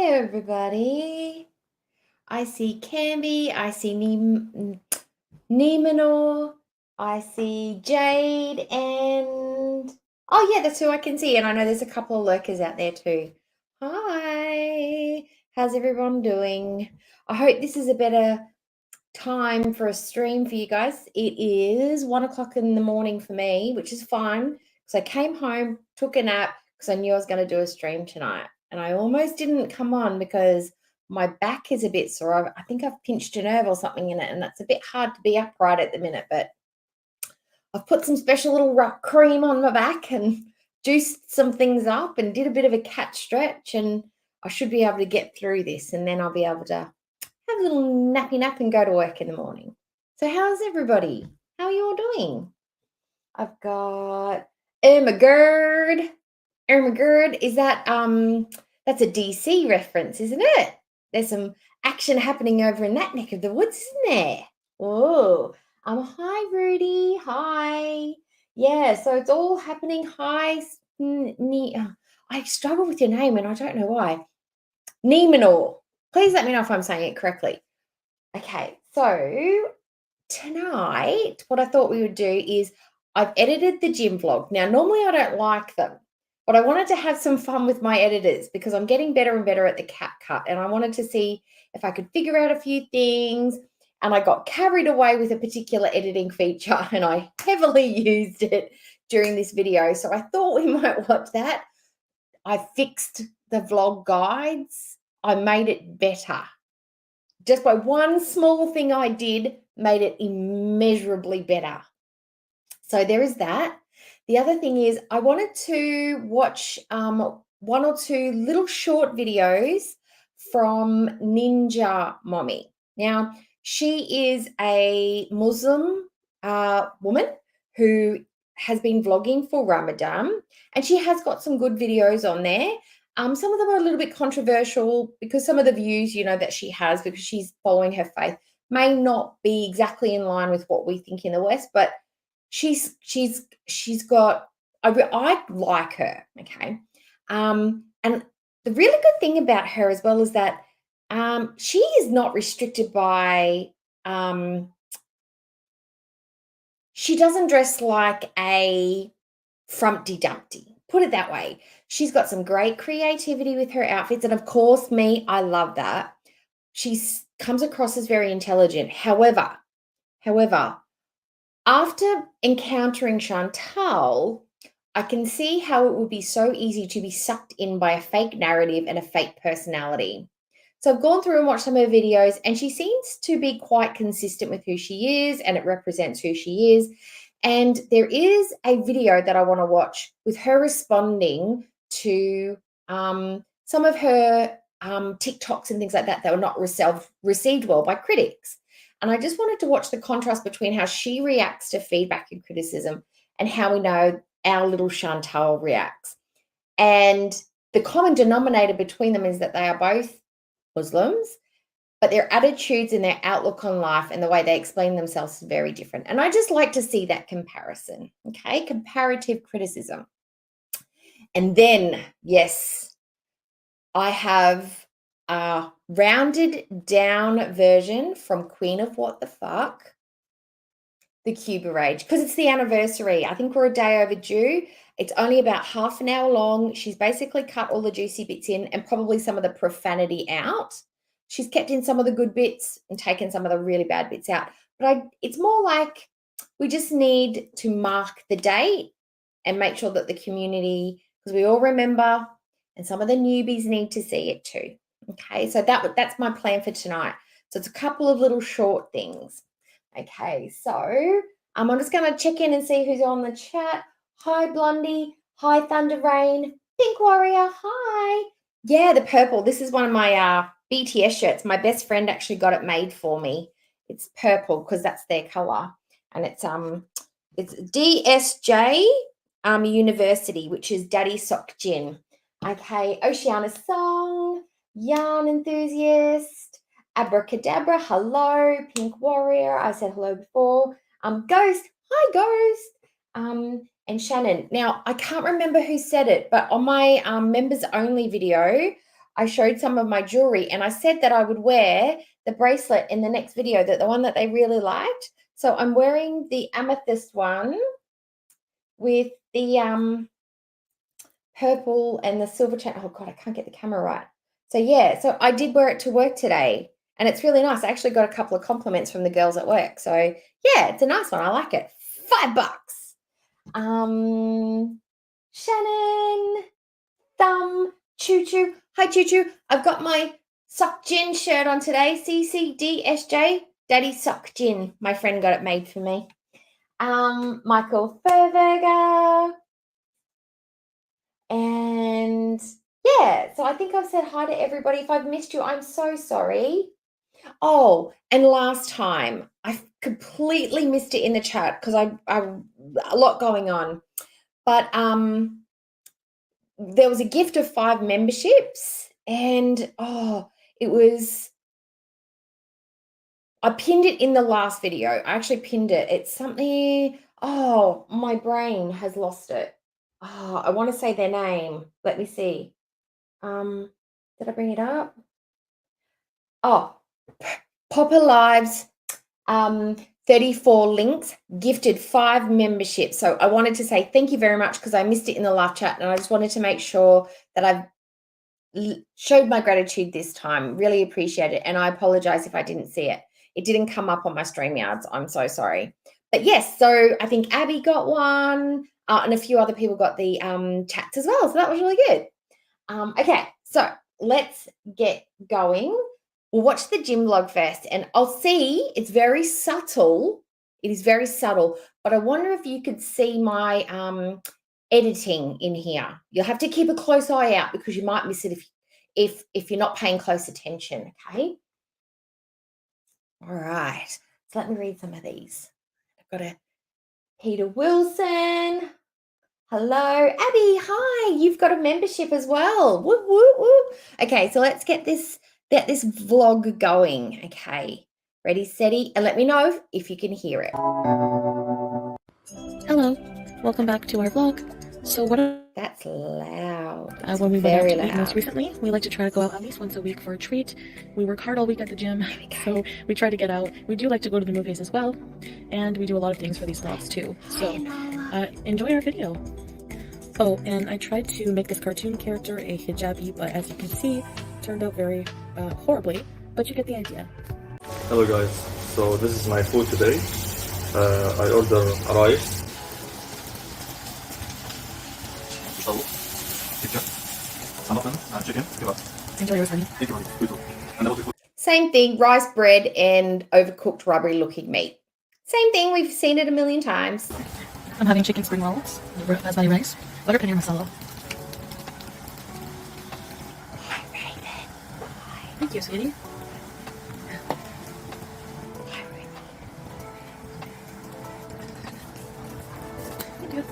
everybody. I see Canby, I see Neemanor, I see Jade, and oh yeah, that's who I can see. And I know there's a couple of lurkers out there too. Hi, how's everyone doing? I hope this is a better time for a stream for you guys. It is 1 o'clock in the morning for me, which is fine because I came home, took a nap because I knew I was going to do a stream tonight. And I almost didn't come on because my back is a bit sore. I think I've pinched a nerve or something in it, and that's a bit hard to be upright at the minute. But I've put some special little rock cream on my back and juiced some things up and did a bit of a cat stretch, and I should be able to get through this, and then I'll be able to have a little nappy nap and go to work in the morning. So how's everybody? How are you all doing? I've got Irma Gerd. Irma Gerd, is that that's a DC reference, isn't it? There's some action happening over in that neck of the woods, isn't there? Oh, hi Rudy. Hi. Yeah, so it's all happening. Hi. I struggle with your name and I don't know why. Neemanor. Please let me know if I'm saying it correctly. Okay, so tonight, what I thought we would do is I've edited the gym vlog. Now, normally I don't like them, but I wanted to have some fun with my editors because I'm getting better and better at the CapCut, and I wanted to see if I could figure out a few things. And I got carried away with a particular editing feature, and I heavily used it during this video. So I thought we might watch that. I fixed the vlog guides. I made it better. Just by one small thing I did made it immeasurably better. So there is that. The other thing is I wanted to watch one or two little short videos from Ninja Mommy. Now, she is a Muslim woman who has been vlogging for Ramadan, and she has got some good videos on there. Some of them are a little bit controversial because some of the views, that she has, because she's following her faith, may not be exactly in line with what we think in the West, but she's got I like her, okay. And the really good thing about her as well is that she is not restricted by she doesn't dress like a Frumpty Dumpty, put it that way. She's got some great creativity with her outfits, and of course, me, I love that. She comes across as very intelligent. However, after encountering Chantal, I can see how it would be so easy to be sucked in by a fake narrative and a fake personality. So I've gone through and watched some of her videos, and she seems to be quite consistent with who she is, and it represents who she is. And there is a video that I want to watch with her responding to some of her TikToks and things like that were not received well by critics. And I just wanted to watch the contrast between how she reacts to feedback and criticism and how we know our little Chantal reacts. And the common denominator between them is that they are both Muslims, but their attitudes and their outlook on life and the way they explain themselves is very different. And I just like to see that comparison, okay? Comparative criticism. And then, yes, I have a rounded down version from Queen of What the Fuck, the Cuba Rage, because it's the anniversary. I think we're a day overdue. It's only about half an hour long. She's basically cut all the juicy bits in and probably some of the profanity out. She's kept in some of the good bits and taken some of the really bad bits out. But it's more like we just need to mark the date and make sure that the community, because we all remember, and some of the newbies need to see it too. Okay, so that's my plan for tonight. So it's a couple of little short things. Okay, so I'm just going to check in and see who's on the chat. Hi, Blondie. Hi, Thunder Rain. Pink Warrior. Hi. Yeah, the purple. This is one of my BTS shirts. My best friend actually got it made for me. It's purple because that's their color, and it's DSJ University, which is Daddy Sock Gin. Okay, Oceana Song, Yarn Enthusiast, Abracadabra, hello, Pink Warrior, I said hello before, Ghost, hi Ghost, and Shannon. Now, I can't remember who said it, but on my members only video, I showed some of my jewelry and I said that I would wear the bracelet in the next video, the one that they really liked. So I'm wearing the amethyst one with the purple and the silver chain. Oh God, I can't get the camera right. So yeah, so I did wear it to work today and it's really nice. I actually got a couple of compliments from the girls at work. So yeah, it's a nice one. I like it. $5. Shannon, Thumb, Choo Choo. Hi Choo Choo. I've got my Sock Gin shirt on today. CCDSJ. Daddy Sock Gin. My friend got it made for me. Michael Furberger. And yeah, so I think I've said hi to everybody. If I've missed you, I'm so sorry. Oh, and last time I completely missed it in the chat because I a lot going on. But there was a gift of 5 memberships and I pinned it in the last video. I actually pinned it. It's something, my brain has lost it. I want to say their name. Let me see. Did I bring it up? Popper Lives 34 links gifted 5 memberships. So I wanted to say thank you very much because I missed it in the live chat and I just wanted to make sure that I've showed my gratitude this time. Really appreciate it. And I apologize if I didn't see it. It didn't come up on my StreamYards. I'm so sorry. But yes, so I think Abby got one and a few other people got the chats as well. So that was really good. Okay, so let's get going. We'll watch the gym vlog first and I'll see, it's very subtle. It is very subtle, but I wonder if you could see my editing in here. You'll have to keep a close eye out because you might miss it if you're not paying close attention, okay? All right, so let me read some of these. I've got a Peter Wilson. Hello, Abby. Hi, you've got a membership as well. Whoop, whoop, whoop. Okay, so let's get this vlog going. Okay, ready, steady, and let me know if you can hear it. Hello, welcome back to our vlog. So That's loud. When we went out to eat most recently, we like to try to go out at least once a week for a treat. We work hard all week at the gym, so we try to get out. We do like to go to the movies as well, and we do a lot of things for these vlogs too. So enjoy our video. Oh, and I tried to make this cartoon character a hijabi, but as you can see, it turned out very horribly, but you get the idea. Hello guys, so this is my food today. I order rice, chicken, Enjoy yours, honey. Same thing, rice, bread, and overcooked rubbery looking meat. Same thing, we've seen it a million times. I'm having chicken spring rolls, basmati rice, butter paneer masala. Hi, Raven. Thank you, sweetie. Hi, Raven. Thank you.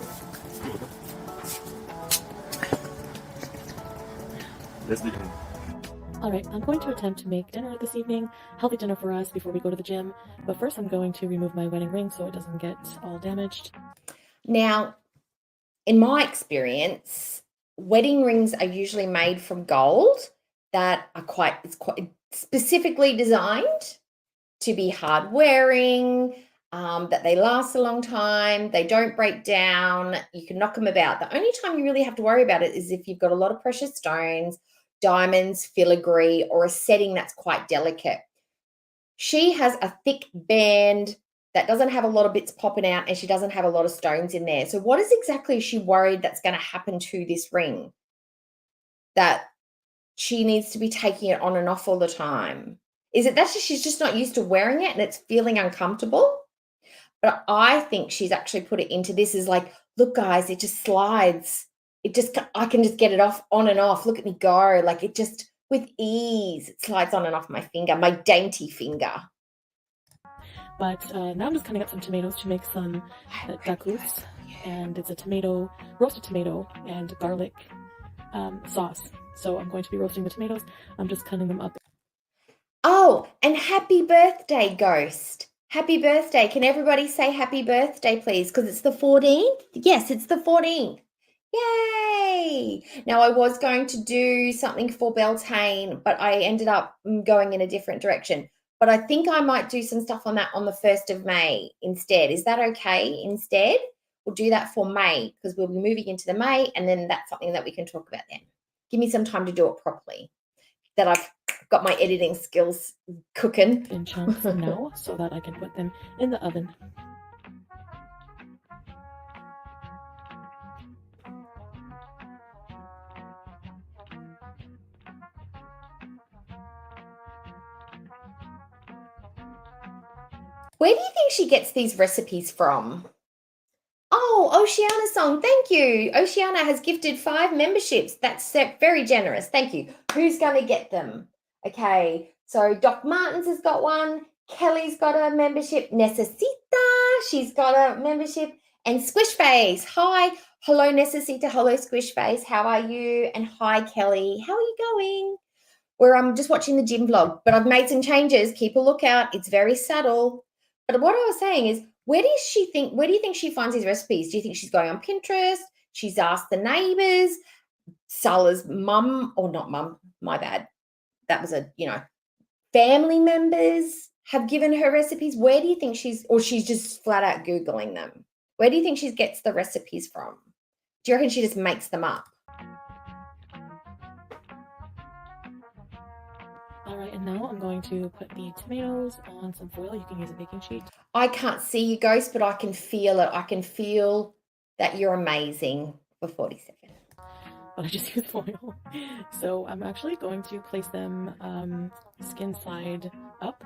Alright, I'm going to attempt to make dinner this evening, healthy dinner for us before we go to the gym, but first I'm going to remove my wedding ring so it doesn't get all damaged. Now, in my experience, wedding rings are usually made from gold that are quite specifically designed to be hard wearing, that they last a long time, they don't break down, you can knock them about. The only time you really have to worry about it is if you've got a lot of precious stones, diamonds, filigree, or a setting that's quite delicate. She has a thick band that doesn't have a lot of bits popping out and she doesn't have a lot of stones in there. So what is exactly she worried that's going to happen to this ring? That she needs to be taking it on and off all the time? Is it that she's just not used to wearing it and it's feeling uncomfortable? But I think she's actually put it into this as like, look guys, it just slides. I can just get it off, on and off. Look at me go. Like it just, with ease, it slides on and off my finger, my dainty finger. But now I'm just cutting up some tomatoes to make some tacos. And it's a roasted tomato and garlic sauce. So I'm going to be roasting the tomatoes. I'm just cutting them up. Oh, and happy birthday, Ghost. Happy birthday. Can everybody say happy birthday, please? Because it's the 14th. Yes, it's the 14th. Yay! Now, I was going to do something for Beltane, but I ended up going in a different direction. But I think I might do some stuff on that on the 1st of May instead. Is that okay instead? We'll do that for May because we'll be moving into the May, and then that's something that we can talk about then. Give me some time to do it properly. That I've got my editing skills cooking. In chunks now so that I can put them in the oven. Where do you think she gets these recipes from? Oh, Oceana Song, thank you. Oceana has gifted 5 memberships. That's very generous. Thank you. Who's going to get them? Okay, so Doc Martens has got one. Kelly's got a membership. Necesita, she's got a membership. And Squishface, hi. Hello, Necesita. Hello, Squishface. How are you? And hi, Kelly. How are you going? I'm just watching the gym vlog, but I've made some changes. Keep a lookout. It's very subtle. But what I was saying is, where do you think she finds these recipes? Do you think she's going on Pinterest? She's asked the neighbors, Sala's mum, or not mum, my bad. That was family members have given her recipes. Where do you think she's just flat out Googling them? Where do you think she gets the recipes from? Do you reckon she just makes them up? All right, and now I'm going to put the tomatoes on some foil. You can use a baking sheet. I can't see you, Ghost, but I can feel it. I can feel that you're amazing for 47. But I just use foil. So I'm actually going to place them skin side up,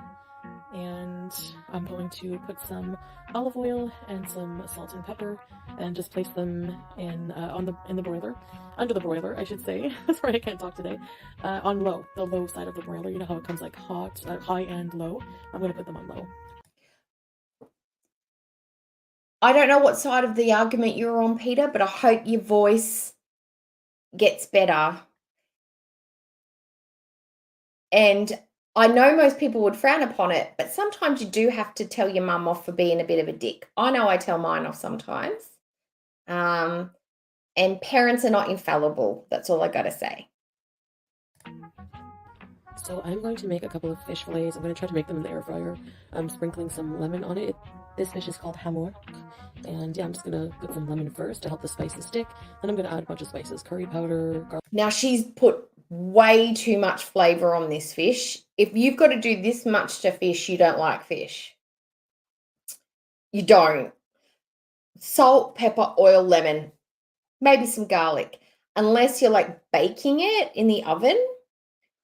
and I'm going to put some olive oil and some salt and pepper and just place them in the broiler, under the broiler, I should say. Sorry, I can't talk today. On low, the low side of the broiler. You know how it comes like hot, high and low. I'm going to put them on low. I don't know what side of the argument you're on, Peter, but I hope your voice gets better. And I know most people would frown upon it, but sometimes you do have to tell your mum off for being a bit of a dick. I know I tell mine off sometimes. And parents are not infallible. That's all I got to say. So I'm going to make a couple of fish fillets. I'm going to try to make them in the air fryer. I'm sprinkling some lemon on it. This fish is called hamor. And yeah, I'm just going to put some lemon first to help the spices stick. Then I'm going to add a bunch of spices, curry powder, garlic. Now she's put way too much flavor on this fish. If you've got to do this much to fish, you don't like fish. You don't. Salt, pepper, oil, lemon, maybe some garlic. Unless you're like baking it in the oven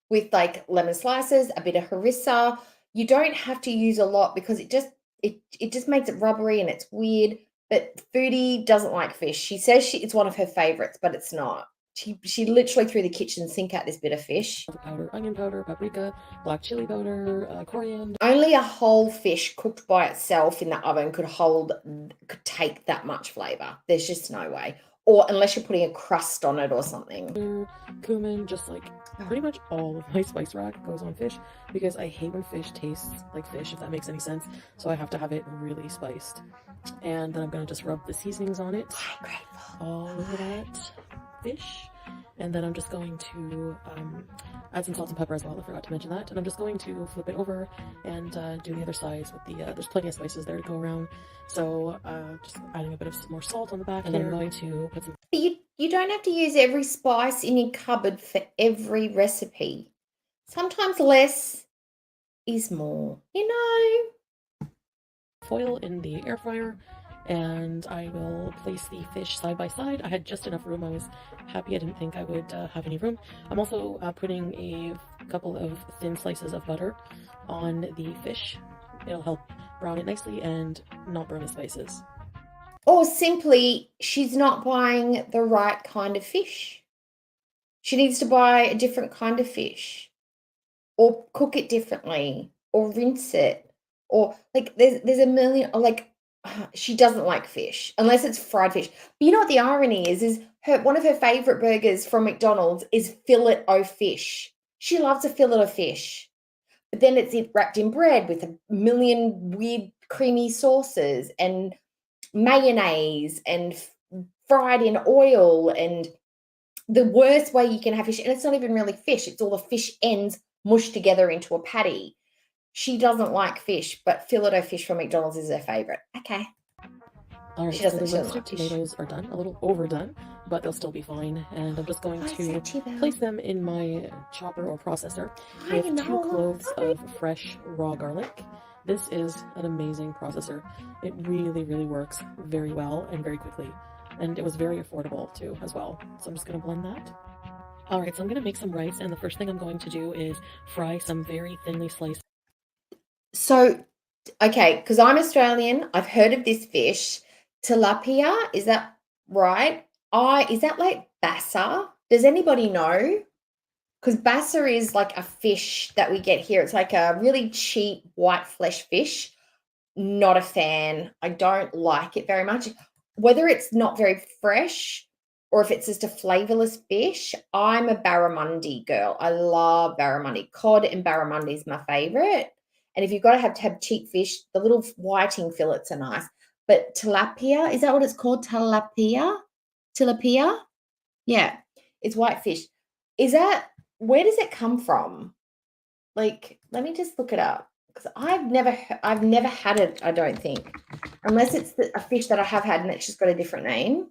with like lemon slices, a bit of harissa. You don't have to use a lot because it just makes it rubbery and it's weird. But Foodie doesn't like fish. She says it's one of her favorites, but it's not. She literally threw the kitchen sink at this bit of fish. Powder, onion powder, paprika, black chili powder, coriander. Only a whole fish cooked by itself in the oven could take that much flavor. There's just no way. Or unless you're putting a crust on it or something. Cumin, just like pretty much all of my spice rack goes on fish because I hate when fish tastes like fish, if that makes any sense. So I have to have it really spiced. And then I'm going to just rub the seasonings on it. All over that fish. And then I'm just going to add some salt and pepper as well. I forgot to mention that. And I'm just going to flip it over and do the other sides with the, there's plenty of spices there to go around. So just adding a bit of more salt on the back. And then I'm going to put some... You don't have to use every spice in your cupboard for every recipe. Sometimes less is more, you know. Foil in the air fryer. And I will place the fish side by side. I had just enough room. I was happy. I didn't think I would have any room. I'm also putting a couple of thin slices of butter on the fish. It'll help brown it nicely and not burn the spices. Or simply, she's not buying the right kind of fish. She needs to buy a different kind of fish. Or cook it differently. Or rinse it. Or, like, there's a million, like, she doesn't like fish unless it's fried fish. But you know what the irony is one of her favorite burgers from McDonald's is fillet o fish. She loves a fillet of fish, but then it's wrapped in bread with a million weird creamy sauces and mayonnaise and fried in oil and the worst way you can have fish. And it's not even really fish. It's all the fish ends mushed together into a patty. She doesn't like fish, but filet fish from McDonald's is her favorite. Okay. All right, She so the doesn't roasted like fish. tomatoes are done, a little overdone, but they'll still be fine. And I'm just going to place them in my chopper or processor with 2 cloves of fresh raw garlic. This is an amazing processor. It really, really works very well and very quickly. And it was very affordable too, as well. So I'm just going to blend that. All right, so I'm going to make some rice, and the first thing I'm going to do is fry some very thinly sliced. So, okay, because I'm Australian, I've heard of this fish. Tilapia, is that right? Is that like bassa? Does anybody know? Because bassa is like a fish that we get here. It's like a really cheap white flesh fish. Not a fan. I don't like it very much. Whether it's not very fresh or if it's just a flavorless fish, I'm a barramundi girl. I love barramundi. Cod and barramundi is my favorite. And if you've got to have cheap fish, the little whiting fillets are nice. But tilapia, is that what it's called? Tilapia? Tilapia? Yeah, it's white fish. Where does it come from? Like, let me just look it up because I've never had it, I don't think, unless it's a fish that I have had and it's just got a different name.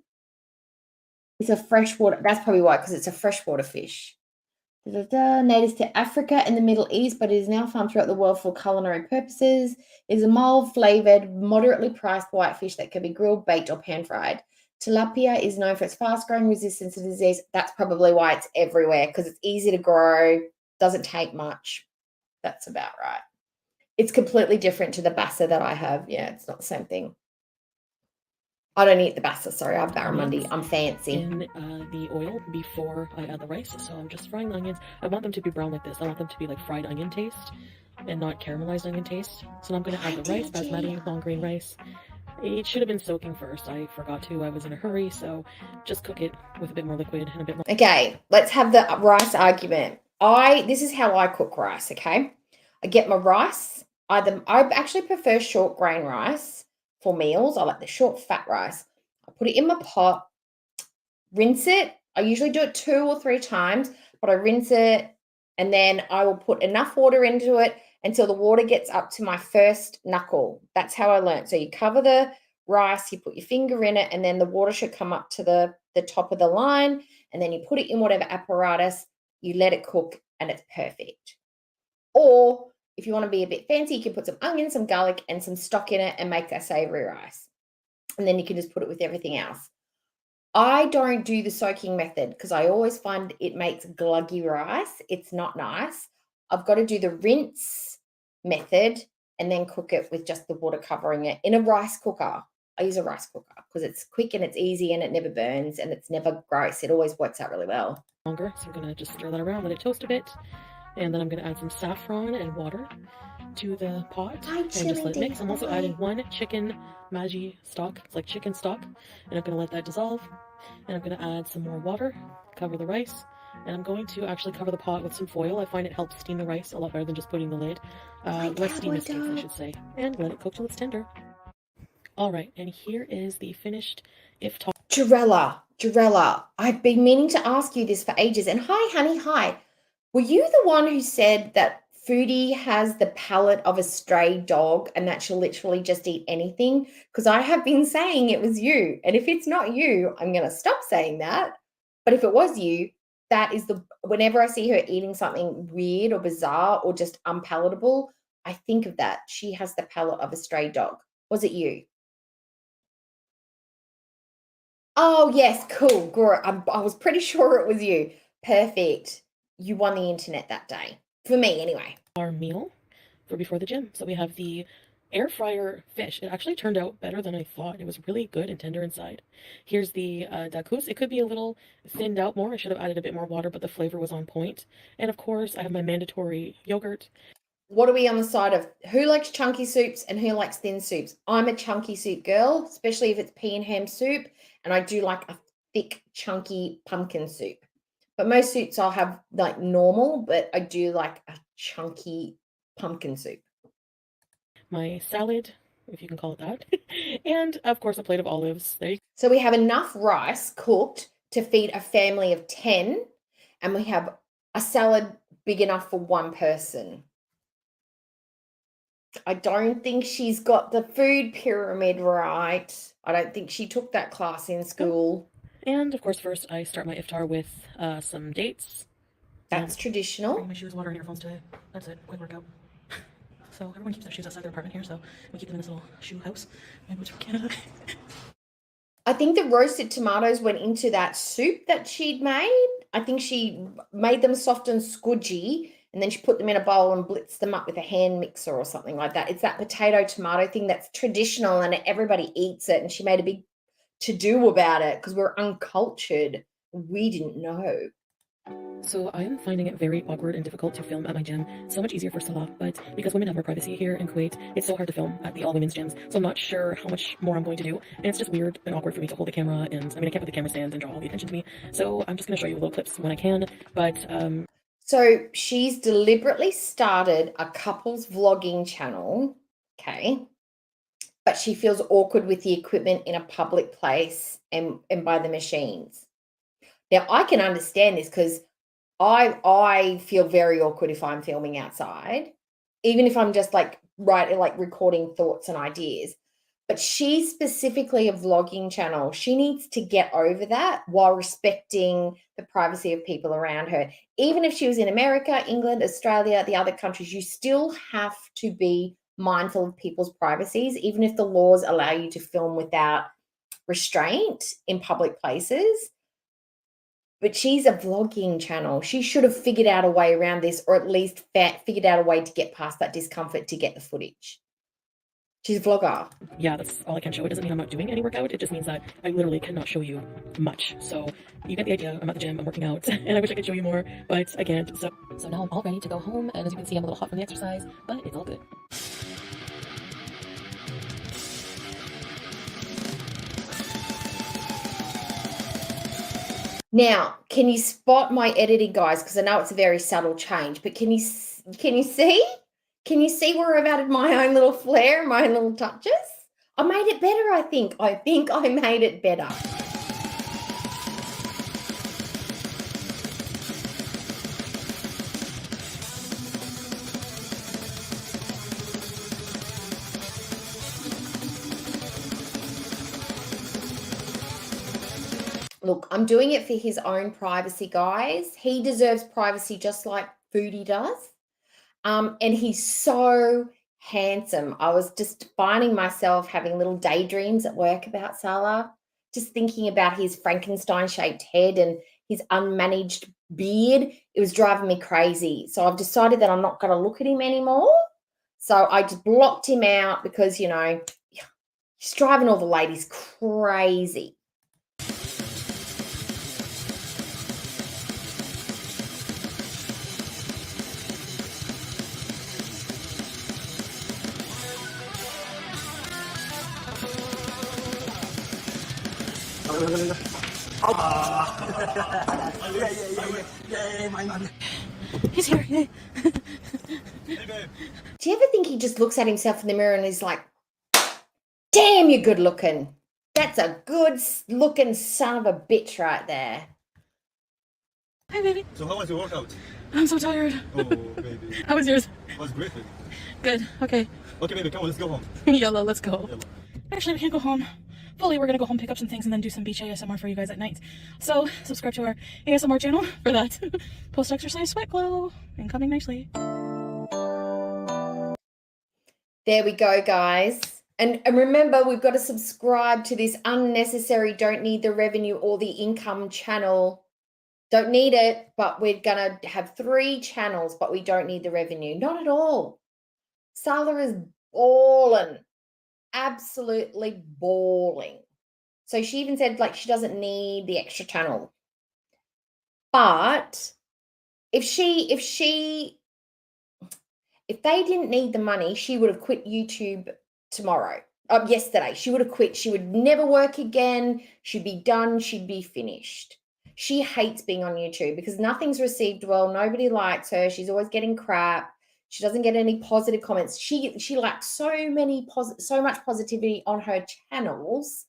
It's a freshwater, that's probably why, because it's a freshwater fish. Natives to Africa and the Middle East, but it is now farmed throughout the world for culinary purposes. It is a mild-flavored, moderately priced white fish that can be grilled, baked, or pan-fried. Tilapia is known for its fast-growing resistance to disease. That's probably why it's everywhere, because it's easy to grow, doesn't take much. That's about right. It's completely different to the bassa that I have. Yeah, it's not the same thing. I don't eat the bassa, sorry. I have barramundi. I'm fancy. In the oil before I add the rice, so I'm just frying the onions. I want them to be brown like this. I want them to be like fried onion taste and not caramelized onion taste. So I'm going to add the rice, basmati, long grain rice. It should have been soaking first. I forgot to. I was in a hurry, so just cook it with a bit more liquid and a bit more. Okay, let's have the rice argument. This is how I cook rice, okay? I get my rice. I actually prefer short grain rice for meals. I like the short fat rice. I put it in my pot, rinse it. I usually do it 2 or 3 times, but I rinse it and then I will put enough water into it until the water gets up to my first knuckle. That's how I learned. So you cover the rice, you put your finger in it, and then the water should come up to the top of the line, and then you put it in whatever apparatus, you let it cook, and it's perfect. Or if you want to be a bit fancy, you can put some onions, some garlic, and some stock in it and make a savory rice. And then you can just put it with everything else. I don't do the soaking method because I always find it makes gluggy rice. It's not nice. I've got to do the rinse method and then cook it with just the water covering it in a rice cooker. I use a rice cooker because it's quick and it's easy and it never burns and it's never gross. It always works out really well. Longer, so I'm going to just stir that around, let it toast a bit, and then I'm going to add some saffron and water to the pot and just let it mix. I'm also adding 1 chicken Maggi stock. It's like chicken stock, and I'm going to let that dissolve, and I'm going to add some more water, cover the rice, and I'm going to actually cover the pot with some foil. I find it helps steam the rice a lot better than just putting the lid. Less steam escapes, I should say, and let it cook till it's tender. All right, and here is the finished iftar. Jarella, I've been meaning to ask you this for ages. And hi, honey, hi. Were you the one who said that Foodie has the palate of a stray dog and that she'll literally just eat anything? Because I have been saying it was you. And if it's not you, I'm going to stop saying that. But if it was you, that is whenever I see her eating something weird or bizarre or just unpalatable, I think of that. She has the palate of a stray dog. Was it you? Oh, yes, cool. Great. I was pretty sure it was you. Perfect. You won the internet that day. For me, anyway. Our meal for before the gym. So we have the air fryer fish. It actually turned out better than I thought. It was really good and tender inside. Here's the dacus. It could be a little thinned out more. I should have added a bit more water, but the flavor was on point. And of course, I have my mandatory yogurt. What are we on the side of? Who likes chunky soups and who likes thin soups? I'm a chunky soup girl, especially if it's pea and ham soup. And I do like a thick, chunky pumpkin soup. But most soups I'll have like normal, but I do like a chunky pumpkin soup. My salad, if you can call it that. And of course, a plate of olives. There you So we have enough rice cooked to feed a family of 10, and we have a salad big enough for one person. I don't think she's got the food pyramid right. I don't think she took that class in school. And of course, first I start my iftar with some dates. That's traditional. Bringing my shoes, water, and earphones today. That's it. Quick workout. So everyone keeps their shoes outside their apartment here, so we keep them in this little shoe house. My boots from Canada. I think the roasted tomatoes went into that soup that she'd made. I think she made them soft and squidgy, and then she put them in a bowl and blitzed them up with a hand mixer or something like that. It's that potato tomato thing that's traditional and everybody eats it. And she made a big to-do about it because we're uncultured. We didn't know. So I'm finding it very awkward and difficult to film at my gym. So much easier for Salah, but because women have more privacy here in Kuwait, it's so hard to film at the all-women's gyms. So I'm not sure how much more I'm going to do, and it's just weird and awkward for me to hold the camera, and I mean, I can't put the camera stand and draw all the attention to me. So I'm just going to show you little clips when I can, but So she's deliberately started a couples vlogging channel, okay? But she feels awkward with the equipment in a public place and by the machines. Now, I can understand this because I feel very awkward if I'm filming outside, even if I'm just like recording thoughts and ideas. But she's specifically a vlogging channel. She needs to get over that while respecting the privacy of people around her. Even if she was in America, England, Australia, the other countries, you still have to be mindful of people's privacies, even if the laws allow you to film without restraint in public places. But she's a vlogging channel. She should have figured out a way around this, or at least figured out a way to get past that discomfort to get the footage. She's a vlogger. Yeah, that's all I can show. It doesn't mean I'm not doing any workout. It just means that I literally cannot show you much. So you get the idea. I'm at the gym, I'm working out, and I wish I could show you more, but I can't. So now I'm all ready to go home, and as you can see, I'm a little hot from the exercise, but it's all good. Now, can you spot my editing, guys? Because I know it's a very subtle change, but can you see? Can you see where I've added my own little flair, my own little touches? I made it better, I think. I think I made it better. Look, I'm doing it for his own privacy, guys. He deserves privacy just like Foodie does. And he's so handsome. I was just finding myself having little daydreams at work about Salah, just thinking about his Frankenstein-shaped head and his unmanaged beard. It was driving me crazy. So I've decided that I'm not going to look at him anymore. So I just blocked him out because, you know, he's driving all the ladies crazy. He's here, yay. Do you ever think he just looks at himself in the mirror and he's like, damn, you're good looking. That's a good looking son of a bitch right there. Hi, baby. So how was your workout? I'm so tired. Oh, baby. How was yours? It was great. Baby. Good, okay. Okay, baby, come on, let's go home. Yellow, let's go. Yellow. Actually, we can't go home fully. We're gonna go home, pick up some things, and then do some beach ASMR for you guys at night. So subscribe to our ASMR channel for that. Post-exercise sweat glow, incoming nicely. There we go, guys. And remember, we've got to subscribe to this unnecessary, don't need the revenue or the income channel. Don't need it, but we're going to have 3 channels, but we don't need the revenue. Not at all. Salah is balling. Absolutely balling. So she even said, like, she doesn't need the extra channel. But if they didn't need the money, she would have quit YouTube yesterday. She would have quit. She would never work again. She'd be done. She'd be finished. She hates being on YouTube because nothing's received well. Nobody likes her. She's always getting crap. She doesn't get any positive comments. She lacks so much positivity on her channels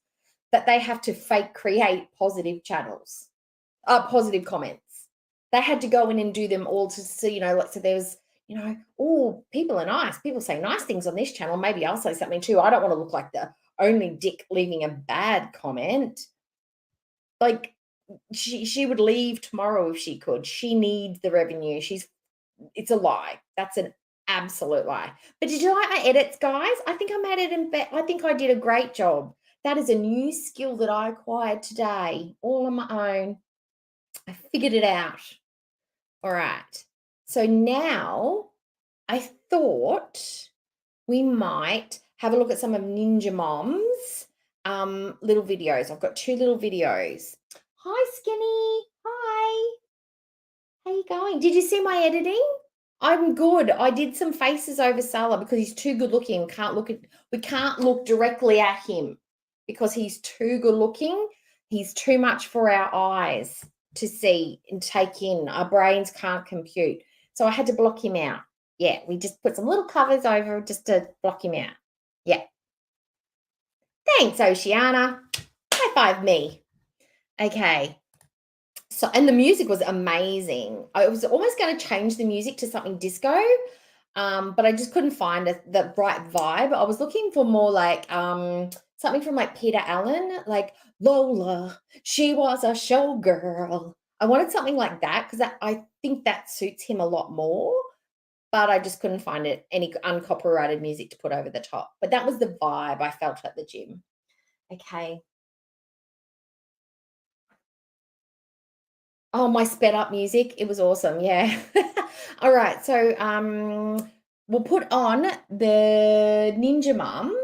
that they have to fake create positive channels, positive comments. They had to go in and do them all to see, you know, like, so there's, you know, oh, people are nice. People say nice things on this channel. Maybe I'll say something too. I don't want to look like the only dick leaving a bad comment. Like, she would leave tomorrow if she could. She needs the revenue. It's a lie. That's an absolute lie. But did you like my edits, guys? I think I made it in I think I did a great job. That is a new skill that I acquired today, all on my own. I figured it out. All right. So now I thought we might have a look at some of Ninja Mom's little videos. I've got 2 little videos. Hi, Skinny. Hi. How you going? Did you see my editing? I'm good. I did some faces over Salah because he's too good looking. We can't look directly at him because he's too good looking. He's too much for our eyes to see and take in. Our brains can't compute. So I had to block him out. Yeah, we just put some little covers over just to block him out. Yeah. Thanks, Oceana. High five me. Okay. So, and the music was amazing. I was almost going to change the music to something disco, but I just couldn't find the right vibe. I was looking for more like something from like Peter Allen, like Lola, she was a showgirl. I wanted something like that because I think that suits him a lot more, but I just couldn't find any uncopyrighted music to put over the top. But that was the vibe I felt at the gym. Okay. Oh, my sped up music. It was awesome. Yeah. All right. So we'll put on the Ninja Mum.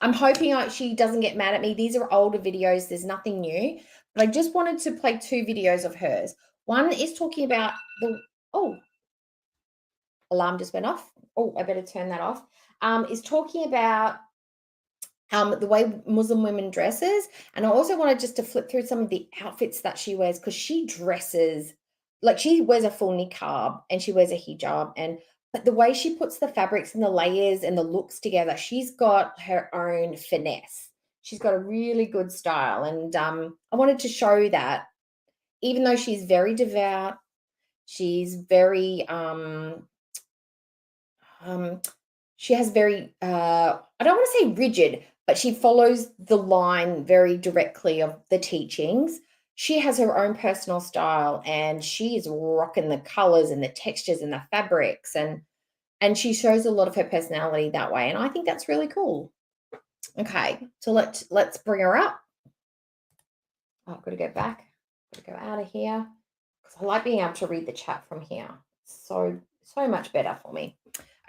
I'm hoping she doesn't get mad at me. These are older videos. There's nothing new. But I just wanted to play 2 videos of hers. One is talking about alarm just went off. Oh, I better turn that off. Is talking about the way Muslim women dresses. And I also wanted just to flip through some of the outfits that she wears because she dresses, like she wears a full niqab and she wears a hijab. But the way she puts the fabrics and the layers and the looks together, she's got her own finesse. She's got a really good style. And I wanted to show that even though she's very devout, she's very she has very I don't want to say rigid, but she follows the line very directly of the teachings. She has her own personal style and she is rocking the colors and the textures and the fabrics, and she shows a lot of her personality that way, and I think that's really cool. Okay, so let's bring her up. Oh, I've got to go back. Got to go out of here because I like being able to read the chat from here. So much better for me.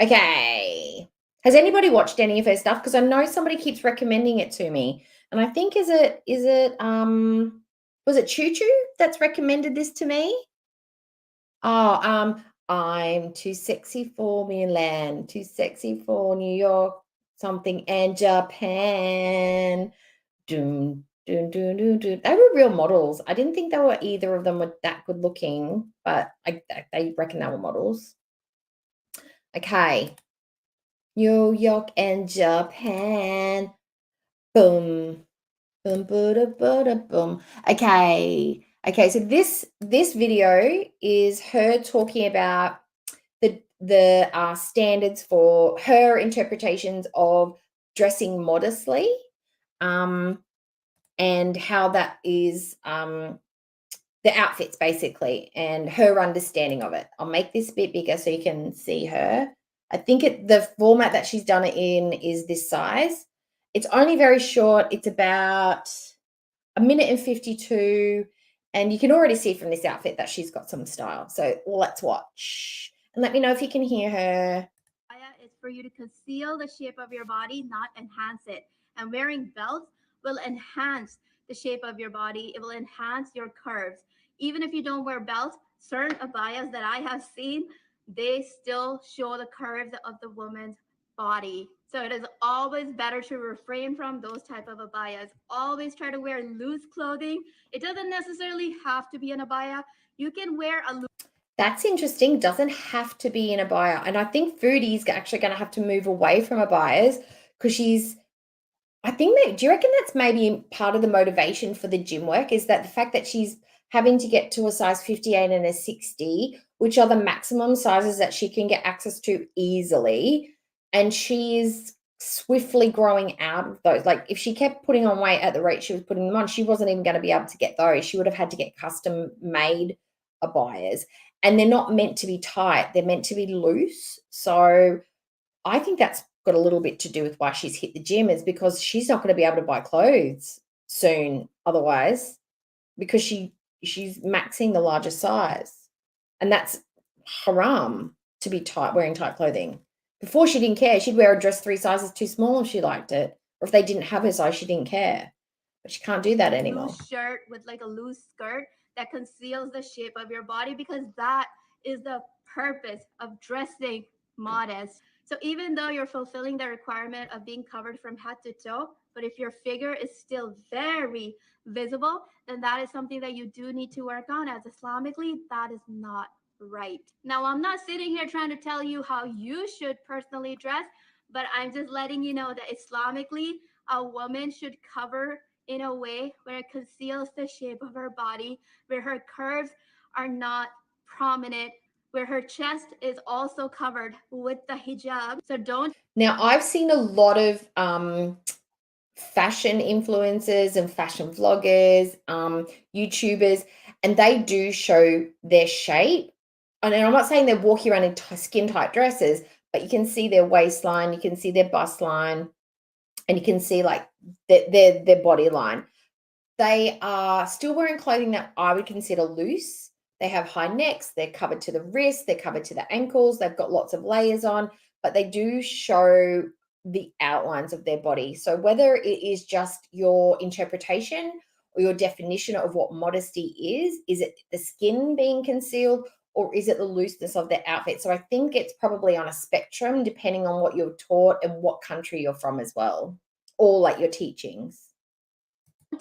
Okay. Has anybody watched any of her stuff? Because I know somebody keeps recommending it to me. And I think was it Choo Choo that's recommended this to me? Oh, I'm too sexy for Milan, too sexy for New York, something, and Japan. Doom, doom, doom, doom, doom. They were real models. I didn't think either of them were that good looking, but they reckon they were models. Okay. New York and Japan. Boom. Boom, boom, boom, boom. Okay. Okay, so this video is her talking about the standards for her interpretations of dressing modestly, and how that is the outfits basically, and her understanding of it. I'll make this a bit bigger so you can see her. I think the format that she's done it in is this size. It's only very short. It's about 1:52, and you can already see from this outfit that she's got some style. So let's watch and let me know if you can hear her. Is for you to conceal the shape of your body, not enhance it. And wearing belts will enhance the shape of your body. It will enhance your curves. Even if you don't wear belts, certain abayas that I have seen, they still show the curves of the woman's body. So it is always better to refrain from those type of abayas. Always try to wear loose clothing. It doesn't necessarily have to be an abaya. You can wear a loose. That's interesting. Doesn't have to be in a bio. And I think Foodie's actually going to have to move away from a bias because I think that, do you reckon that's maybe part of the motivation for the gym work is that the fact that she's having to get to a size 58 and a 60, which are the maximum sizes that she can get access to easily. And she's swiftly growing out of those. Like if she kept putting on weight at the rate she was putting them on, she wasn't even going to be able to get those. She would have had to get custom made abayas. And they're not meant to be tight, they're meant to be loose. So I think that's got a little bit to do with why she's hit the gym is because she's not going to be able to buy clothes soon otherwise because she's maxing the larger size. And that's haram to be wearing tight clothing. Before she didn't care. She'd wear a dress 3 sizes too small if she liked it. Or if they didn't have her size, she didn't care. But she can't do that anymore. Loose shirt with like a loose skirt that conceals the shape of your body because that is the purpose of dressing modest. So even though you're fulfilling the requirement of being covered from head to toe, but if your figure is still very visible, then that is something that you do need to work on, as Islamically that is not right. Now, I'm not sitting here trying to tell you how you should personally dress, but I'm just letting you know that Islamically a woman should cover in a way where it conceals the shape of her body, where her curves are not prominent, where her chest is also covered with the hijab. So don't. Now, I've seen a lot of fashion influencers and fashion vloggers, YouTubers, and they do show their shape. And I'm not saying they're walking around in skin tight dresses, but you can see their waistline, you can see their bust line, and you can see like their body line. They are still wearing clothing that I would consider loose. They have high necks, they're covered to the wrists, they're covered to the ankles, they've got lots of layers on, but they do show the outlines of their body. So whether it is just your interpretation or your definition of what modesty is it the skin being concealed or is it the looseness of their outfit? So I think it's probably on a spectrum depending on what you're taught and what country you're from as well, or like your teachings.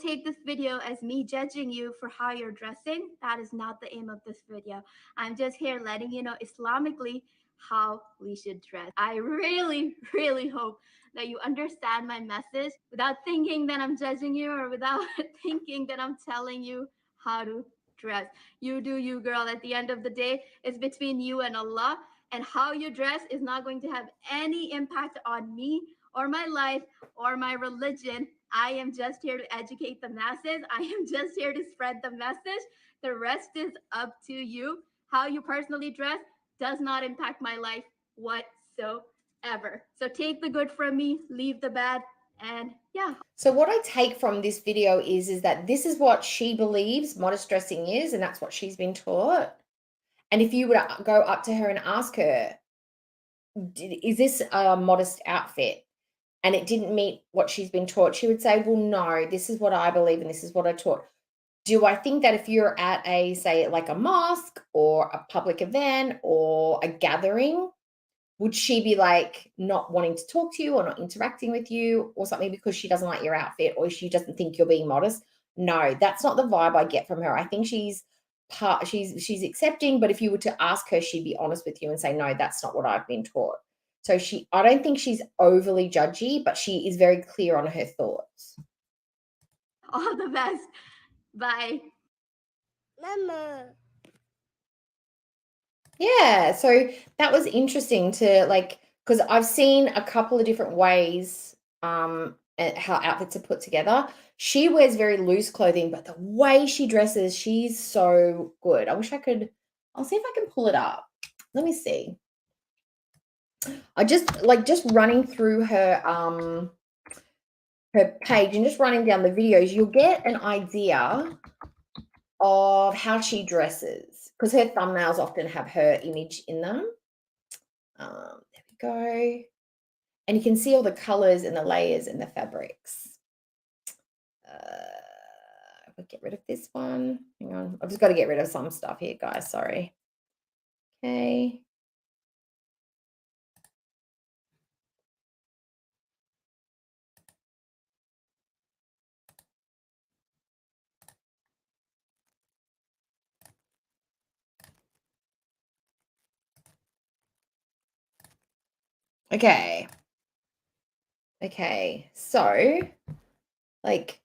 Take this video as me judging you for how you're dressing. That is not the aim of this video. I'm just here letting you know Islamically how we should dress. I really, really hope that you understand my message without thinking that I'm judging you or without thinking that I'm telling you how to dress. You do you, girl. At the end of the day, it's between you and Allah, and how you dress is not going to have any impact on me or my life or my religion. I am just here to educate the masses. I am just here to spread the message. The rest is up to you. How you personally dress does not impact my life whatsoever. So take the good from me, leave the bad, and yeah. So what I take from this video is that this is what she believes modest dressing is, and that's what she's been taught. And if you were to go up to her and ask her, is this a modest outfit? And it didn't meet what she's been taught, she would say, well, no, this is what I believe and this is what I taught. Do I think that if you're at a, say, like a mosque or a public event or a gathering, would she be like not wanting to talk to you or not interacting with you or something because she doesn't like your outfit or she doesn't think you're being modest? No, that's not the vibe I get from her. I think she's accepting, but if you were to ask her, she'd be honest with you and say, no, that's not what I've been taught. So I don't think she's overly judgy, but she is very clear on her thoughts. All the best. Bye. Mama. Yeah, so that was interesting to because I've seen a couple of different ways how outfits are put together. She wears very loose clothing, but the way she dresses, she's so good. I'll see if I can pull it up. Let me see. I just running through her page and just running down the videos, you'll get an idea of how she dresses because her thumbnails often have her image in them. There we go. And you can see all the colors and the layers and the fabrics. I'll get rid of this one. Hang on. I've just got to get rid of some stuff here, guys. Sorry. Okay. Okay. Okay. So, like,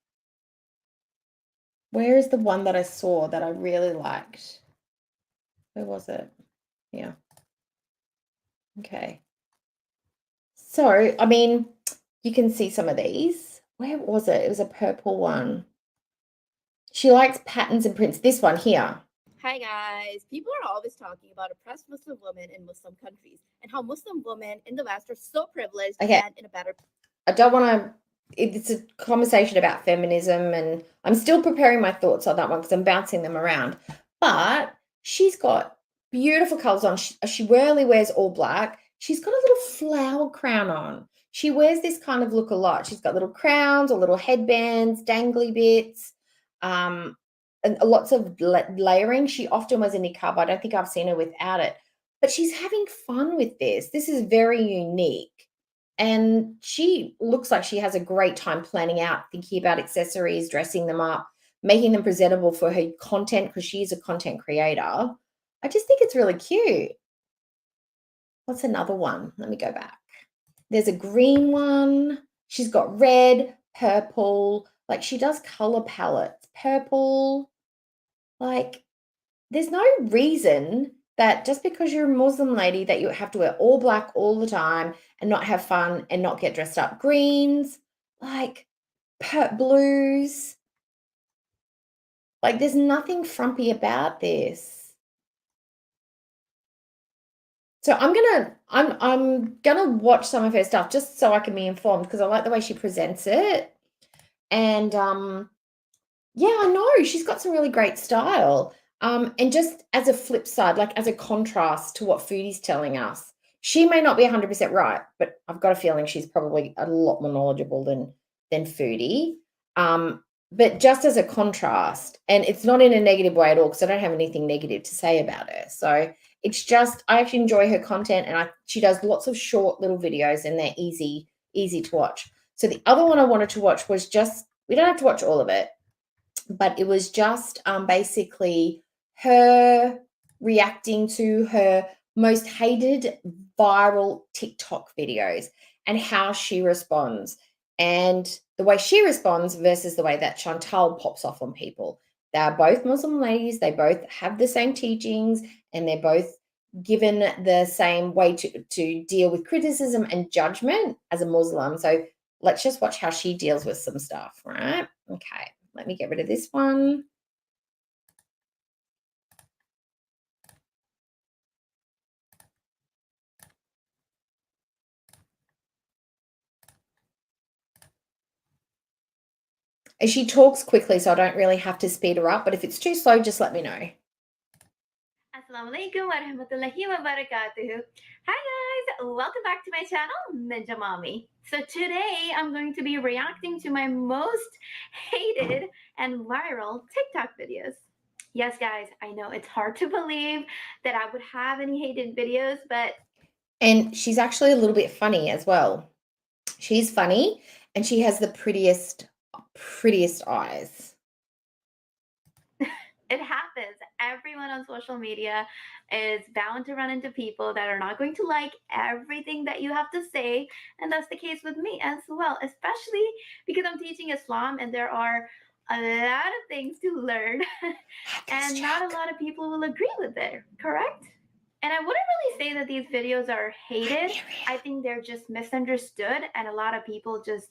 where is the one that I saw that I really liked? Where was it? Yeah. Okay. So, I mean, you can see some of these. Where was it? It was a purple one. She likes patterns and prints. This one here. Hi guys. People are always talking about oppressed Muslim women in Muslim countries and how Muslim women in the West are so privileged Okay. and in a better. I don't want to. It's a conversation about feminism, and I'm still preparing my thoughts on that one because I'm bouncing them around. But she's got beautiful colors on. She rarely wears all black. She's got a little flower crown on. She wears this kind of look a lot. She's got little crowns or little headbands, dangly bits, and lots of layering. She often wears a niqab. I don't think I've seen her without it. But she's having fun with this. This is very unique. And she looks like she has a great time planning out, thinking about accessories, dressing them up, making them presentable for her content because she's a content creator. I just think it's really cute. What's another one? Let me go back. There's a green one. She's got red, purple. Like she does color palettes. Purple. Like there's no reason that just because you're a Muslim lady that you have to wear all black all the time and not have fun and not get dressed up. Greens, like blues. Like there's nothing frumpy about this. So I'm gonna watch some of her stuff just so I can be informed because I like the way she presents it. And yeah, I know she's got some really great style. And just as a flip side, like as a contrast to what Foodie's telling us, she may not be 100% right, but I've got a feeling she's probably a lot more knowledgeable than Foodie. But just as a contrast, and it's not in a negative way at all, because I don't have anything negative to say about her. So it's just I actually enjoy her content, and she does lots of short little videos, and they're easy to watch. So the other one I wanted to watch was just we don't have to watch all of it, but it was just basically her reacting to her most hated viral TikTok videos and how she responds and the way she responds versus the way that Chantal pops off on people. They are both Muslim ladies. They both have the same teachings and they're both given the same way to deal with criticism and judgment as a Muslim. So let's just watch how she deals with some stuff, right? Okay. Let me get rid of this one. And she talks quickly, so I don't really have to speed her up. But if it's too slow, just let me know. Assalamualaikum warahmatullahi wabarakatuh. Hi guys, welcome back to my channel, Ninja Mommy. So today I'm going to be reacting to my most hated and viral TikTok videos. Yes guys, I know it's hard to believe that I would have any hated videos, but... And she's actually a little bit funny as well. She's funny and she has the prettiest eyes. It happens. Everyone on social media is bound to run into people that are not going to like everything that you have to say. And that's the case with me as well, especially because I'm teaching Islam and there are a lot of things to learn. And not a lot of people will agree with it, correct? And I wouldn't really say that these videos are hated. I think they're just misunderstood and a lot of people just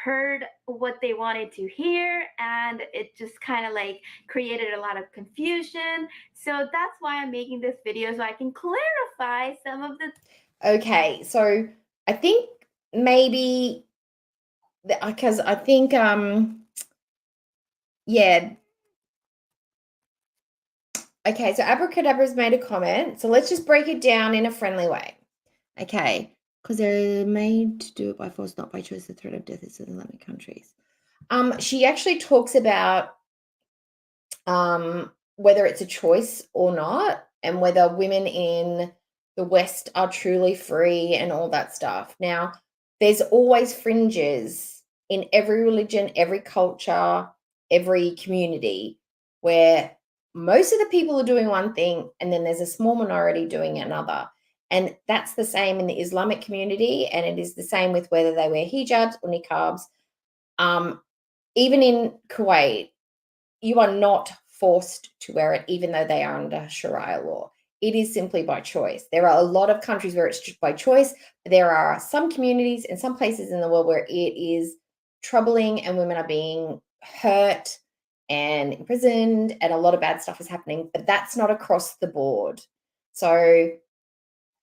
heard what they wanted to hear and it just kind of like created a lot of confusion. So that's why I'm making this video so I can clarify some of the... Okay, so I think maybe because I think yeah. Okay, so Abracadabra's made a comment. So let's just break it down in a friendly way. Okay, because they're made to do it by force, not by choice. The threat of death is in Islamic countries. She actually talks about whether it's a choice or not, and whether women in the West are truly free and all that stuff. Now, there's always fringes in every religion, every culture, every community where most of the people are doing one thing and then there's a small minority doing another. And that's the same in the Islamic community, and it is the same with whether they wear hijabs or niqabs. Even in Kuwait, you are not forced to wear it, even though they are under Sharia law. It is simply by choice. There are a lot of countries where it's just by choice. There are some communities and some places in the world where it is troubling and women are being hurt and imprisoned and a lot of bad stuff is happening, but that's not across the board. So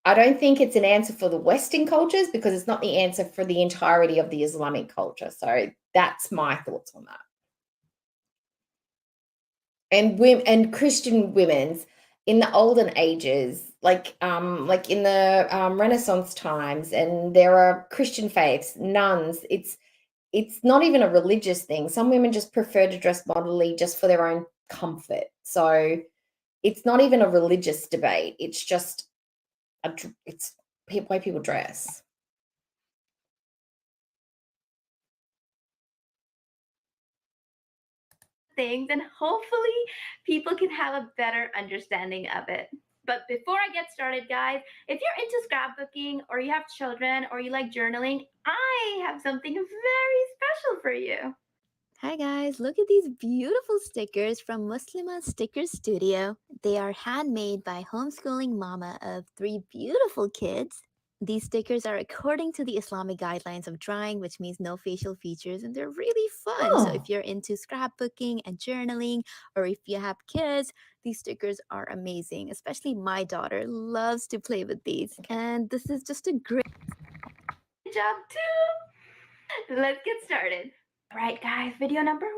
I don't think it's an answer for the Western cultures because it's not the answer for the entirety of the Islamic culture. So that's my thoughts on that. And women and Christian women's in the olden ages, like in the Renaissance times, and there are Christian faiths, nuns. It's not even a religious thing. Some women just prefer to dress modestly just for their own comfort. So it's not even a religious debate. It's just it's why people dress. Things, and hopefully people can have a better understanding of it. But before I get started, guys, if you're into scrapbooking or you have children or you like journaling, I have something very special for you. Hi guys, look at these beautiful stickers from Muslima Sticker Studio. They are handmade by homeschooling mama of 3 beautiful kids. These stickers are according to the Islamic guidelines of drawing, which means no facial features, and they're really fun. So if you're into scrapbooking and journaling, or if you have kids, these stickers are amazing. Especially my daughter loves to play with these. And this is just a great Good job too. Let's get started. All right, guys, video number 1.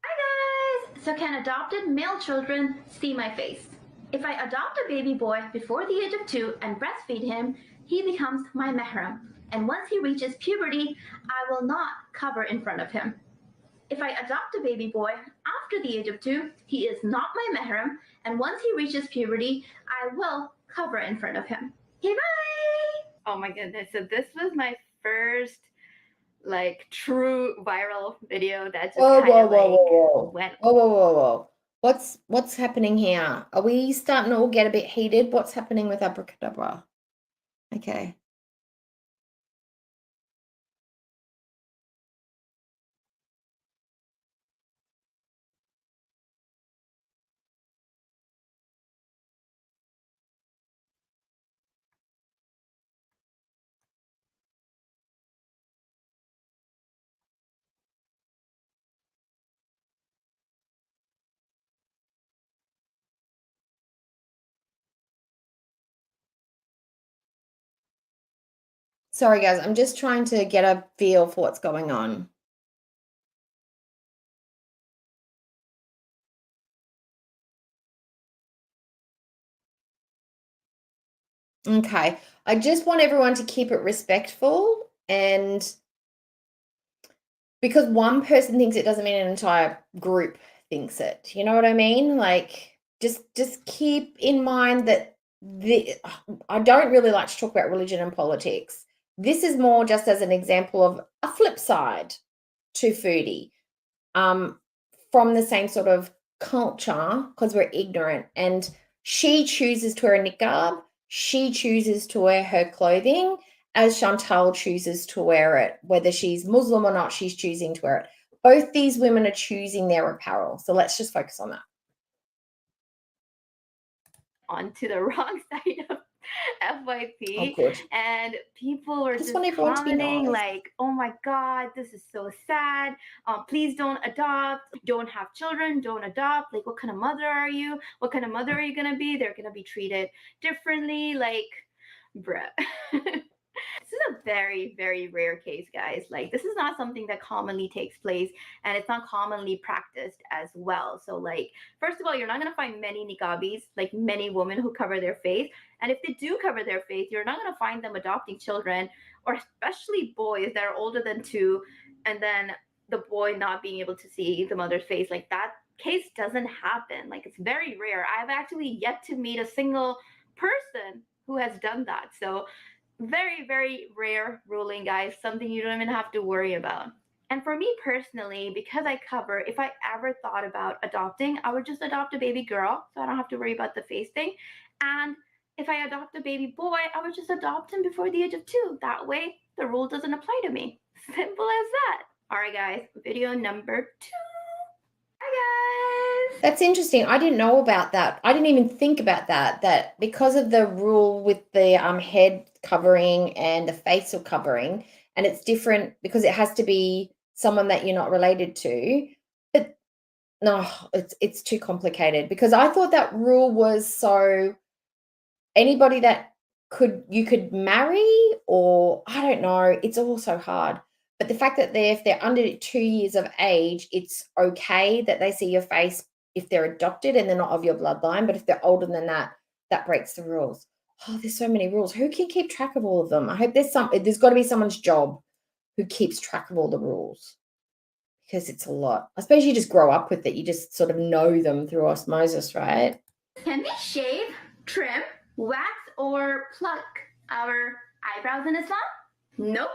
Hi guys! So can adopted male children see my face? If I adopt a baby boy before the age of 2 and breastfeed him, he becomes my mahram. And once he reaches puberty, I will not cover in front of him. If I adopt a baby boy after the age of 2, he is not my mahram. And once he reaches puberty, I will cover in front of him. Okay, bye! Oh my goodness. So this was my first like true viral video that just Whoa, kind whoa, of whoa, like whoa, whoa. went. Whoa, whoa, whoa, whoa. What's happening here? Are we starting to all get a bit heated? What's happening with abracadabra? Okay. Sorry, guys. I'm just trying to get a feel for what's going on. Okay. I just want everyone to keep it respectful, and because one person thinks it doesn't mean an entire group thinks it. You know what I mean? Like just keep in mind that I don't really like to talk about religion and politics. This is more just as an example of a flip side to foodie. From the same sort of culture, because we're ignorant, and she chooses to wear a niqab, she chooses to wear her clothing as Chantal chooses to wear it. Whether she's Muslim or not, she's choosing to wear it. Both these women are choosing their apparel. So let's just focus on that. Onto the wrong side of Oh, FYP, good. and people were Just just want everyone to be commenting nice. like, "Oh my God, this is so sad. Please don't adopt. Don't have children. Don't adopt. Like, what kind of mother are you? What kind of mother are you gonna be? They're gonna be treated differently. Like, bruh." This is a very, very rare case, guys. Like, this is not something that commonly takes place, and it's not commonly practiced as well. So, like, first of all, you're not going to find many niqabis, like many women who cover their face. And if they do cover their face, you're not going to find them adopting children, or especially boys that are older than 2, and then the boy not being able to see the mother's face. Like, that case doesn't happen. Like, it's very rare. I've actually yet to meet a single person who has done that. So, very, very rare ruling, guys. Something you don't even have to worry about. And for me personally, because I cover, if I ever thought about adopting, I would just adopt a baby girl so I don't have to worry about the face thing. And if I adopt a baby boy, I would just adopt him before the age of 2. That way, the rule doesn't apply to me. Simple as that. All right, guys, video number 2. Bye, guys. That's interesting. I didn't know about that. I didn't even think about that. That because of the rule with the head covering and the facial covering, and it's different because it has to be someone that you're not related to. But no, it's too complicated because I thought that rule was so anybody that you could marry, or I don't know. It's all so hard. But the fact that if they're under 2 years of age, it's okay that they see your face if they're adopted and they're not of your bloodline. But if they're older than that, that breaks the rules. Oh, there's so many rules. Who can keep track of all of them? I hope there's got to be someone's job who keeps track of all the rules because it's a lot. I suppose you just grow up with it. You just sort of know them through osmosis, right? Can we shave, trim, wax, or pluck our eyebrows in Islam? Nope.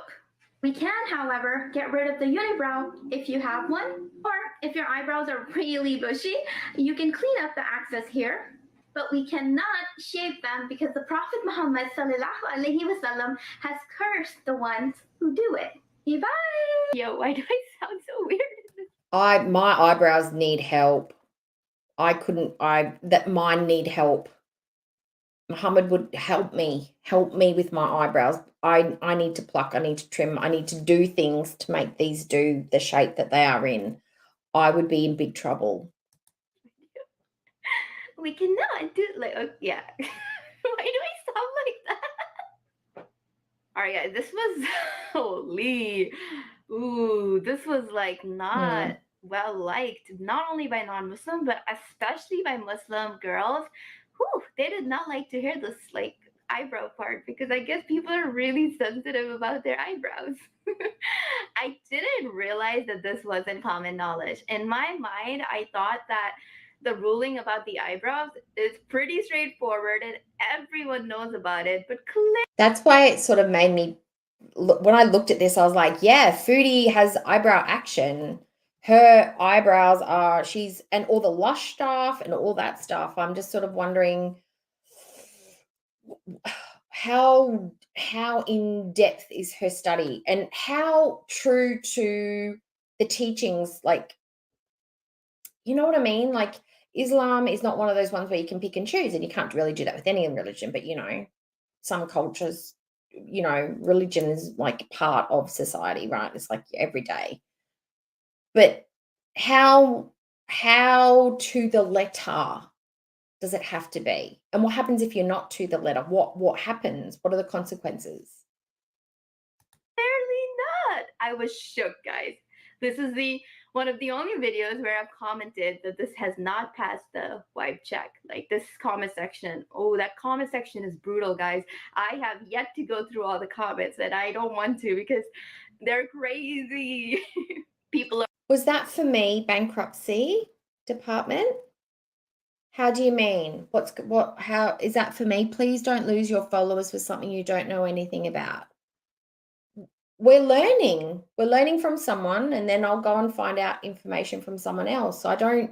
We can, however, get rid of the unibrow if you have one, or if your eyebrows are really bushy, you can clean up the excess here. But we cannot shave them because the Prophet Muhammad ﷺ has cursed the ones who do it. Okay, bye. Yo, why do I sound so weird? My eyebrows need help. Mine need help. Muhammad would help me with my eyebrows. I need to pluck, I need to trim, I need to do things to make these do the shape that they are in. I would be in big trouble. We cannot do yeah. Why do I sound like that? All right, guys, this was holy. Ooh, this was like not well liked, not only by non-Muslim, but especially by Muslim girls. Whew, they did not like to hear this like eyebrow part because I guess people are really sensitive about their eyebrows. I didn't realize that this wasn't common knowledge. In my mind, I thought that the ruling about the eyebrows is pretty straightforward and everyone knows about it, but that's why it sort of made me when I looked at this, I was like, yeah, Foodie has eyebrow action. Her eyebrows are and all the lush stuff and all that stuff. I'm just sort of wondering how in depth is her study and how true to the teachings, like, you know what I mean? Like, Islam is not one of those ones where you can pick and choose, and you can't really do that with any religion, but some cultures, religion is like part of society, right? It's like every day. But how to the letter does it have to be? And what happens if you're not to the letter? What happens? What are the consequences? Clearly not. I was shook, guys. This is one of the only videos where I've commented that this has not passed the wipe check. Like this comment section. Oh, that comment section is brutal, guys. I have yet to go through all the comments and I don't want to because they're crazy. People are. Was that for me, bankruptcy department? How do you mean? How is that for me? Please don't lose your followers for something you don't know anything about. We're learning from someone, and then I'll go and find out information from someone else. So I don't,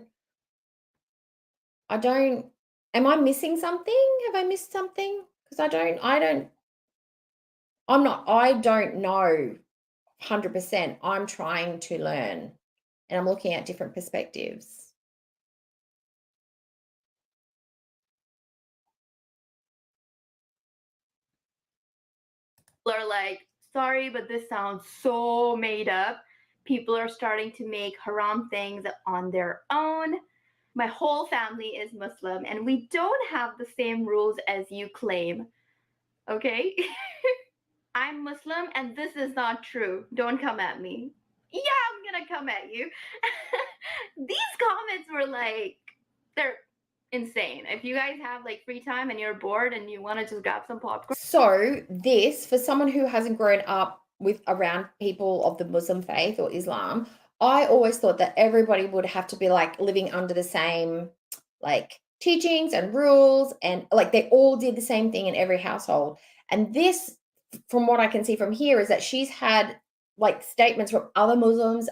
am I missing something? Have I missed something? Because I don't know 100%. I'm trying to learn and I'm looking at different perspectives. Are like, sorry, but this sounds so made up. People are starting to make haram things on their own. My whole family is Muslim and we don't have the same rules as you claim. Okay? I'm Muslim and this is not true. Don't come at me. Yeah, I'm gonna come at you. These comments were like, they're insane. If you guys have like free time and you're bored and you want to just grab some popcorn. So this, for someone who hasn't grown up around people of the Muslim faith or Islam, I always thought that everybody would have to be like living under the same like teachings and rules, and like they all did the same thing in every household. And this, from what I can see from here, is that she's had like statements from other Muslims,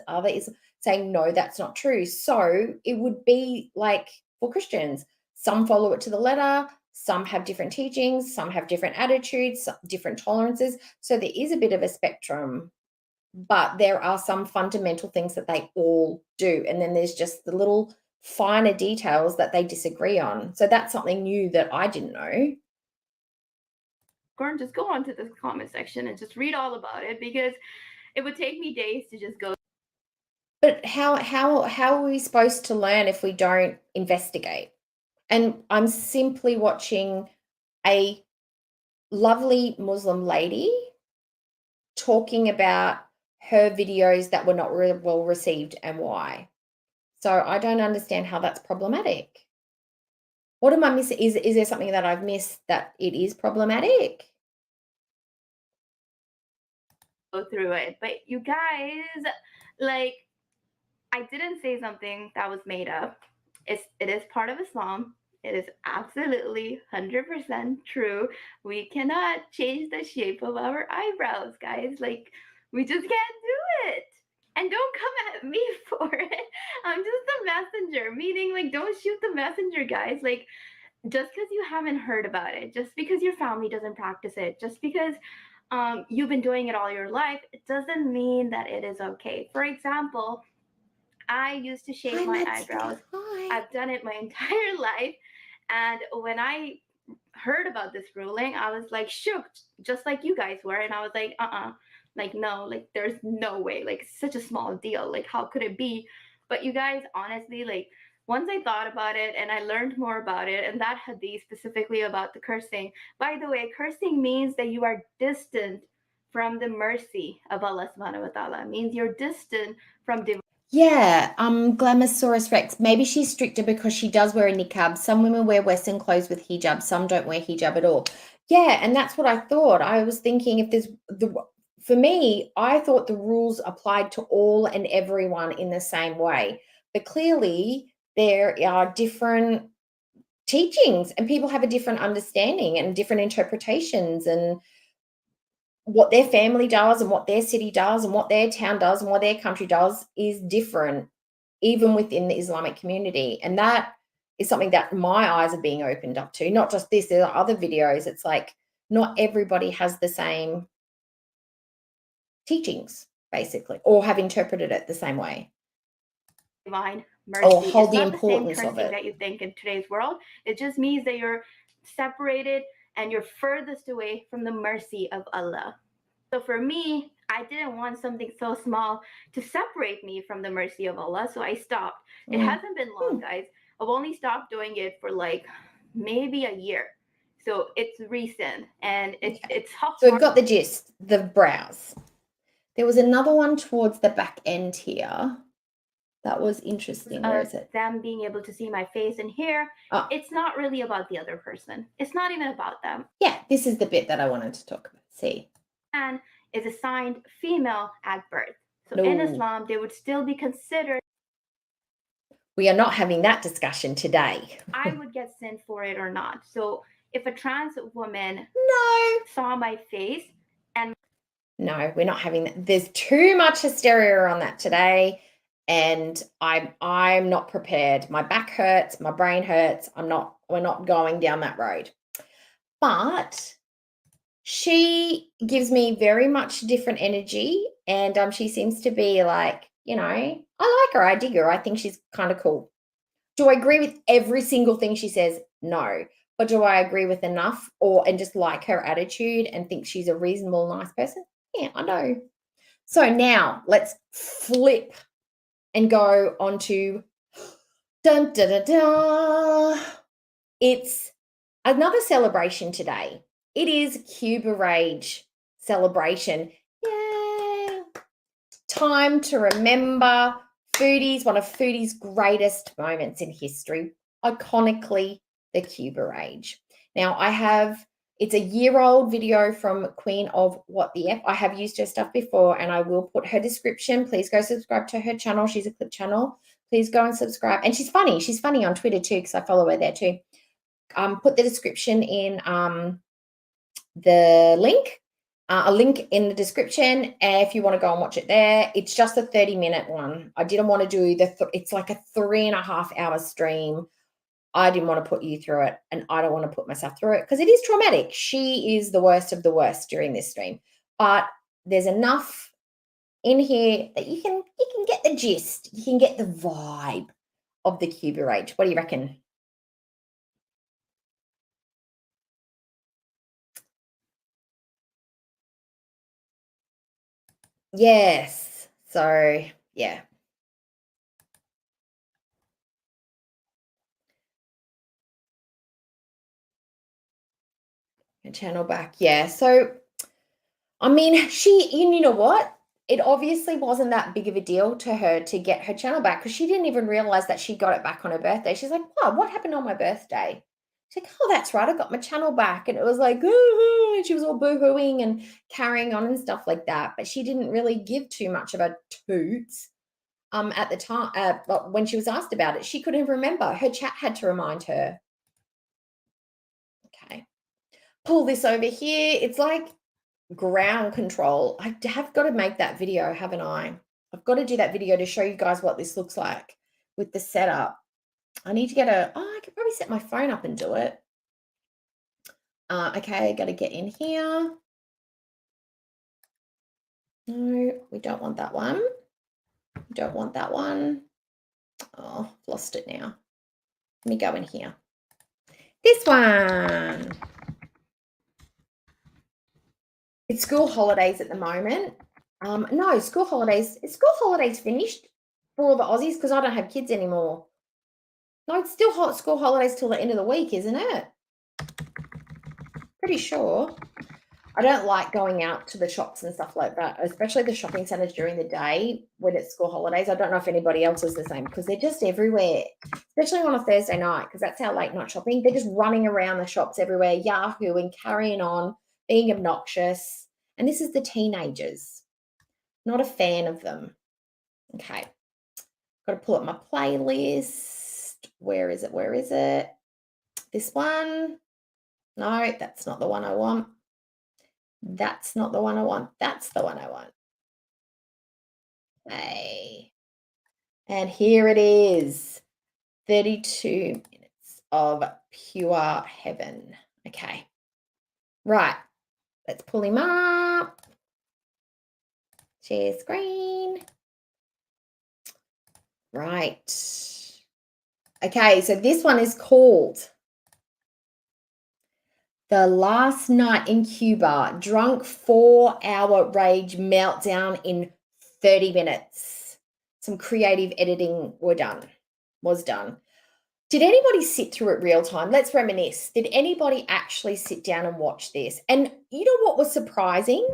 saying, no, that's not true. So it would be like for Christians, some follow it to the letter, Some have different teachings, some have different attitudes, different tolerances. So there is a bit of a spectrum, but there are some fundamental things that they all do. And then there's just the little finer details that they disagree on. So that's something new that I didn't know. Just go onto the comment section and just read all about it, because it would take me days to just go. But how are we supposed to learn if we don't investigate? And I'm simply watching a lovely Muslim lady talking about her videos that were not well received and why. So I don't understand how that's problematic. What am I missing? Is there something that I've missed that it is problematic? Go through it. But you guys, like, I didn't say something that was made up. It is part of Islam. It is absolutely 100% true. We cannot change the shape of our eyebrows, guys. Like, we just can't do it. And don't come at me for it. I'm just a messenger, meaning, like, don't shoot the messenger, guys. Like, just because you haven't heard about it, just because your family doesn't practice it, just because you've been doing it all your life, it doesn't mean that it is okay. For example, I used to shave my eyebrows. I've done it my entire life. And when I heard about this ruling, I was like shook, just like you guys were. And I was like, like, no, like, there's no way, like, it's such a small deal. Like, how could it be? But you guys, honestly, like, once I thought about it and I learned more about it, and that hadith specifically about the cursing. By the way, cursing means that you are distant from the mercy of Allah subhanahu wa ta'ala. It means you're distant from Yeah, Glamosaurus Rex. Maybe she's stricter because she does wear a niqab. Some women wear Western clothes with hijab. Some don't wear hijab at all. Yeah, and that's what I thought. I was thinking if there's for me, I thought the rules applied to all and everyone in the same way. But clearly there are different teachings and people have a different understanding and different interpretations, and what their family does and what their city does and what their town does and what their country does is different, even within the Islamic community. And that is something that my eyes are being opened up to. Not just this, there are other videos. It's like not everybody has the same teachings, basically, or have interpreted it the same way. divine mercy. Or hold It's the not the same importance of cursing it. that you think in today's world. It just means that you're separated and you're furthest away from the mercy of Allah. So for me, I didn't want something so small to separate me from the mercy of Allah, so I stopped. It hasn't been long, guys. I've only stopped doing it for like maybe a year. So it's recent, and it's how So we've got the gist, the brows. There was another one towards the back end here. That was interesting. Where is it? them being able to see my face and hair. Oh. It's not really about the other person. It's not even about them. Yeah, this is the bit that I wanted to talk about. See. Man is assigned female at birth. So in Islam, they would still be considered. We are not having that discussion today. I would get sinned for it or not. So if a trans woman saw my face and no, we're not having that. There's too much hysteria on that today, and I'm not prepared. My back hurts, my brain hurts. We're not going down that road. But she gives me very much different energy, and she seems to be like, I like her, I dig her, I think she's kind of cool. Do I agree with every single thing she says? No. But do I agree with enough and just like her attitude and think she's a reasonable, nice person? Yeah, I know. So now let's flip and go on to dun, da, da, da. It's another celebration today. It is Cuba Rage celebration. Yeah. Time to remember foodies, one of foodies' greatest moments in history, iconically the Cuba Rage. Now it's a year-old video from Queen of What the F. I have used her stuff before, and I will put her description. Please go subscribe to her channel. She's a clip channel. Please go and subscribe. And she's funny. She's funny on Twitter too, because I follow her there too. Put the description in the link. A link in the description if you want to go and watch it there. It's just a 30-minute one. I didn't want to do it's like a 3.5-hour stream. I didn't want to put you through it, and I don't want to put myself through it because it is traumatic. She is the worst of the worst during this stream. But there's enough in here that you can get the gist. You can get the vibe of the Cuba rage. What do you reckon? Yes. So, yeah. Channel back. Yeah. So, I mean, you know what? It obviously wasn't that big of a deal to her to get her channel back because she didn't even realize that she got it back on her birthday. She's like, "Wow, what happened on my birthday?" She's like, "Oh, that's right. I got my channel back." And it was like, "Ooh," and she was all boo-hooing and carrying on and stuff like that. But she didn't really give too much of a toots at the time. But when she was asked about it, she couldn't remember. Her chat had to remind her. Okay. Pull this over here. It's like ground control. I have got to make that video, haven't I? I've got to do that video to show you guys what this looks like with the setup. I need to get I could probably set my phone up and do it. Okay, got to get in here. No, we don't want that one. We don't want that one. Oh, lost it now. Let me go in here. This one. It's school holidays at the moment. No, school holidays. Is school holidays finished for all the Aussies? Because I don't have kids anymore. No, it's still school holidays till the end of the week, isn't it? Pretty sure. I don't like going out to the shops and stuff like that, especially the shopping centres during the day when it's school holidays. I don't know if anybody else is the same because they're just everywhere, especially on a Thursday night because that's our late night shopping. They're just running around the shops everywhere, yahooing, carrying on, being obnoxious. And this is the teenagers. Not a fan of them. Okay. Got to pull up my playlist. Where is it? Where is it? This one. No, that's not the one I want. That's not the one I want. That's the one I want. Okay. And here it is. 32 minutes of pure heaven. Okay. Right. Let's pull him up. Share screen. Right. Okay, so this one is called The Last Night in Cuba, Drunk 4-Hour Rage Meltdown in 30 minutes. Some creative editing was done. Did anybody sit through it real time? Let's reminisce. Did anybody actually sit down and watch this? And you know what was surprising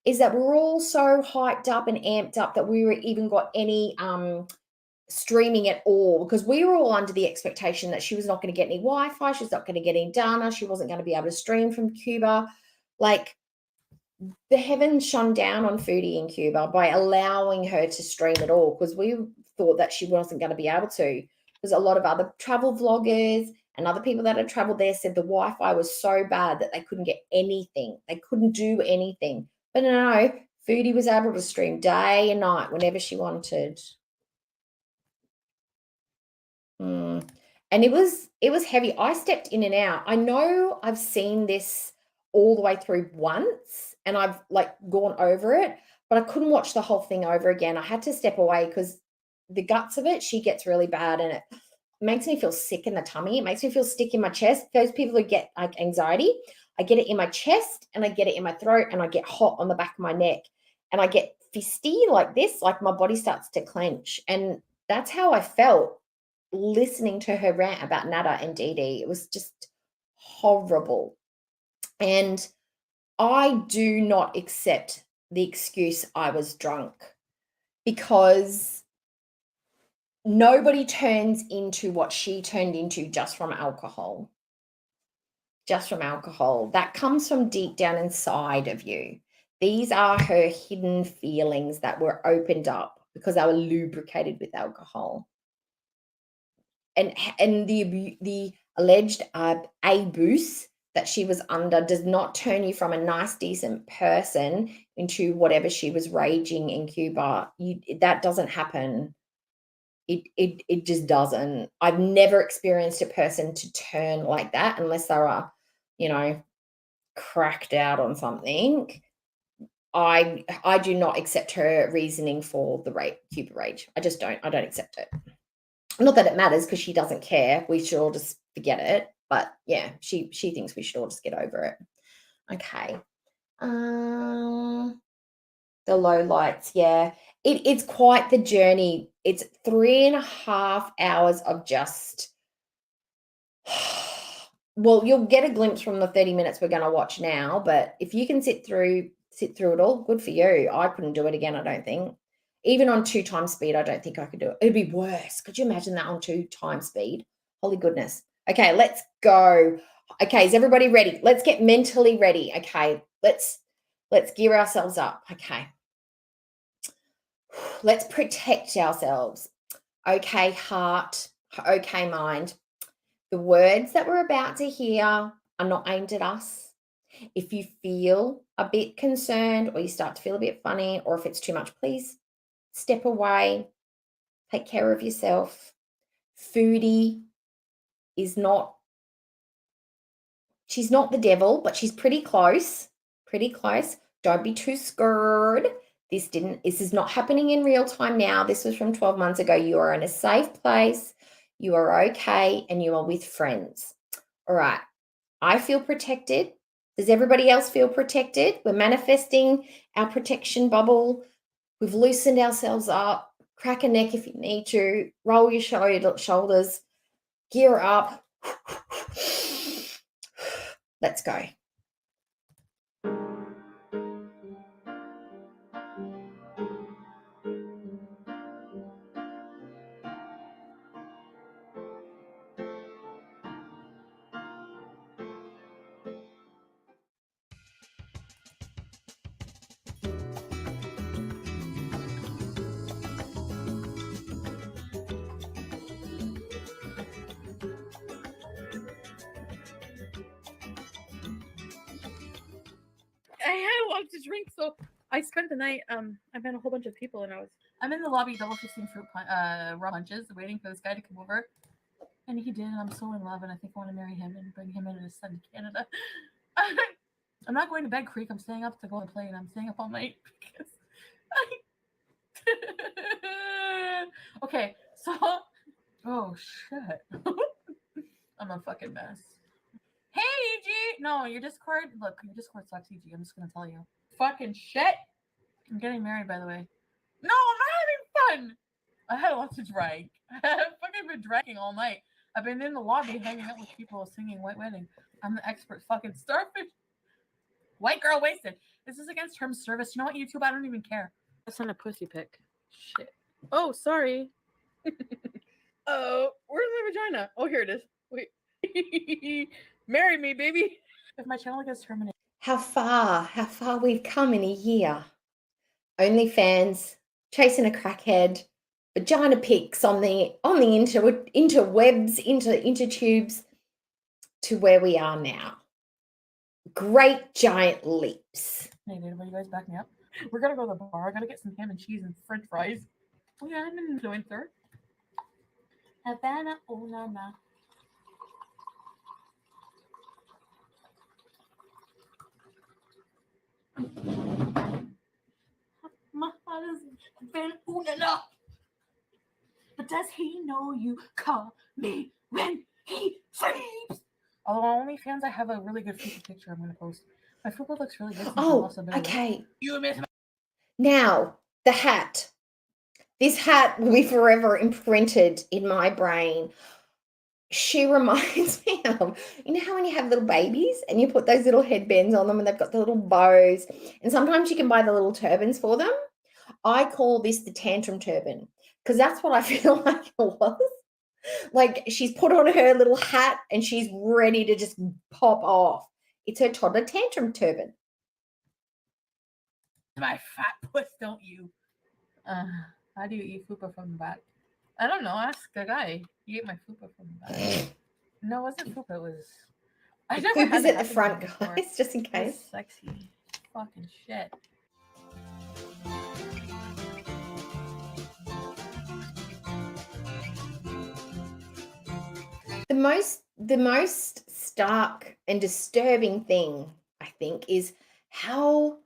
is that we're all so hyped up and amped up that we were even got any streaming at all because we were all under the expectation that she was not going to get any Wi-Fi, she's not going to get any data, she wasn't going to be able to stream from Cuba. Like the heavens shone down on Foodie in Cuba by allowing her to stream at all because we thought that she wasn't going to be able to because a lot of other travel vloggers and other people that had traveled there said the Wi-Fi was so bad that they couldn't get anything. They couldn't do anything. But no, Foodie was able to stream day and night whenever she wanted. And it was heavy. I stepped in and out. I know I've seen this all the way through once and I've like gone over it, but I couldn't watch the whole thing over again. I had to step away because the guts of it, she gets really bad and it makes me feel sick in the tummy. It makes me feel sick in my chest. Those people who get like anxiety, I get it in my chest and I get it in my throat and I get hot on the back of my neck and I get fisty like this, like my body starts to clench. And that's how I felt listening to her rant about Nada and Dee Dee. It was just horrible. And I do not accept the excuse I was drunk because nobody turns into what she turned into just from alcohol. Just from alcohol. That comes from deep down inside of you. These are her hidden feelings that were opened up because they were lubricated with alcohol. And the alleged abuse that she was under does not turn you from a nice, decent person into whatever she was raging in Cuba. That doesn't happen. It just doesn't. I've never experienced a person to turn like that unless they are, you know, cracked out on something. I do not accept her reasoning for the Cuba rage. I just don't. I don't accept it. Not that it matters because she doesn't care. We should all just forget it. But yeah, she thinks we should all just get over it. Okay. The low lights, yeah. It's quite the journey. It's 3.5 hours of just well, you'll get a glimpse from the 30 minutes we're going to watch now, but if you can sit through it all, good for you. I couldn't do it again, I don't think. Even on 2 times speed, I don't think I could do it. It'd be worse. Could you imagine that on 2 times speed? Holy goodness. Okay, let's go. Okay, is everybody ready? Let's get mentally ready. Okay, let's gear ourselves up. Okay. Let's protect ourselves. Okay, heart. Okay, mind. The words that we're about to hear are not aimed at us. If you feel a bit concerned or you start to feel a bit funny or if it's too much, please step away. Take care of yourself. Foodie is not, she's not the devil, but she's pretty close. Pretty close. Don't be too scared. This is not happening in real time now. This was from 12 months ago. You are in a safe place. You are okay and you are with friends. All right. I feel protected. Does everybody else feel protected? We're manifesting our protection bubble. We've loosened ourselves up. Crack a neck if you need to. Roll your shoulders. Gear up. Let's go. I had a lot to drink, so I spent the night. I met a whole bunch of people, and I'm in the lobby double fisting fruit rum punches, waiting for this guy to come over, and he did. And I'm so in love, and I think I want to marry him and bring him and his son to Canada. I'm not going to Bed Creek. I'm staying up to go on the plane. I'm staying up all night because. Okay, so oh shit, I'm a fucking mess. Hey, EG! No, your Discord. Look, your Discord sucks, EG. I'm just gonna tell you. Fucking shit. I'm getting married, by the way. No, I'm not having fun. I had a lot to drink. I've fucking been drinking all night. I've been in the lobby hanging out with people singing White Wedding. I'm the expert fucking starfish. White girl wasted. This is against term service. You know what, YouTube? I don't even care. I sent a pussy pic. Shit. Oh, sorry. Oh, where's my vagina? Oh, here it is. Wait. Marry me, baby. If my channel gets terminated. How far we've come in a year. OnlyFans, chasing a crackhead, vagina pics on the interwebs, into tubes to where we are now. Great giant leaps. Hey, dude, will you guys back me up? We're gonna go to the bar. I gotta get some ham and cheese and French fries. Oh yeah, I'm an influencer. Havana, oh na na. My heart has been ooh na na. But does he know you call me when he sleeps? Although on OnlyFans, I have a really good fupa picture I'm gonna post. My fupa looks really good. Oh, okay. You miss. Now the hat. This hat will be forever imprinted in my brain. She reminds me of, you know how when you have little babies and you put those little headbands on them and they've got the little bows, and sometimes you can buy the little turbans for them. I call this the tantrum turban because that's what I feel like it was. Like she's put on her little hat and she's ready to just pop off. It's her toddler tantrum turban. My fat puss, don't you? How do you eat fupa from the back? I don't know. Ask the guy. You ate my fupa from the back. No, it wasn't fupa. It was. I never had Fupa's that at the front, before. guys, just in case. It was sexy. Fucking shit. The most stark and disturbing thing, I think, is how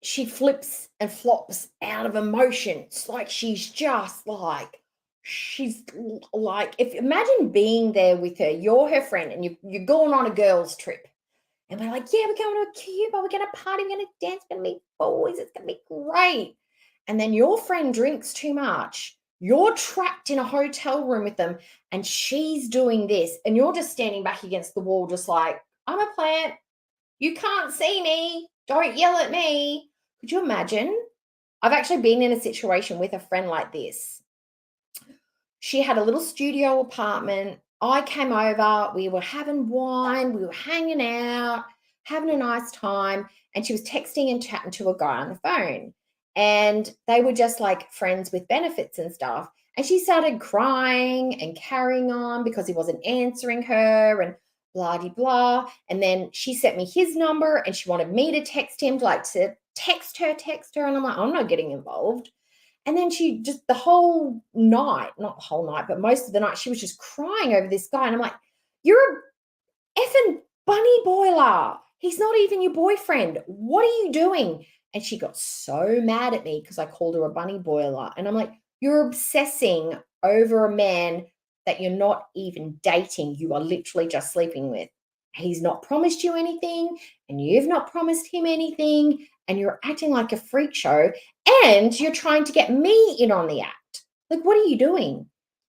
she flips and flops out of emotions. Like she's just like if imagine being there with her, you're her friend, and you're going on a girls' trip. And we're like, yeah, we're going to Cuba, we're gonna party, we're gonna dance, we're gonna meet boys, it's gonna be great. And then your friend drinks too much. You're trapped in a hotel room with them, and she's doing this, and you're just standing back against the wall, just like, I'm a plant. You can't see me. Don't yell at me. Could you imagine? I've actually been in a situation with a friend like this. She had a little studio apartment. I came over. We were having wine. We were hanging out, having a nice time. And she was texting and chatting to a guy on the phone. And they were just like friends with benefits and stuff. And she started crying and carrying on because he wasn't answering her and blah, blah, blah. And then she sent me his number and she wanted me to text him, like to text her. And I'm like, I'm not getting involved. And then she just the whole night, not the whole night, but most of the night, she was just crying over this guy. And I'm like, you're a effing bunny boiler. He's not even your boyfriend. What are you doing? And she got so mad at me because I called her a bunny boiler. And I'm like, you're obsessing over a man that you're not even dating. You are literally just sleeping with. He's not promised you anything, and you've not promised him anything, and you're acting like a freak show, and you're trying to get me in on the act. Like, what are you doing?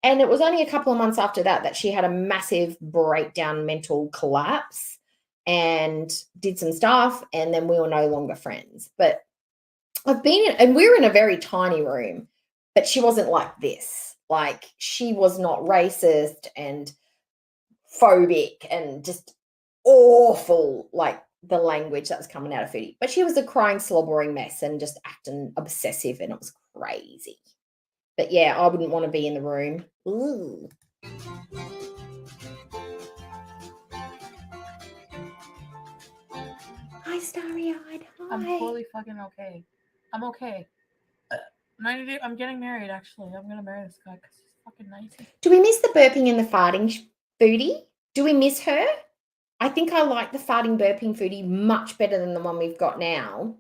And it was only a couple of months after that she had a massive breakdown, mental collapse, and did some stuff, and then we were no longer friends. But I've been in, and we were in a very tiny room, but she wasn't like this. Like, she was not racist and phobic and just awful, like the language that was coming out of Foodie. But she was a crying, slobbering mess and just acting obsessive, and it was crazy. But yeah, I wouldn't want to be in the room. Ooh. Hi, starry-eyed. Hi. I'm totally fucking okay. I'm okay. I'm getting married, actually. I'm gonna marry this guy because he's fucking nice. Do we miss the burping and the farting Foodie? Do we miss her? I think I like the farting burping Foodie much better than the one we've got now.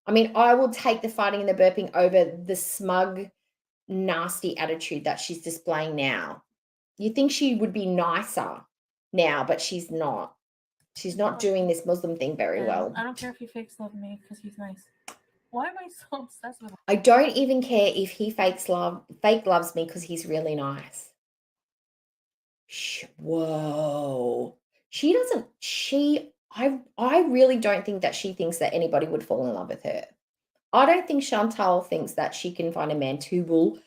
I mean, I will take the farting and the burping over the smug, nasty attitude that she's displaying now. You think she would be nicer now, but she's not. She's not doing this Muslim thing very well. I don't care if he fakes love me because he's nice. Why am I so obsessed with him? I don't even care if he fake loves me because he's really nice. Whoa. She doesn't, I really don't think that she thinks that anybody would fall in love with her. I don't think Chantal thinks that she can find a man who will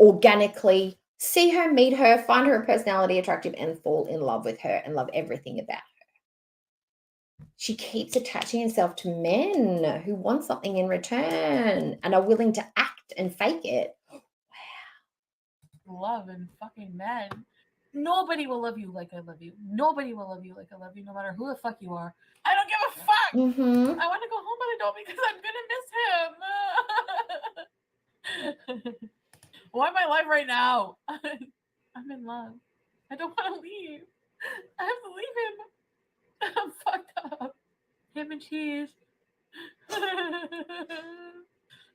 organically see her, meet her, find her personality attractive, and fall in love with her and love everything about her. She keeps attaching herself to men who want something in return and are willing to act and fake it. Love and fucking men. Nobody will love you like I love you. Nobody will love you like I love you, no matter who the fuck you are. I don't give a fuck. Mm-hmm. I want to go home, but I don't because I'm gonna miss him. Why am I alive right now? I'm in love. I don't want to leave. I have to leave him. I'm fucked up. Ham and cheese. How am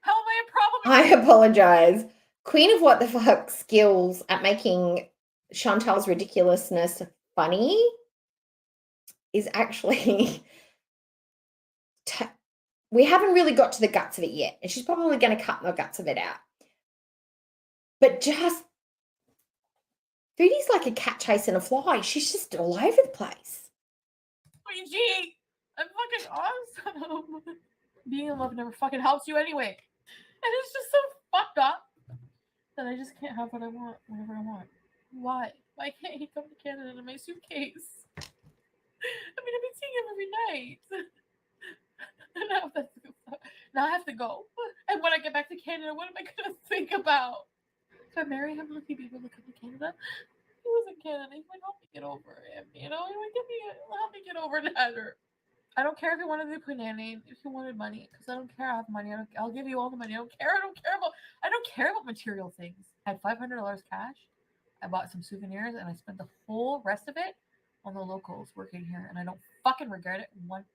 I a problem? I apologize. Queen of what the fuck skills at making Chantal's ridiculousness funny is actually we haven't really got to the guts of it yet, and she's probably going to cut the guts of it out. But just Foodie's like a cat chasing a fly. She's just all over the place. Gee, I'm fucking awesome. Being in love never fucking helps you anyway. And it's just so fucked up that I just can't have what I want whenever I want. Why? Why can't he come to Canada in my suitcase? I mean, I've been seeing him every night. Now I have to go. And when I get back to Canada, what am I going to think about? If I marry him, will he be able to come to Canada? He was in Canada. He would help me get over him. You know, he would help me get over that. I don't care if you wanted to be nanny, if you wanted money, because I don't care. I have money. I'll give you all the money. I don't care about material things. I had $500 cash. I bought some souvenirs, and I spent the whole rest of it on the locals working here, and I don't fucking regret it one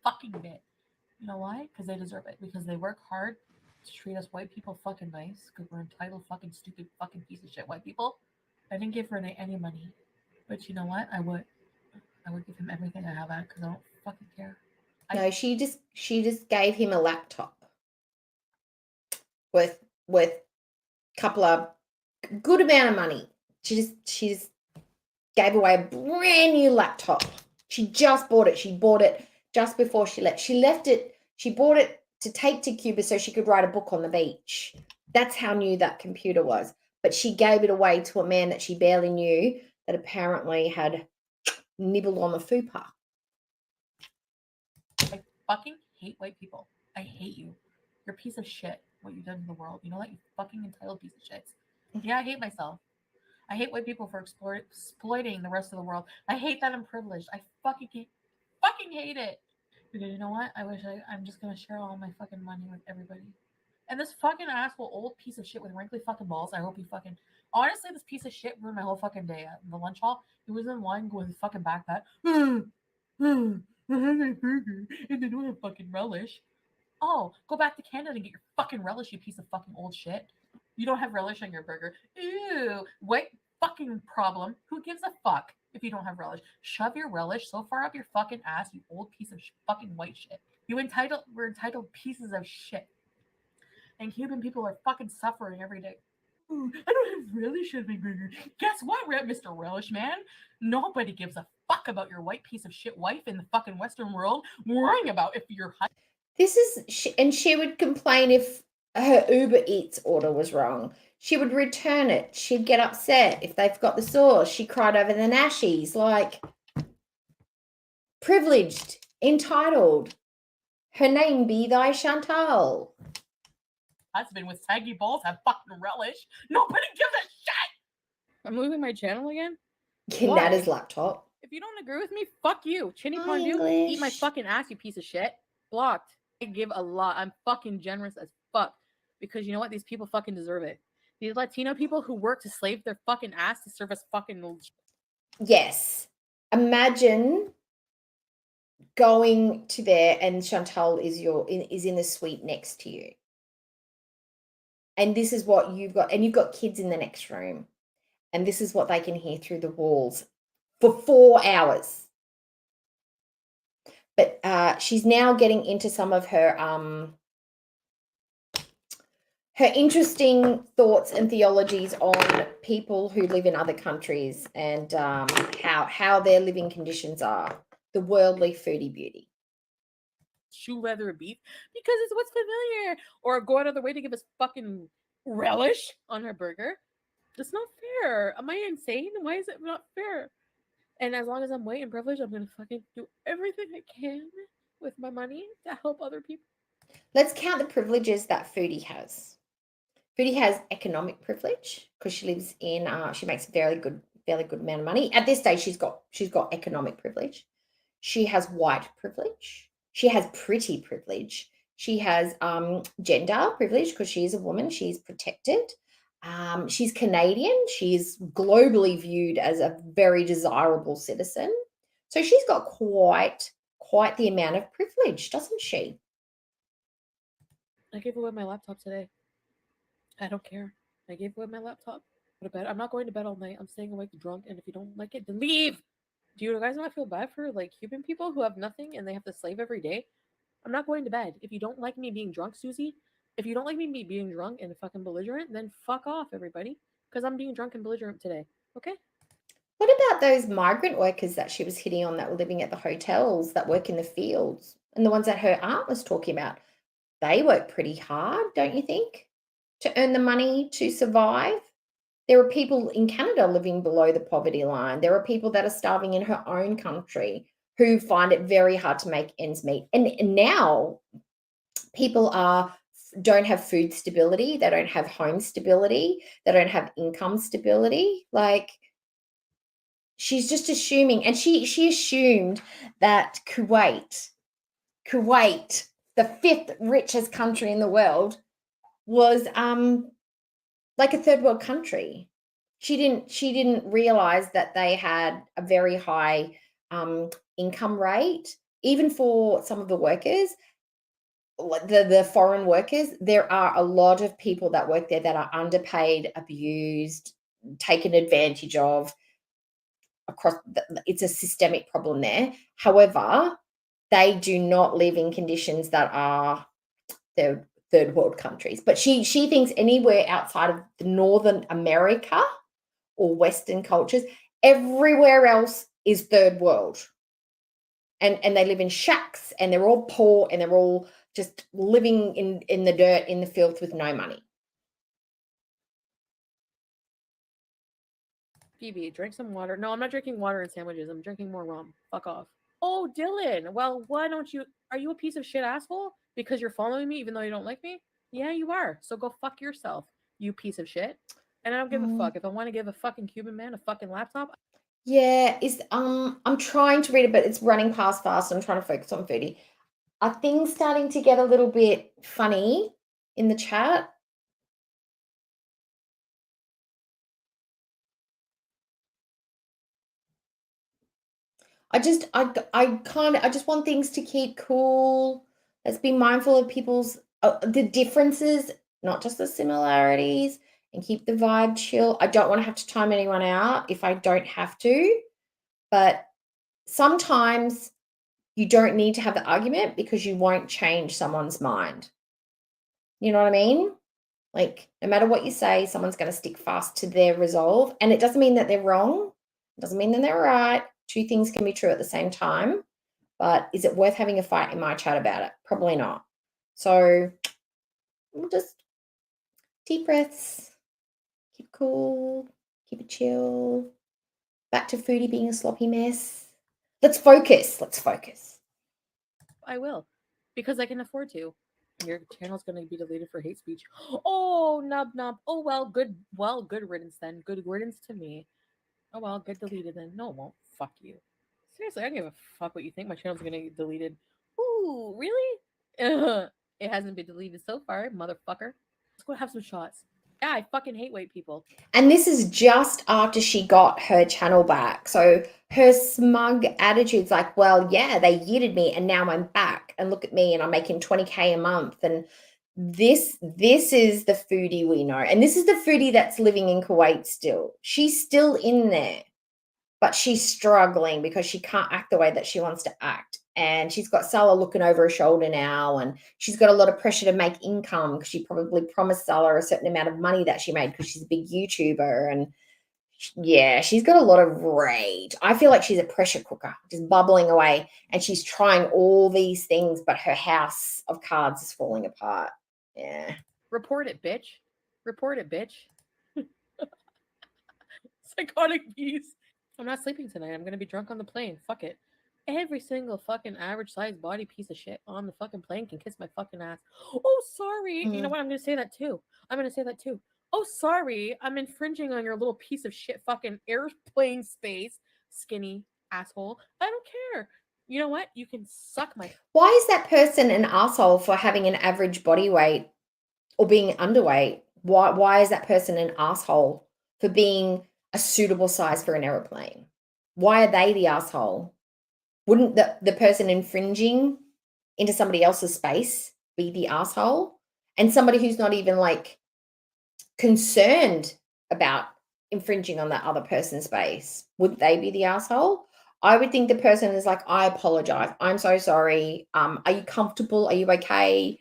fucking bit. You know why? Because they deserve it. Because they work hard to treat us white people fucking nice. Because we're entitled fucking stupid fucking piece of shit white people. I didn't give Renee any money, but you know what? I would give him everything I have at it because I don't fucking care. No, she just gave him a laptop with couple of good amount of money. She just gave away a brand new laptop. She just bought it. She bought it just before she left. She bought it to take to Cuba so she could write a book on the beach. That's how new that computer was. But she gave it away to a man that she barely knew that apparently had nibbled on the fupa. I fucking hate white people. I hate you. You're a piece of shit, what you've done to the world. You know that, you fucking entitled piece of shit. Yeah, I hate myself. I hate white people for exploiting the rest of the world. I hate that I'm privileged. I fucking hate it. Because you know what? I'm just gonna share all my fucking money with everybody. And this fucking asshole old piece of shit with wrinkly fucking balls, I hope he fucking... Honestly, this piece of shit ruined my whole fucking day at the lunch hall. He was in line with his fucking backpack. And they don't have fucking relish. Oh, go back to Canada and get your fucking relish, you piece of fucking old shit. You don't have relish on your burger. Ew. White fucking problem. Who gives a fuck if you don't have relish? Shove your relish so far up your fucking ass, you old piece of fucking white shit. We're entitled pieces of shit. And Cuban people are fucking suffering every day. Ooh, I don't have relish on my burger. Guess what, Mr. Relish Man? Nobody gives a fuck about your white piece of shit wife in the fucking Western world, worrying about if you're... And she would complain if her Uber Eats order was wrong. She would return it. She'd get upset if they've got the sauce. She cried over the nashies. Like, privileged, entitled. Her name be thy Chantal. Husband with saggy balls have fucking relish. Nobody gives a shit. I'm losing my channel again. Nada's laptop. If you don't agree with me, fuck you. Chinny Hi, Pondu, English. eat my fucking ass, you piece of shit. Blocked. I give a lot. I'm fucking generous as fuck. Because you know what? These people fucking deserve it. These Latino people who work to slave their fucking ass to serve us fucking... Yes. Imagine going to there and Chantal is in the suite next to you. And this is what you've got. And you've got kids in the next room. And this is what they can hear through the walls for 4 hours. But she's now getting into some of her interesting thoughts and theologies on people who live in other countries and how their living conditions are. The worldly foodie beauty. Shoe leather beef because it's what's familiar, or go out of their way to give us fucking relish on her burger. That's not fair. Am I insane? Why is it not fair? And as long as I'm white and privileged, I'm gonna fucking do everything I can with my money to help other people. Let's count the privileges that Foodie has. Foodie has economic privilege because she lives in. She makes a fairly good amount of money. At this stage, she's got economic privilege. She has white privilege. She has pretty privilege. She has gender privilege because she is a woman. She's protected. She's Canadian. She's globally viewed as a very desirable citizen. So she's got quite the amount of privilege, doesn't she? I gave away my laptop today. I don't care. I gave away my laptop. Go to bed. I'm not going to bed all night. I'm staying awake drunk, and if you don't like it, then leave. Do you guys not feel bad for like Cuban people who have nothing and they have to slave every day? I'm not going to bed. If you don't like me being drunk, Susie, if you don't like me being drunk and fucking belligerent, then fuck off, everybody. Because I'm being drunk and belligerent today. Okay? What about those migrant workers that she was hitting on that were living at the hotels, that work in the fields, and the ones that her aunt was talking about? They work pretty hard, don't you think, to earn the money to survive? There are people in Canada living below the poverty line. There are people that are starving in her own country who find it very hard to make ends meet. And now people don't have food stability. They don't have home stability. They don't have income stability. Like, she's just assuming, and she assumed that Kuwait, the 5th richest country in the world, was like a third world country. She didn't realize that they had a very high income rate, even for some of the workers, like the foreign workers. There are a lot of people that work there that are underpaid, abused, taken advantage of across. It's a systemic problem there. However, they do not live in conditions that are third world countries. But she thinks anywhere outside of the Northern America or Western cultures, everywhere else is third world. And they live in shacks and they're all poor and they're all just living in the dirt, in the filth with no money. Phoebe, drink some water. No, I'm not drinking water and sandwiches. I'm drinking more rum. Fuck off. Oh, Dylan. Well, why don't you? Are you a piece of shit asshole? Because you're following me even though you don't like me? Yeah, you are. So go fuck yourself, you piece of shit. And I don't give a fuck. If I want to give a fucking Cuban man a fucking laptop. Yeah, I'm trying to read it, but it's running past fast. I'm trying to focus on foodie. Are things starting to get a little bit funny in the chat? I just want things to keep cool. Let's be mindful of people's the differences, not just the similarities, and keep the vibe chill. I don't want to have to time anyone out if I don't have to, but sometimes you don't need to have the argument because you won't change someone's mind. You know what I mean? Like, no matter what you say, someone's going to stick fast to their resolve. And it doesn't mean that they're wrong. It doesn't mean that they're right. Two things can be true at the same time. But is it worth having a fight in my chat about it? Probably not. So we'll just deep breaths, keep cool, keep it chill. Back to foodie being a sloppy mess. Let's focus. Let's focus. I will, because I can afford to. Your channel's going to be deleted for hate speech. Oh, nub nub. Oh well, good. Well, good riddance then. Good riddance to me. Oh well, get deleted then. No, it won't. Fuck you. Seriously, I don't give a fuck what you think. My channel's going to get deleted. Ooh, really? It hasn't been deleted so far, motherfucker. Let's go have some shots. Yeah, I fucking hate white people. And this is just after she got her channel back. So her smug attitude's like, well, yeah, they yeeted me and now I'm back. And look at me and I'm making 20K a month. And this is the foodie we know. And this is the foodie that's living in Kuwait still. She's still in there, but she's struggling because she can't act the way that she wants to act. And she's got Salah looking over her shoulder now, and she's got a lot of pressure to make income because she probably promised Salah a certain amount of money that she made because she's a big YouTuber. And yeah, she's got a lot of rage. I feel like she's a pressure cooker, just bubbling away, and she's trying all these things, but her house of cards is falling apart. Yeah. Report it, bitch. Report it, bitch. Psychotic beast. I'm not sleeping tonight. I'm gonna be drunk on the plane. Fuck it. Every single fucking average sized body piece of shit on the fucking plane can kiss my fucking ass. Oh, sorry. You know what? I'm gonna say that too. I'm gonna say that too. Oh, sorry. I'm infringing on your little piece of shit fucking airplane space, skinny asshole. I don't care. You know what? You can suck my. Why is that person an asshole for having an average body weight or being underweight? Why is that person an asshole for being a suitable size for an aeroplane? Why are they the asshole? Wouldn't the person infringing into somebody else's space be the asshole? And somebody who's not even like concerned about infringing on that other person's space, would they be the asshole? I would think the person is like, I apologize. I'm so sorry. Are you comfortable? Are you okay?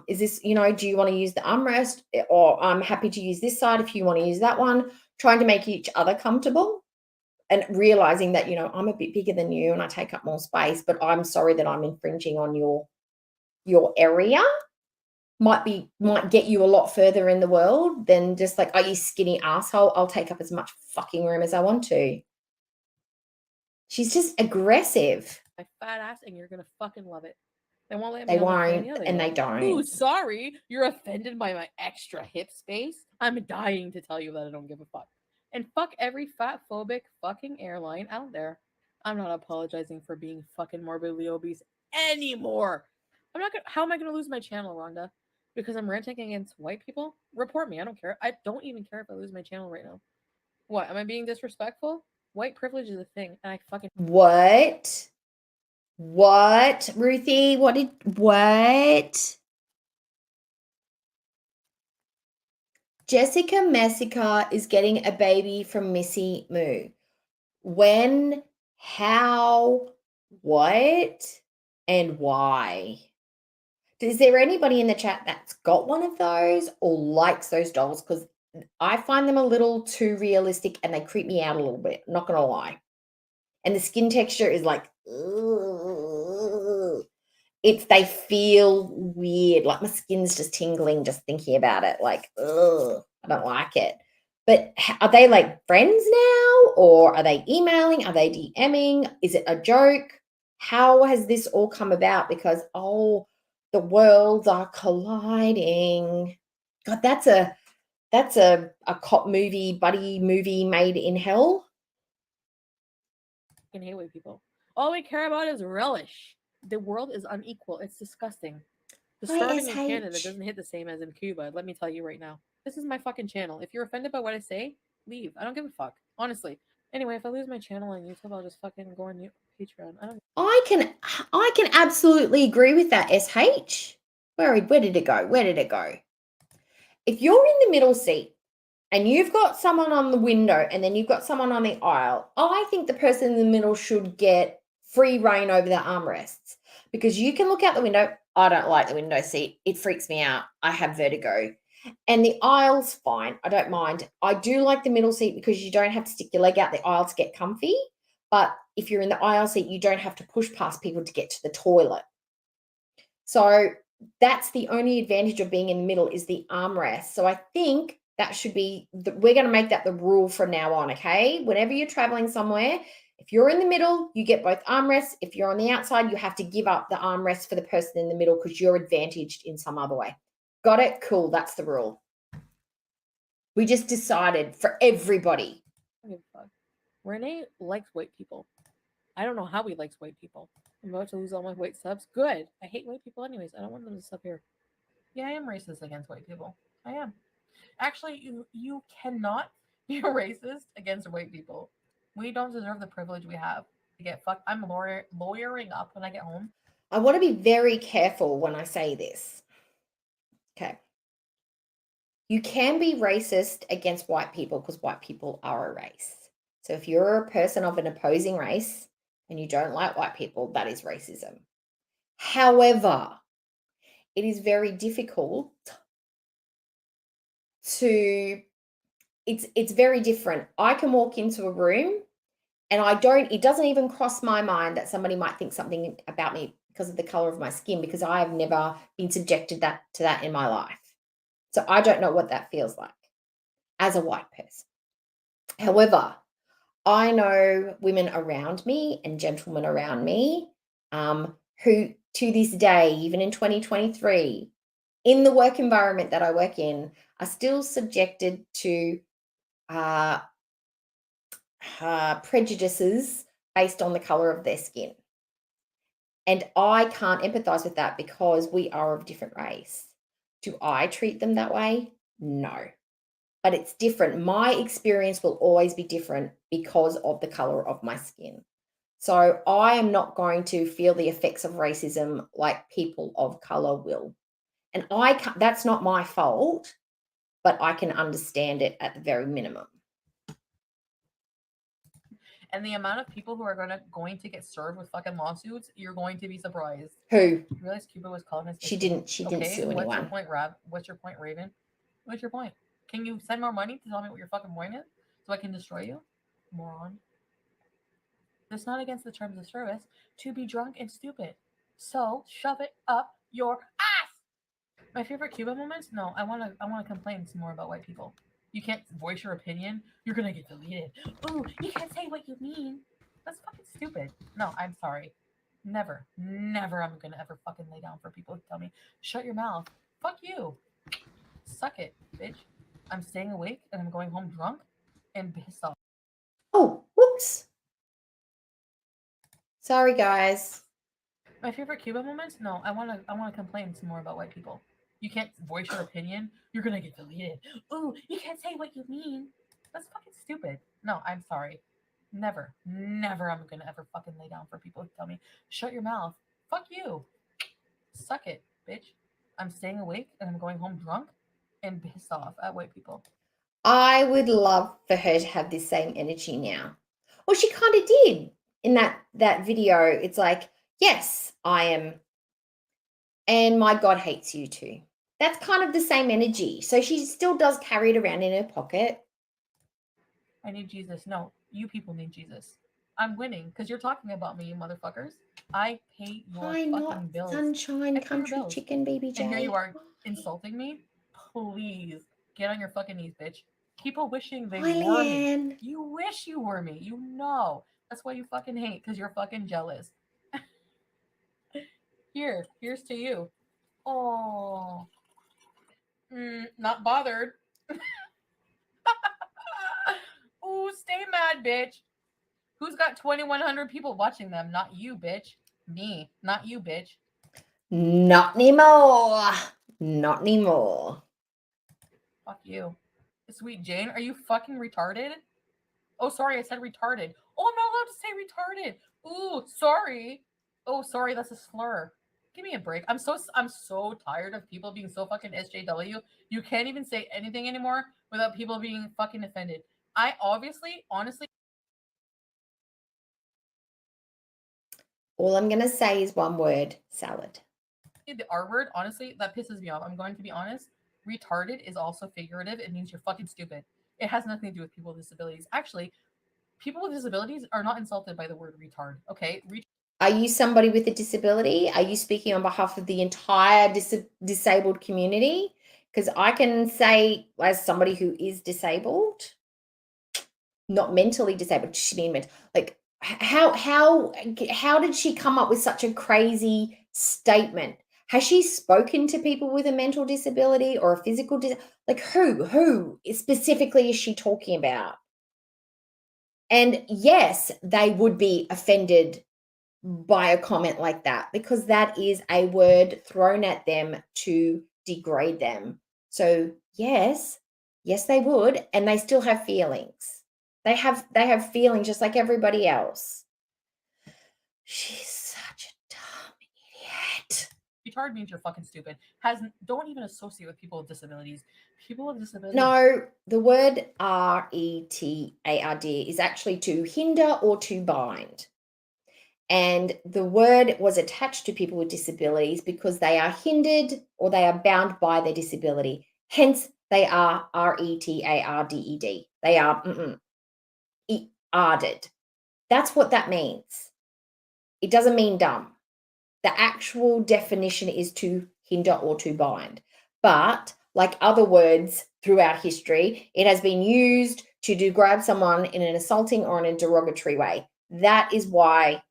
Is this, do you want to use the armrest, or I'm happy to use this side if you want to use that one? Trying to make each other comfortable and realizing that, I'm a bit bigger than you and I take up more space, but I'm sorry that I'm infringing on your area. Might get you a lot further in the world than just like, are you skinny asshole? I'll take up as much fucking room as I want to. She's just aggressive. My fat ass, and you're gonna fucking love it. They won't let me They on the plane won't, the other and day. they don't. Ooh, sorry. You're offended by my extra hip space? I'm dying to tell you that I don't give a fuck. And fuck every fat phobic fucking airline out there. I'm not apologizing for being fucking morbidly obese anymore. I'm not gonna. How am I gonna lose my channel, Rhonda? Because I'm ranting against white people? Report me. I don't care. I don't even care if I lose my channel right now. What? Am I being disrespectful? White privilege is a thing, and I fucking What? What, Ruthie? What? Jessica Messica is getting a baby from Missy Moo. When, how, what, and why? Is there anybody in the chat that's got one of those or likes those dolls? Because I find them a little too realistic and they creep me out a little bit, not gonna lie. And the skin texture is like, ugh. They feel weird. Like my skin's just tingling just thinking about it. Like, ugh, I don't like it. But are they like friends now, or are they emailing? Are they DMing? Is it a joke? How has this all come about? Because the worlds are colliding. God, that's a cop movie, buddy movie made in hell. hate white people. All we care about is relish. The world is unequal. It's disgusting. The Hi, starving in Canada SH. doesn't hit the same as in Cuba. Let me tell you right now. This is my fucking channel. If you're offended by what I say, leave. I don't give a fuck. Honestly. Anyway, if I lose my channel on YouTube, I'll just fucking go on Patreon. I can absolutely agree with that, SH. Where did it go? Where did it go? If you're in the middle seat and you've got someone on the window and then you've got someone on the aisle, I think the person in the middle should get free reign over the armrests, because you can look out the window. I don't like the window seat. It freaks me out. I have vertigo. And the aisle's fine. I don't mind. I do like the middle seat because you don't have to stick your leg out the aisle to get comfy. But if you're in the aisle seat, you don't have to push past people to get to the toilet. So that's the only advantage of being in the middle, is the armrest. So I think that should be, we're going to make that the rule from now on, okay? Whenever you're traveling somewhere, if you're in the middle, you get both armrests. If you're on the outside, you have to give up the armrest for the person in the middle because you're advantaged in some other way. Got it? Cool. That's the rule. We just decided for everybody. Renee likes white people. I don't know how he likes white people. I'm about to lose all my white subs. Good. I hate white people anyways. I don't want them to sub here. Yeah, I am racist against white people. I am. Actually, you cannot be racist against white people. We don't deserve the privilege we have to get fucked. I'm lawyering up when I get home. I want to be very careful when I say this. Okay. You can be racist against white people because white people are a race. So if you're a person of an opposing race and you don't like white people, that is racism. However, it is very difficult it's very different. I can walk into a room and it doesn't even cross my mind that somebody might think something about me because of the color of my skin, because I have never been subjected to that in my life. So I don't know what that feels like as a white person. However, I know women around me and gentlemen around me who, to this day, even in 2023, in the work environment that I work in, are still subjected to prejudices based on the color of their skin. And I can't empathize with that because we are of different race. Do I treat them that way? No. But it's different. My experience will always be different because of the color of my skin. So I am not going to feel the effects of racism like people of color will. And that's not my fault, but I can understand it at the very minimum. And the amount of people who are going to get served with fucking lawsuits, you're going to be surprised. Who? You realize Cuba was colonized? She didn't sue anyone. What's your point, Rav? What's your point, Raven? What's your point? Can you send more money to tell me what your fucking point is so I can destroy you? Moron. It's not against the terms of service to be drunk and stupid. So shove it up your ass. My favorite Cuba moments? No, I wanna complain some more about white people. You can't voice your opinion. You're gonna get deleted. Ooh, you can't say what you mean. That's fucking stupid. No, I'm sorry. Never I'm gonna ever fucking lay down for people who tell me, shut your mouth. Fuck you. Suck it, bitch. I'm staying awake and I'm going home drunk and pissed off. Oh, whoops. Sorry, guys. My favorite Cuba moments? No, I wanna complain some more about white people. You can't voice your opinion. You're gonna get deleted. Ooh, you can't say what you mean. That's fucking stupid. No, I'm sorry. Never, never I'm gonna ever fucking lay down for people who tell me, shut your mouth. Fuck you. Suck it, bitch. I'm staying awake and I'm going home drunk and pissed off at white people. I would love for her to have this same energy now. Well, she kind of did in that video. It's like, yes, I am, and my God hates you too. That's kind of the same energy. So she still does carry it around in her pocket. I need Jesus. No, you people need Jesus. I'm winning because you're talking about me, you motherfuckers. I pay your Why fucking not bills. sunshine I pay your country bills. chicken, baby Jade? And here you are insulting me. Please get on your fucking knees, bitch. People wishing they Hi, were me. Leanne. You wish you were me. You know. That's why you fucking hate because you're fucking jealous. Here's to you. Oh, not bothered. Ooh, stay mad, bitch. Who's got 2,100 people watching them? Not you, bitch. Me, not you, bitch. Not anymore. Not anymore. Fuck you. Sweet Jane, are you fucking retarded? Oh, sorry, I said retarded. Oh, I'm not allowed to say retarded. Ooh, sorry. Oh, sorry, that's a slur. Give me a break. I'm so tired of people being so fucking SJW. You can't even say anything anymore without people being fucking offended. I obviously, honestly, All I'm going to say is one word: salad. the R word, honestly, that pisses me off. I'm going to be honest. Retarded is also figurative. It means you're fucking stupid. It has nothing to do with people with disabilities. Actually, people with disabilities are not insulted by the word retard. Okay, Are you somebody with a disability? Are you speaking on behalf of the entire disabled community? Because I can say, as somebody who is disabled, not mentally disabled, she mean mental. Like, how did she come up with such a crazy statement? Has she spoken to people with a mental disability or a physical like who specifically is she talking about? And yes, they would be offended by a comment like that because that is a word thrown at them to degrade them. So yes, they would, and they still have feelings. They have feelings just like everybody else. She's such a dumb idiot. retard means you're fucking stupid. Don't even associate with people with disabilities. People with disabilities. No, the word retard is actually to hinder or to bind. And the word was attached to people with disabilities because they are hindered or they are bound by their disability. Hence, they are retarded. They are arded. That's what that means. It doesn't mean dumb. The actual definition is to hinder or to bind. But like other words throughout history, it has been used to degrade someone in an assaulting or in a derogatory way. That is why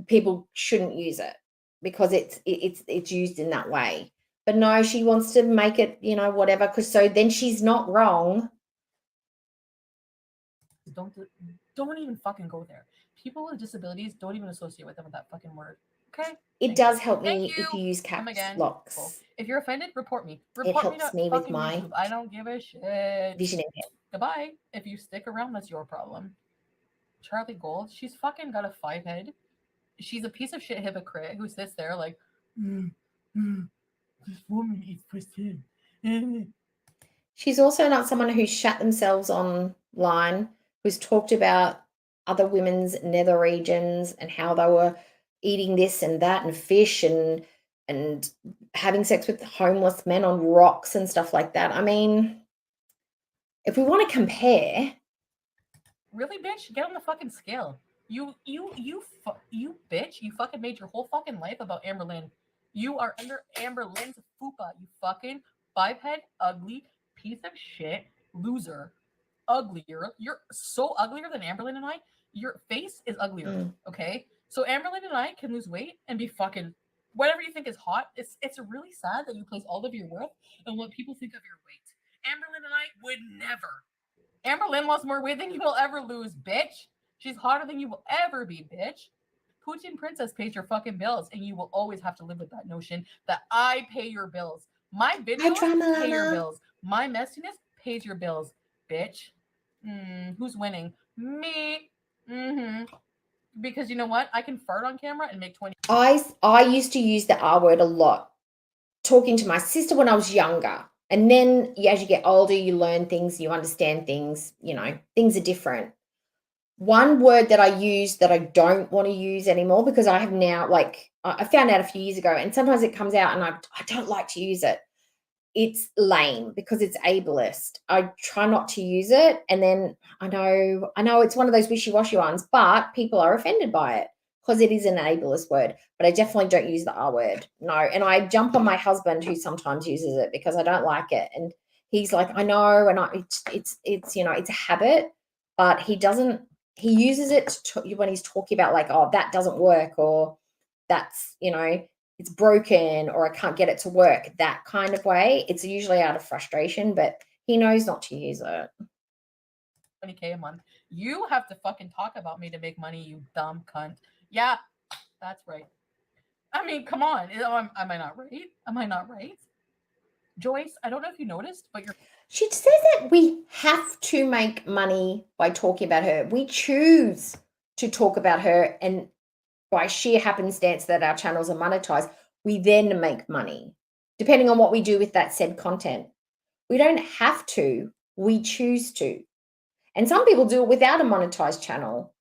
people shouldn't use it, because it's used in that way. But no, she wants to make it, whatever, because so then she's not wrong. Don't even fucking go there. People with disabilities, don't even associate with them with that fucking word. Okay? It does help me if you use Come caps again. locks. Cool. If you're offended, report me. It Report me helps to me with fucking my YouTube. I don't give a shit. vision impairment. Goodbye. If you stick around, that's your problem. Charlie Gold, she's fucking got a 5 head. She's a piece of shit hypocrite who sits there like, this woman is pussy. She's also not someone who's shat themselves online, who's talked about other women's nether regions and how they were eating this and that and fish and having sex with homeless men on rocks and stuff like that. I mean, if we want to compare, really, bitch, get on the fucking scale. You bitch, you fucking made your whole fucking life about Amber Lynn. You are under Amber Lynn's fupa, you fucking 5-head, ugly piece of shit loser. Uglier. You're so uglier than Amber Lynn and I. Your face is uglier, okay? So Amber Lynn and I can lose weight and be fucking whatever you think is hot. It's really sad that you place all of your worth on what people think of your weight. Amber Lynn and I would never. Amber Lynn lost more weight than you will ever lose, bitch. She's hotter than you will ever be, bitch. Putin Princess pays your fucking bills, and you will always have to live with that notion that I pay your bills. My videos pay your bills. My messiness pays your bills, bitch. Who's winning? Me. Because you know what? I can fart on camera and make 20. I used to use the R word a lot, talking to my sister when I was younger. And then as you get older, you learn things, you understand things, things are different. One word that I use that I don't want to use anymore, because I have now, I found out a few years ago, and sometimes it comes out and I don't like to use it. It's lame because it's ableist. I try not to use it. And then I know it's one of those wishy-washy ones, but people are offended by it because it is an ableist word. But I definitely don't use the R word. No. And I jump on my husband, who sometimes uses it, because I don't like it. And he's like, I know, and it's it's a habit, but he uses it when he's talking about, like, oh, that doesn't work, or that's, it's broken, or I can't get it to work, that kind of way. It's usually out of frustration, but he knows not to use it. 20K a month. You have to fucking talk about me to make money, you dumb cunt. Yeah, that's right. I mean, come on. Am I not right? Am I not right? Joyce, I don't know if you noticed, but she says that we have to make money by talking about her. We choose to talk about her, and by sheer happenstance that our channels are monetized, we then make money, depending on what we do with that said content. We don't have to, we choose to. And some people do it without a monetized channel.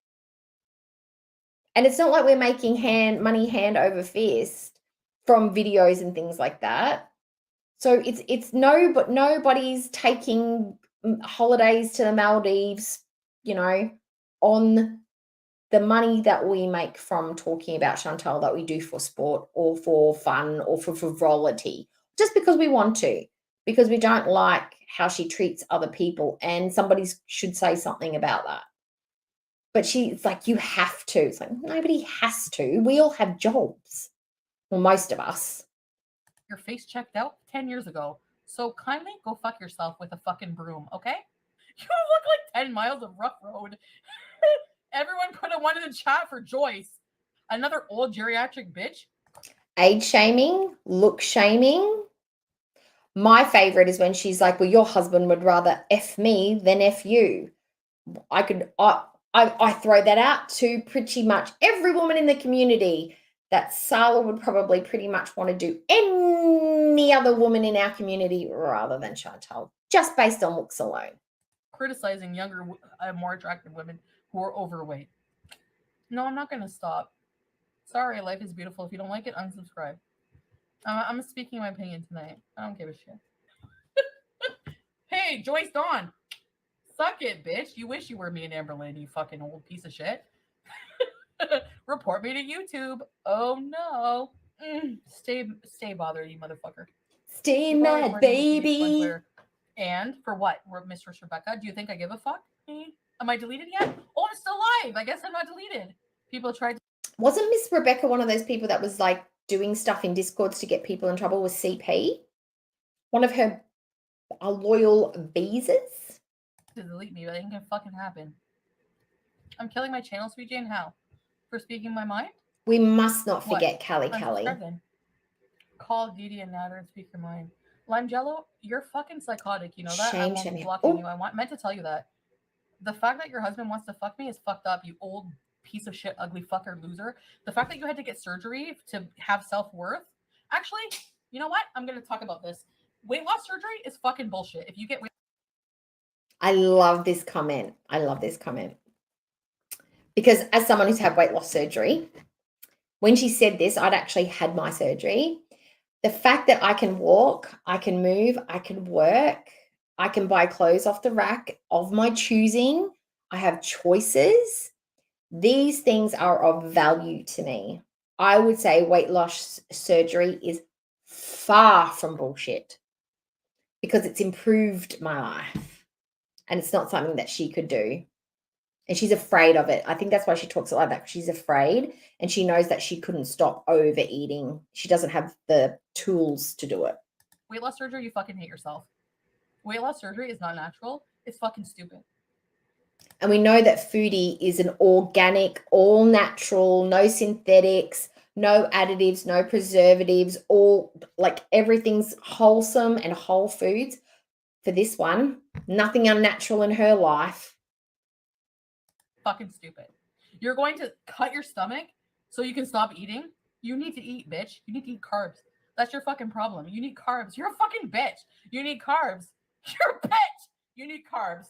And it's not like we're making money hand over fist from videos and things like that. So but nobody's taking holidays to the Maldives, on the money that we make from talking about Chantal, that we do for sport or for fun or for frivolity, just because we want to, because we don't like how she treats other people, and somebody should say something about that. But it's like, you have to. It's like, nobody has to. We all have jobs. Well, most of us. Your face checked out 10 years ago. So kindly go fuck yourself with a fucking broom, okay? You look like 10 miles of rough road. Everyone put a one in the chat for Joyce. Another old geriatric bitch. Age shaming, look shaming. My favorite is when she's like, well, your husband would rather F me than F you. I throw that out to pretty much every woman in the community, that Sala would probably pretty much want to do any other woman in our community rather than Chantal, just based on looks alone. Criticizing younger, more attractive women who are overweight. No, I'm not going to stop. Sorry, life is beautiful. If you don't like it, unsubscribe. I'm speaking my opinion tonight. I don't give a shit. Hey, Joyce Dawn. Suck it, bitch. You wish you were me and Amberlynn, you fucking old piece of shit. Report me to YouTube. Oh no. Stay bothered, you motherfucker. Stay mad, baby. And for what? Mistress Rebecca, do you think I give a fuck? Am I deleted yet? Oh, I'm still live. I guess I'm not deleted. People tried to. Wasn't Miss Rebecca one of those people that was like doing stuff in Discords to get people in trouble with CP? One of her loyal beezers? To delete me, but it ain't gonna fucking happen. I'm killing my channel, Sweet Jane. How? For speaking my mind? We must not forget Callie. Call Didi and Natter and speak your mind. Lime Jello, you're fucking psychotic. You know that? Shame, I won't be blocking you. I meant to tell you that. The fact that your husband wants to fuck me is fucked up, you old piece of shit, ugly fucker, loser. The fact that you had to get surgery to have self-worth. Actually, you know what? I'm going to talk about this. Weight loss surgery is fucking bullshit. If you get I love this comment. Because as someone who's had weight loss surgery, when she said this, I'd actually had my surgery. The fact that I can walk, I can move, I can work, I can buy clothes off the rack of my choosing, I have choices. These things are of value to me. I would say weight loss surgery is far from bullshit, because it's improved my life, and it's not something that she could do. And she's afraid of it. I think that's why she talks like that. She's afraid, and she knows that she couldn't stop overeating. She doesn't have the tools to do it. Weight loss surgery, you fucking hate yourself. Weight loss surgery is not natural. It's fucking stupid. And we know that Foodie is an organic, all natural, no synthetics, no additives, no preservatives, all like everything's wholesome and whole foods. For this one, Nothing unnatural in her life. Fucking stupid. You're going to cut your stomach so you can stop eating? You need to eat, bitch. You need to eat carbs. That's your fucking problem. You need carbs. You're a fucking bitch. You need carbs. You're a bitch. You need carbs.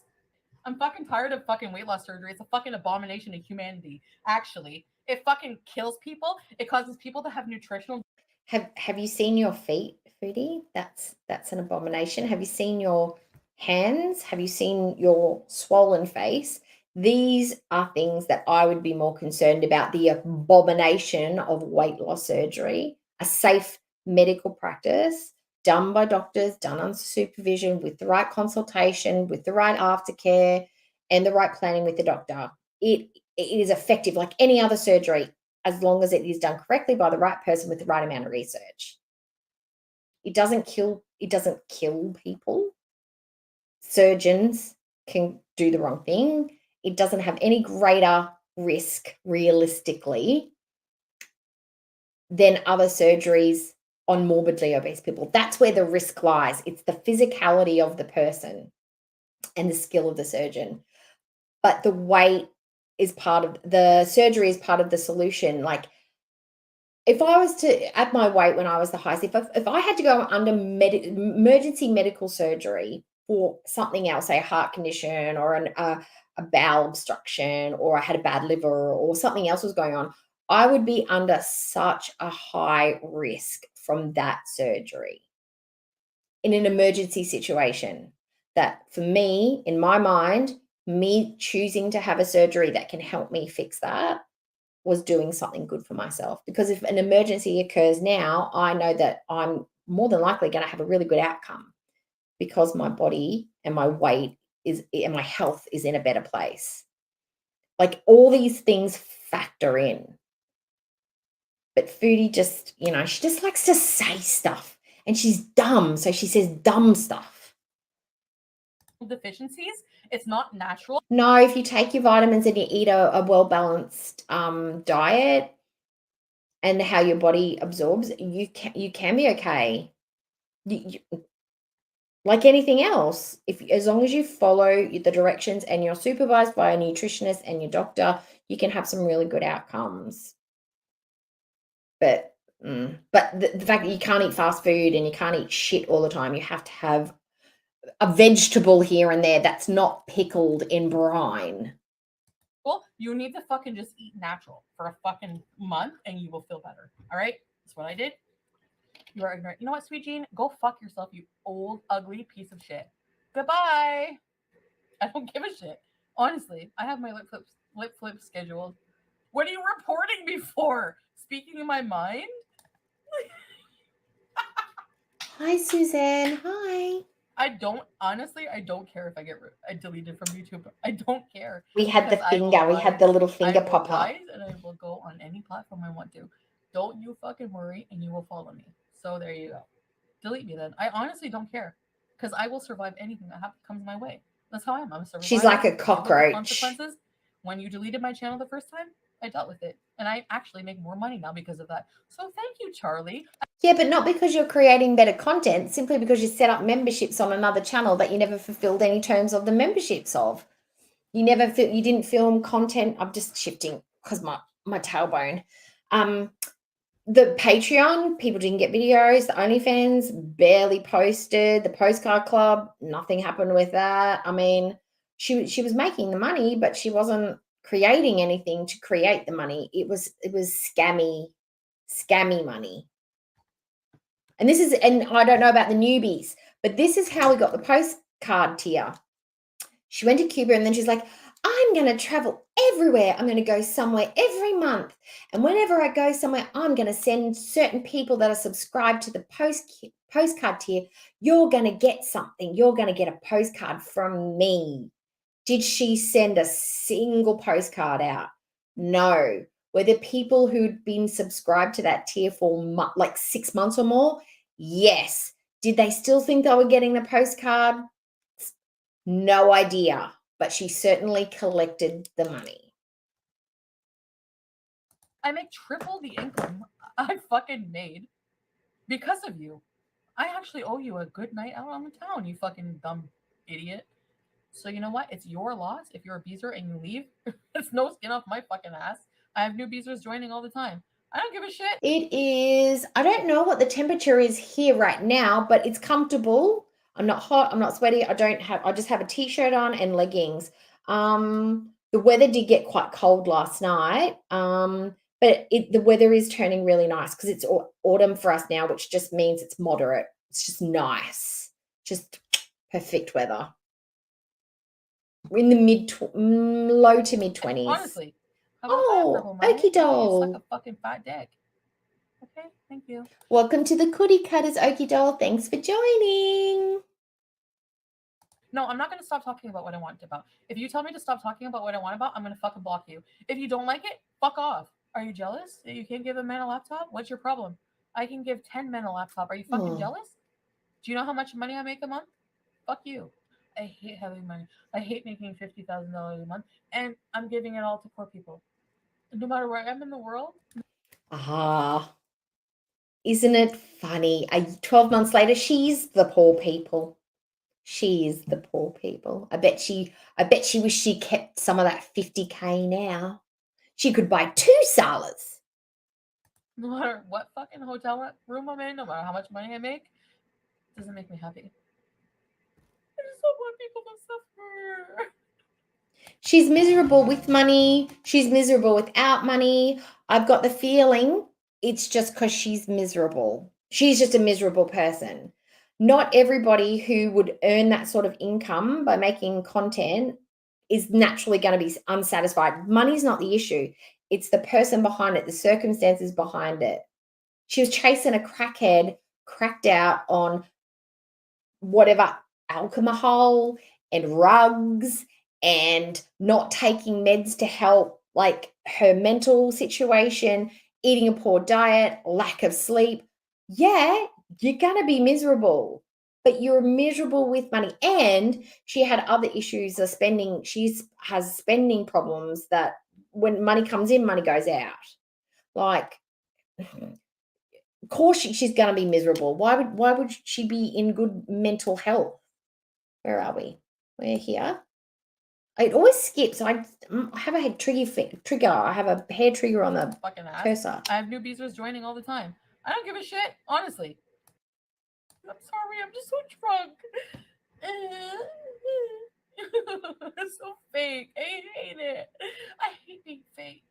I'm fucking tired of fucking weight loss surgery. It's a fucking abomination to humanity. Actually, it fucking kills people. It causes people to have nutritional. Have you seen your feet, Foodie? That's an abomination. Have you seen your hands? Have you seen your swollen face? These are things that I would be more concerned about. The abomination of weight loss surgery, a safe medical practice done by doctors, done under supervision, with the right consultation, with the right aftercare, and the right planning with the doctor. It is effective like any other surgery, as long as it is done correctly by the right person with the right amount of research. It doesn't kill people. Surgeons can do the wrong thing. It doesn't have any greater risk realistically than other surgeries on morbidly obese people. That's where the risk lies. It's the physicality of the person and the skill of the surgeon. But the weight is part of the surgery, is part of the solution. Like, if I was to, at my weight when I was the highest, if I had to go under emergency medical surgery for something else, say a heart condition or a bowel obstruction, or I had a bad liver or something else was going on, I would be under such a high risk from that surgery in an emergency situation that, for me, in my mind, me choosing to have a surgery that can help me fix that was doing something good for myself. Because if an emergency occurs now, I know that I'm more than likely going to have a really good outcome because my body and my weight and my health is in a better place. Like, all these things factor in. But Foodie just, she just likes to say stuff, and she's dumb, so she says dumb stuff. Deficiencies. It's not natural. No, if you take your vitamins and you eat a well-balanced diet and how your body absorbs, you can be okay. Like anything else, as long as you follow the directions and you're supervised by a nutritionist and your doctor, you can have some really good outcomes. But the fact that you can't eat fast food and you can't eat shit all the time, you have to have a vegetable here and there that's not pickled in brine. Well, you need to fucking just eat natural for a fucking month and you will feel better. All right? That's what I did. You are ignorant. You know what, Sweet Jean? Go fuck yourself, you old, ugly piece of shit. Goodbye. I don't give a shit. Honestly, I have my lip flip scheduled. What are you reporting me for? Speaking in my mind? Hi, Suzanne. Hi. I don't care if I get deleted from YouTube. I don't care. We had the finger. We had the little finger pop up. And I will go on any platform I want to. Don't you fucking worry, and you will follow me. So there you go. Delete me then. I honestly don't care, because I will survive anything that comes my way. That's how I am. I'm a survivor. She's like a cockroach. Consequences. When you deleted my channel the first time, I dealt with it, and I actually make more money now because of that. So thank you, Charlie. Yeah, but not because you're creating better content, simply because you set up memberships on another channel that you never fulfilled any terms of the memberships of. You didn't film content. I'm just shifting because my tailbone. The Patreon, people didn't get videos. The OnlyFans barely posted. The Postcard Club, nothing happened with that. I mean, she was making the money, but she wasn't creating anything to create the money. It was scammy money. And I don't know about the newbies, but this is how we got the postcard tier. She went to Cuba and then she's like, I'm going to travel everywhere. I'm going to go somewhere every month. And whenever I go somewhere, I'm going to send certain people that are subscribed to the postcard tier. You're going to get something. You're going to get a postcard from me. Did she send a single postcard out? No. Were there people who'd been subscribed to that tier for like 6 months or more? Yes. Did they still think they were getting the postcard? No idea. But she certainly collected the money. I make triple the income I fucking made because of you. I actually owe you a good night out on the town, you fucking dumb idiot. So you know what? It's your loss. If you're a beezer and you leave, it's no skin off my fucking ass. I have new beezers joining all the time. I don't give a shit. It is, I don't know what the temperature is here right now, but it's comfortable. I'm not hot, I'm not sweaty. I just have a t-shirt on and leggings. The weather did get quite cold last night. But the weather is turning really nice because it's autumn for us now, which just means it's moderate. It's just nice. Just perfect weather. We're in the low to mid 20s. Honestly. How about that, Purple Money? Okie doll. You suck a fucking fat dick. Okay, thank you. Welcome to the Cootie Cutters, Okie doll. Thanks for joining. No, I'm not going to stop talking about what I want about. If you tell me to stop talking about what I want about, I'm going to fucking block you. If you don't like it, fuck off. Are you jealous that you can't give a man a laptop? What's your problem? I can give 10 men a laptop. Are you fucking jealous? Do you know how much money I make a month? Fuck you. I hate having money. I hate making $50,000 a month, and I'm giving it all to poor people. No matter where I am in the world. Isn't it funny? 12 months later, she's the poor people. She is the poor people. I bet she wished she kept some of that 50K now. She could buy 2 Salas. No matter what fucking hotel room I'm in, no matter how much money I make, it doesn't make me happy. I just don't want people to suffer. She's miserable with money. She's miserable without money. I've got the feeling it's just because she's miserable. She's just a miserable person. Not everybody who would earn that sort of income by making content is naturally going to be unsatisfied. Money's not the issue. It's the person behind it, the circumstances behind it. She was chasing a crackhead, cracked out on whatever alcohol and rugs and not taking meds to help like her mental situation, eating a poor diet, lack of sleep. Yeah, you're going to be miserable, but you're miserable with money. And she had other issues of spending. She has spending problems that when money comes in, money goes out. Like, of course she's going to be miserable. Why would she be in good mental health? Where are we? We're here. It always skips. I have a trigger. I have a hair trigger on the cursor. I have new beezers joining all the time. I don't give a shit, honestly. I'm sorry, I'm just so drunk. It's so fake. I hate it. I hate being fake.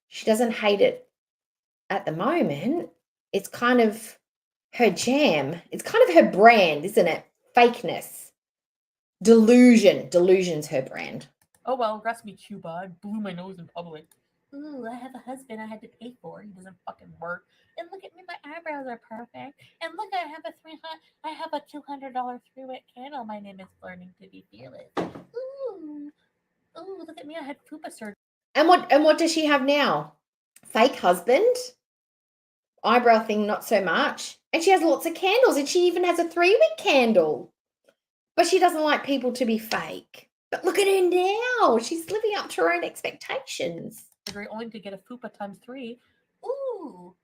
She doesn't hate it at the moment. It's kind of her jam. It's kind of her brand, isn't it? Fakeness. Delusion. Delusion's her brand. Oh well, rest me Cuba. I blew my nose in public. Ooh, I have a husband I had to pay for. He doesn't fucking work. And look at me, my eyebrows are perfect. And look, I have a $200 3-wick candle. My name is Learning to Be Fearless. Ooh, look at me. I had fupa surgery. And what does she have now? Fake husband? Eyebrow thing, not so much. And she has lots of candles, and she even has a 3-wick candle. But she doesn't like people to be fake. But look at her now. She's living up to her own expectations. Only to get a fupa times 3. Ooh.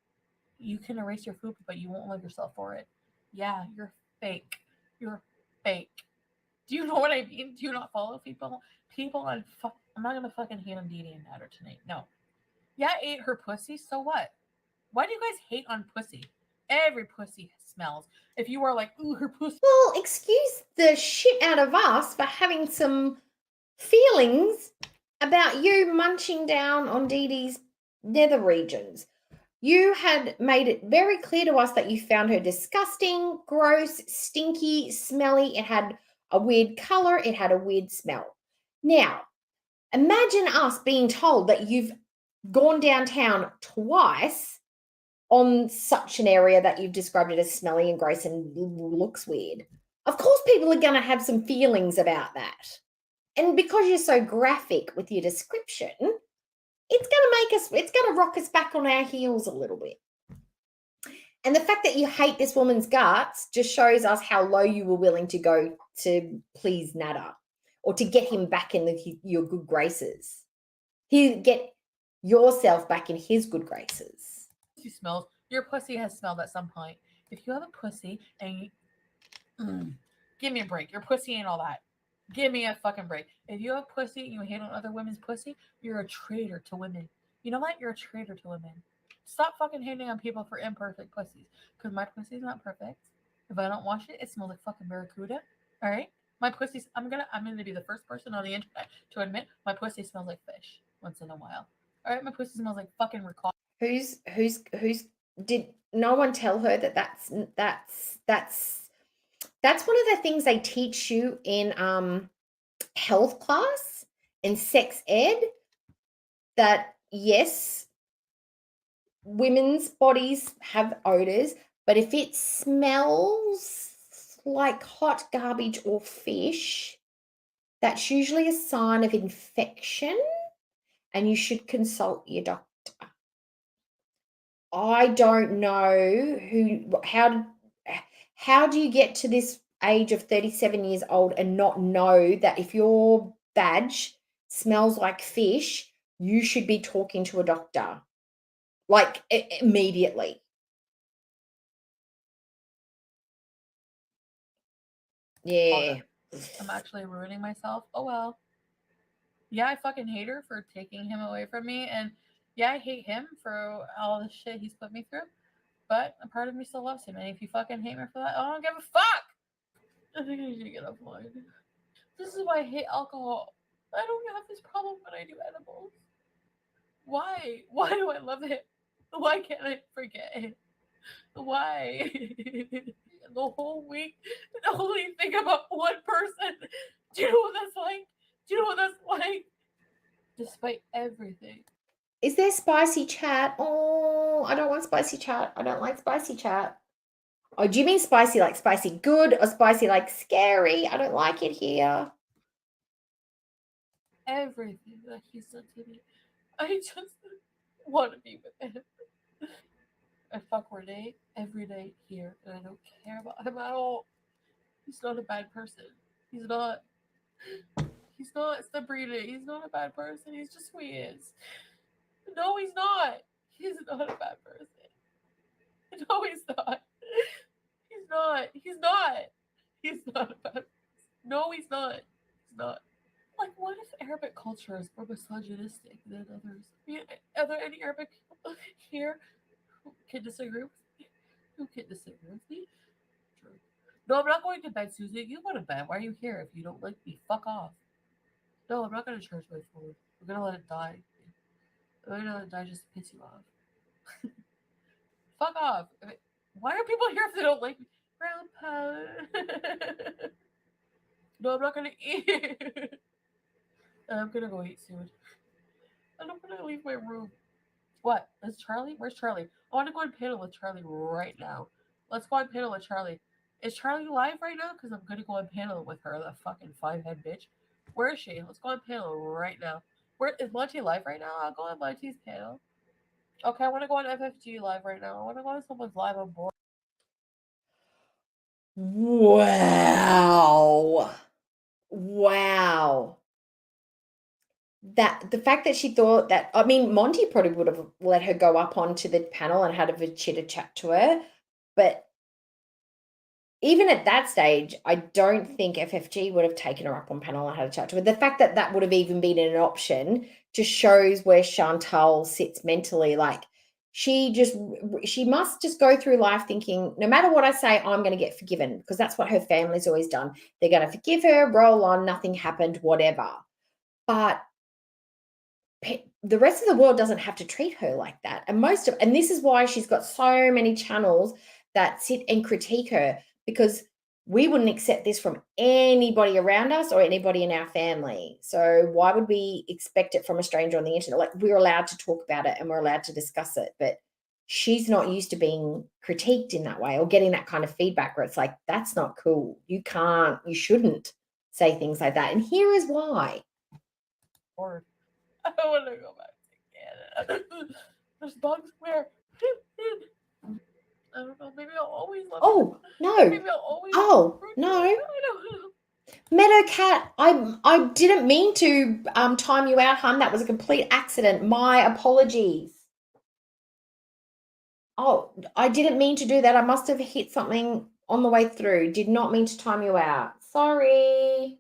You can erase your fupa, but you won't love yourself for it. Yeah, you're fake. You're fake. Do you know what I mean? Do you not follow people? People on I'm not gonna fucking hate on Dee Dee and Natter tonight. No. Yeah, I ate her pussy, so what? Why do you guys hate on pussy? Every pussy smells. If you are like, ooh, her pussy. Well, excuse the shit out of us for having some feelings about you munching down on Dee Dee's nether regions. You had made it very clear to us that you found her disgusting, gross, stinky, smelly. It had a weird color. It had a weird smell. Now, imagine us being told that you've gone downtown twice on such an area that you've described it as smelly and gross and looks weird. Of course, people are going to have some feelings about that. And because you're so graphic with your description, it's going to rock us back on our heels a little bit. And the fact that you hate this woman's guts just shows us how low you were willing to go to please Natter or to get him back in your good graces. Get yourself back in his good graces. Smells. Your pussy has smelled at some point. If you have a pussy and give me a break. Your pussy ain't all that. Give me a fucking break. If you have pussy and you hate on other women's pussy, you're a traitor to women. You know what? You're a traitor to women. Stop fucking hating on people for imperfect pussies. Because my pussy's not perfect. If I don't wash it, it smells like fucking barracuda. Alright? My pussy's I'm gonna be the first person on the internet to admit my pussy smells like fish once in a while. Alright, my pussy smells like fucking ricotta. Who's did no one tell her that that's one of the things they teach you in health class in sex ed, that yes, women's bodies have odors, but if it smells like hot garbage or fish, that's usually a sign of infection and you should consult your doctor. I don't know how do you get to this age of 37 years old and not know that if your badge smells like fish, you should be talking to a doctor, like immediately. Yeah. I'm actually ruining myself. Oh well. Yeah, I fucking hate her for taking him away from me, and yeah, I hate him for all the shit he's put me through. But a part of me still loves him, and if you fucking hate me for that, I don't give a fuck. I think I should get offline. This is why I hate alcohol. I don't have this problem when I do edibles. Why? Why do I love it? Why can't I forget it? Why? The whole week, I only think about one person. Do you know what that's like? Do you know what that's like? Despite everything. Is there spicy chat? Oh, I don't want spicy chat. I don't like spicy chat. Oh, do you mean spicy like spicy good or spicy like scary? I don't like it here. Everything that he's done to me, I just want to be with him. I fuck Renee every day here, and I don't care about him at all. He's not a bad person. He's not. He's not Sabrina. He's not a bad person. He's just who he is. No, he's not. He's not a bad person. No, he's not. He's not. He's not. He's not a bad person. No, he's not. He's not. Like, what if Arabic culture is more misogynistic than others? Are there any Arabic people here who can disagree with me? Who can disagree with me? True. No, I'm not going to bed, Susie. You go to bed. Why are you here if you don't like me? Fuck off. No, I'm not going to charge my phone. I'm going to let it die. I'm going to let it die just to piss you off. Fuck off. Why are people here if they don't like me? Grandpa. No, I'm not going to eat. I'm going to go eat soon. I'm not going to leave my room. What? Is Charlie? Where's Charlie? I want to go on panel with Charlie right now. Let's go on panel with Charlie. Is Charlie live right now? Because I'm going to go on panel with her, that fucking five-head bitch. Where is she? Let's go on panel right now. Where is Monty live right now? I'll go on Monty's panel. Okay, I want to go on FFG live right now. I want to go on someone's live on board. Wow. Wow. That the fact that she thought that, I mean, Monty probably would have let her go up onto the panel and had a chitter chat to her, but even at that stage, I don't think FFG would have taken her up on panel and had a chat to her. The fact that that would have even been an option just shows where Chantal sits mentally. Like, she must just go through life thinking, no matter what I say, I'm going to get forgiven, because that's what her family's always done. They're going to forgive her, roll on, nothing happened, whatever. But the rest of the world doesn't have to treat her like that. And this is why she's got so many channels that sit and critique her, because we wouldn't accept this from anybody around us or anybody in our family. So why would we expect it from a stranger on the internet? Like, we're allowed to talk about it and we're allowed to discuss it, but she's not used to being critiqued in that way or getting that kind of feedback where it's like, that's not cool. You shouldn't say things like that. And here is why. Or I want to go back to Canada. There's bugs where. I don't know. Maybe I'll always love Oh, it. no. Maybe I'll always. Oh, no. I don't know. Meadowcat, I didn't mean to time you out, hun. That was a complete accident. My apologies. Oh, I didn't mean to do that. I must have hit something on the way through. Did not mean to time you out. Sorry.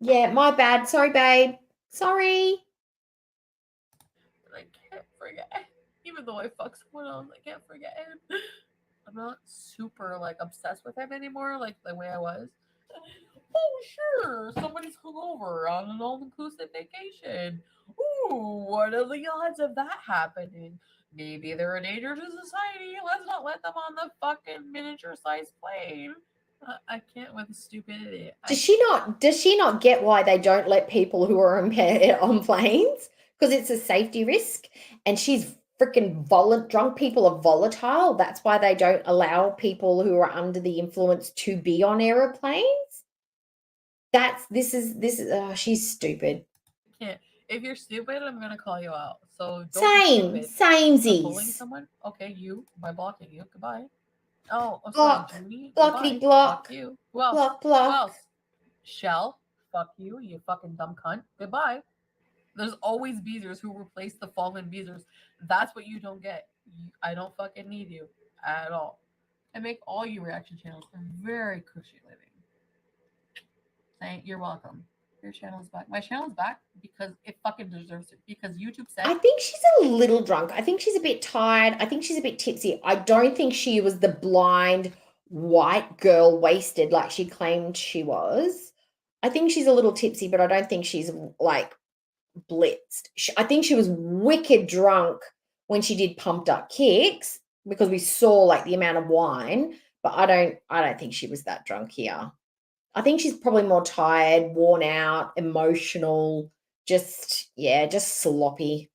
Yeah, my bad. Sorry, babe. Sorry. I can't forget. Even though I fuck someone else, I can't forget him. I'm not super like obsessed with him anymore, like the way I was. Oh, sure, somebody's hungover on an all-inclusive vacation. Ooh, what are the odds of that happening? Maybe they're a danger to society. Let's not let them on the fucking miniature-sized plane. I can't with stupidity. Does she not get why they don't let people who are impaired on planes? Because it's a safety risk, and she's freaking drunk people are volatile. That's why they don't allow people who are under the influence to be on aeroplanes. This is she's stupid. Can't. If you're stupid, I'm gonna call you out. So don't Same, be stupid. Bullying samesies. someone? Okay, you by blocking you. Goodbye. Oh, I'm sorry, Block, Junie. blockety Goodbye. block, Fuck you. Who else? block, Who block. else? Shell. Fuck you. You fucking dumb cunt. Goodbye. There's always beezers who replace the fallen beezers. That's what you don't get. I don't fucking need you at all. I make all you reaction channels a very cushy living. You're welcome. Your channel is back. My channel is back because it fucking deserves it. Because YouTube said I think she's a little drunk. I think she's a bit tired. I think she's a bit tipsy. I don't think she was the blind white girl wasted like she claimed she was. I think she's a little tipsy, but I don't think she's like blitzed. I think she was wicked drunk when she did pumped up kicks because we saw like the amount of wine, but I don't think she was that drunk here. I think she's probably more tired, worn out, emotional, just sloppy.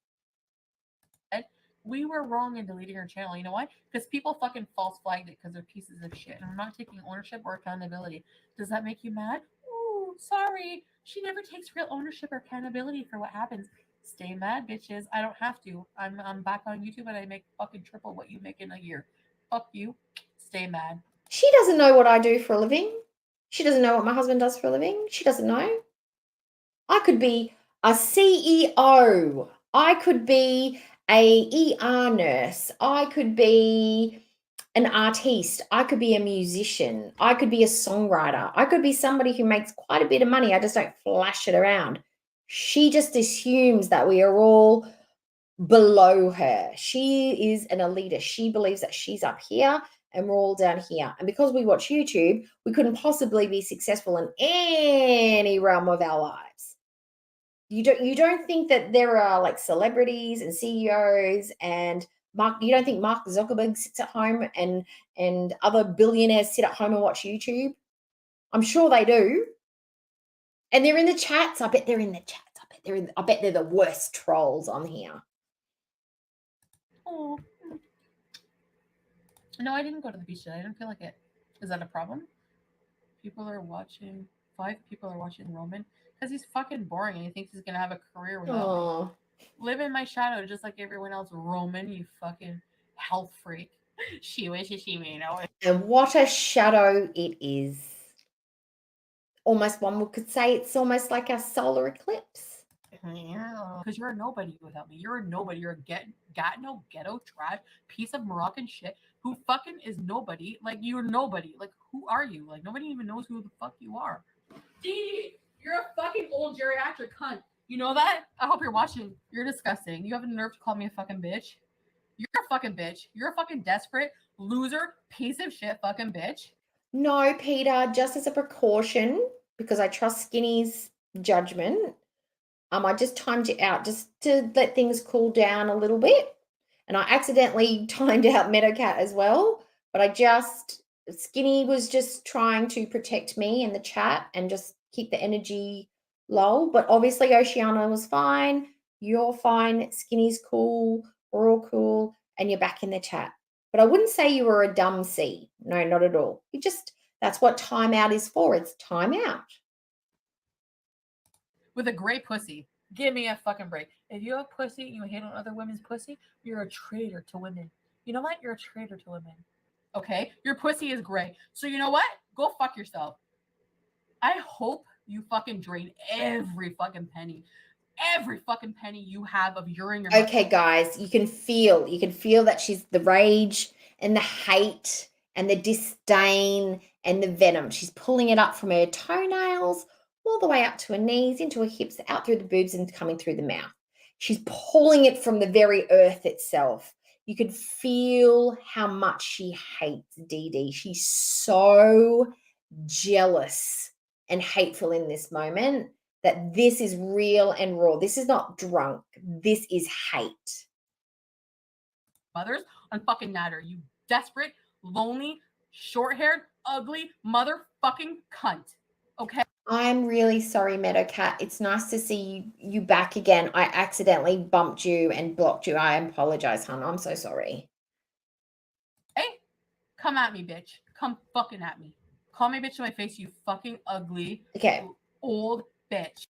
we were wrong in deleting her channel. You know why? Because people fucking false flagged it because they're pieces of shit. And I'm not taking ownership or accountability. Does that make you mad? Ooh, sorry. She never takes real ownership or accountability for what happens. Stay mad, bitches. I don't have to. I'm back on YouTube and I make fucking triple what you make in a year. Fuck you. Stay mad. She doesn't know what I do for a living. She doesn't know what my husband does for a living. She doesn't know. I could be a CEO. I could be a ER nurse. I could be an artiste. I could be a musician. I could be a songwriter. I could be somebody who makes quite a bit of money. I just don't flash it around. She just assumes that we are all below her. She is an elitist. She believes that she's up here and we're all down here. And because we watch YouTube, we couldn't possibly be successful in any realm of our lives. You don't think that there are like celebrities and CEOs and you don't think Mark Zuckerberg sits at home and other billionaires sit at home and watch YouTube? I'm sure they do. And they're in the chats. I bet they're in the chats. I bet they're the worst trolls on here. Oh. No, I didn't go to the beach today. I didn't feel like it. Is that a problem? 5 people are watching Roman because he's fucking boring and he thinks he's gonna have a career without me. Live in my shadow just like everyone else. Roman, you fucking health freak. She wishes she may know it. And what a shadow it is. Almost one could say it's almost like a solar eclipse. Because you're a nobody without me. You're a nobody. You're a ghetto trash piece of Moroccan shit who fucking is nobody. Like, you're nobody. Like, who are you? Like, nobody even knows who the fuck you are. Dee, you're a fucking old geriatric cunt. You know that? I hope you're watching. You're disgusting. You have a nerve to call me a fucking bitch. You're a fucking bitch. You're a fucking desperate loser piece of shit fucking bitch. No, Peter, just as a precaution, because I trust Skinny's judgment, I just timed you out just to let things cool down a little bit. And I accidentally timed out Meadowcat as well, but Skinny was just trying to protect me in the chat and just keep the energy low. But obviously Oceana was fine. You're fine. Skinny's cool. We're all cool. And you're back in the chat. But I wouldn't say you were a dumb C. No, not at all. That's what timeout is for. It's timeout. With a great pussy. Give me a fucking break. If you have pussy and you hate on other women's pussy, you're a traitor to women. You know what? You're a traitor to women. Okay? Your pussy is gray. So you know what? Go fuck yourself. I hope you fucking drain every fucking penny you have of urine. Okay, guys, you can feel that she's the rage and the hate and the disdain and the venom. She's pulling it up from her toenails all the way up to her knees, into her hips, out through the boobs and coming through the mouth. She's pulling it from the very earth itself. You could feel how much she hates Dee Dee. She's so jealous and hateful in this moment that this is real and raw. This is not drunk. This is hate. Mothers on fucking Natter, you desperate, lonely, short-haired, ugly motherfucking cunt. Okay? I'm really sorry, Meadowcat. It's nice to see you back again. I accidentally bumped you and blocked you. I apologize, hon. I'm so sorry. Hey, come at me, bitch. Come fucking at me. Call me bitch to my face, you fucking ugly, old bitch.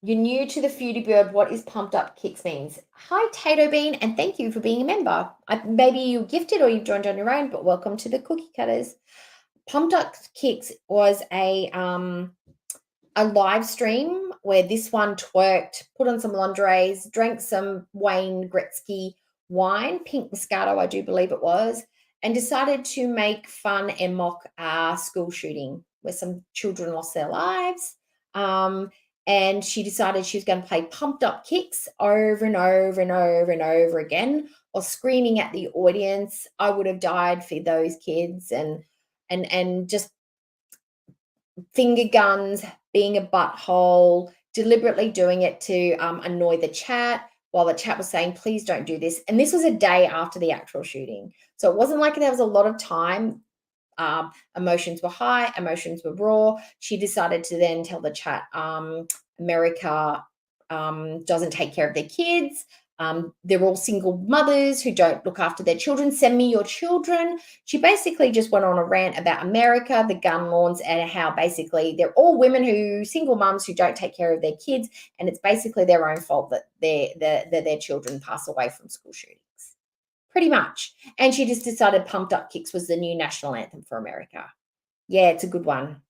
You're new to the Foodie Bird. What is Pumped Up Kicks means? Hi, Tato Bean, and thank you for being a member. Maybe you gifted or you've joined on your own, but welcome to the Cookie Cutters. Pumped Up Kicks was a live stream where this one twerked, put on some lingeries, drank some Wayne Gretzky wine, pink Moscato, I do believe it was, and decided to make fun and mock a school shooting where some children lost their lives. And she decided she was going to play Pumped Up Kicks over and over and over and over again, or screaming at the audience. I would have died for those kids, and just finger guns, being a butthole, deliberately doing it to annoy the chat, while the chat was saying, please don't do this. And this was a day after the actual shooting. So it wasn't like there was a lot of time. Emotions were high, emotions were raw. She decided to then tell the chat, America doesn't take care of their kids. They're all single mothers who don't look after their children. Send me your children. She basically just went on a rant about America, the gun laws, and how basically they're all women single mums who don't take care of their kids, and it's basically their own fault that their children pass away from school shootings. Pretty much. And she just decided Pumped Up Kicks was the new national anthem for America. Yeah, it's a good one.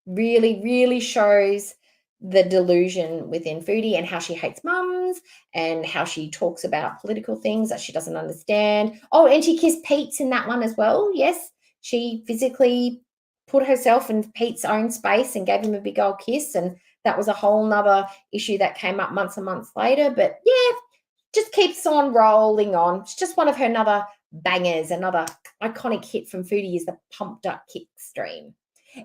Really, really shows the delusion within Foodie and how she hates mums and how she talks about political things that she doesn't understand. Oh, and she kissed Pete's in that one as well. Yes, she physically put herself in Pete's own space and gave him a big old kiss. And that was a whole nother issue that came up months and months later. But yeah, just keeps on rolling on. It's just one of her another bangers, another iconic hit from Foodie is the Pumped Up Kick stream.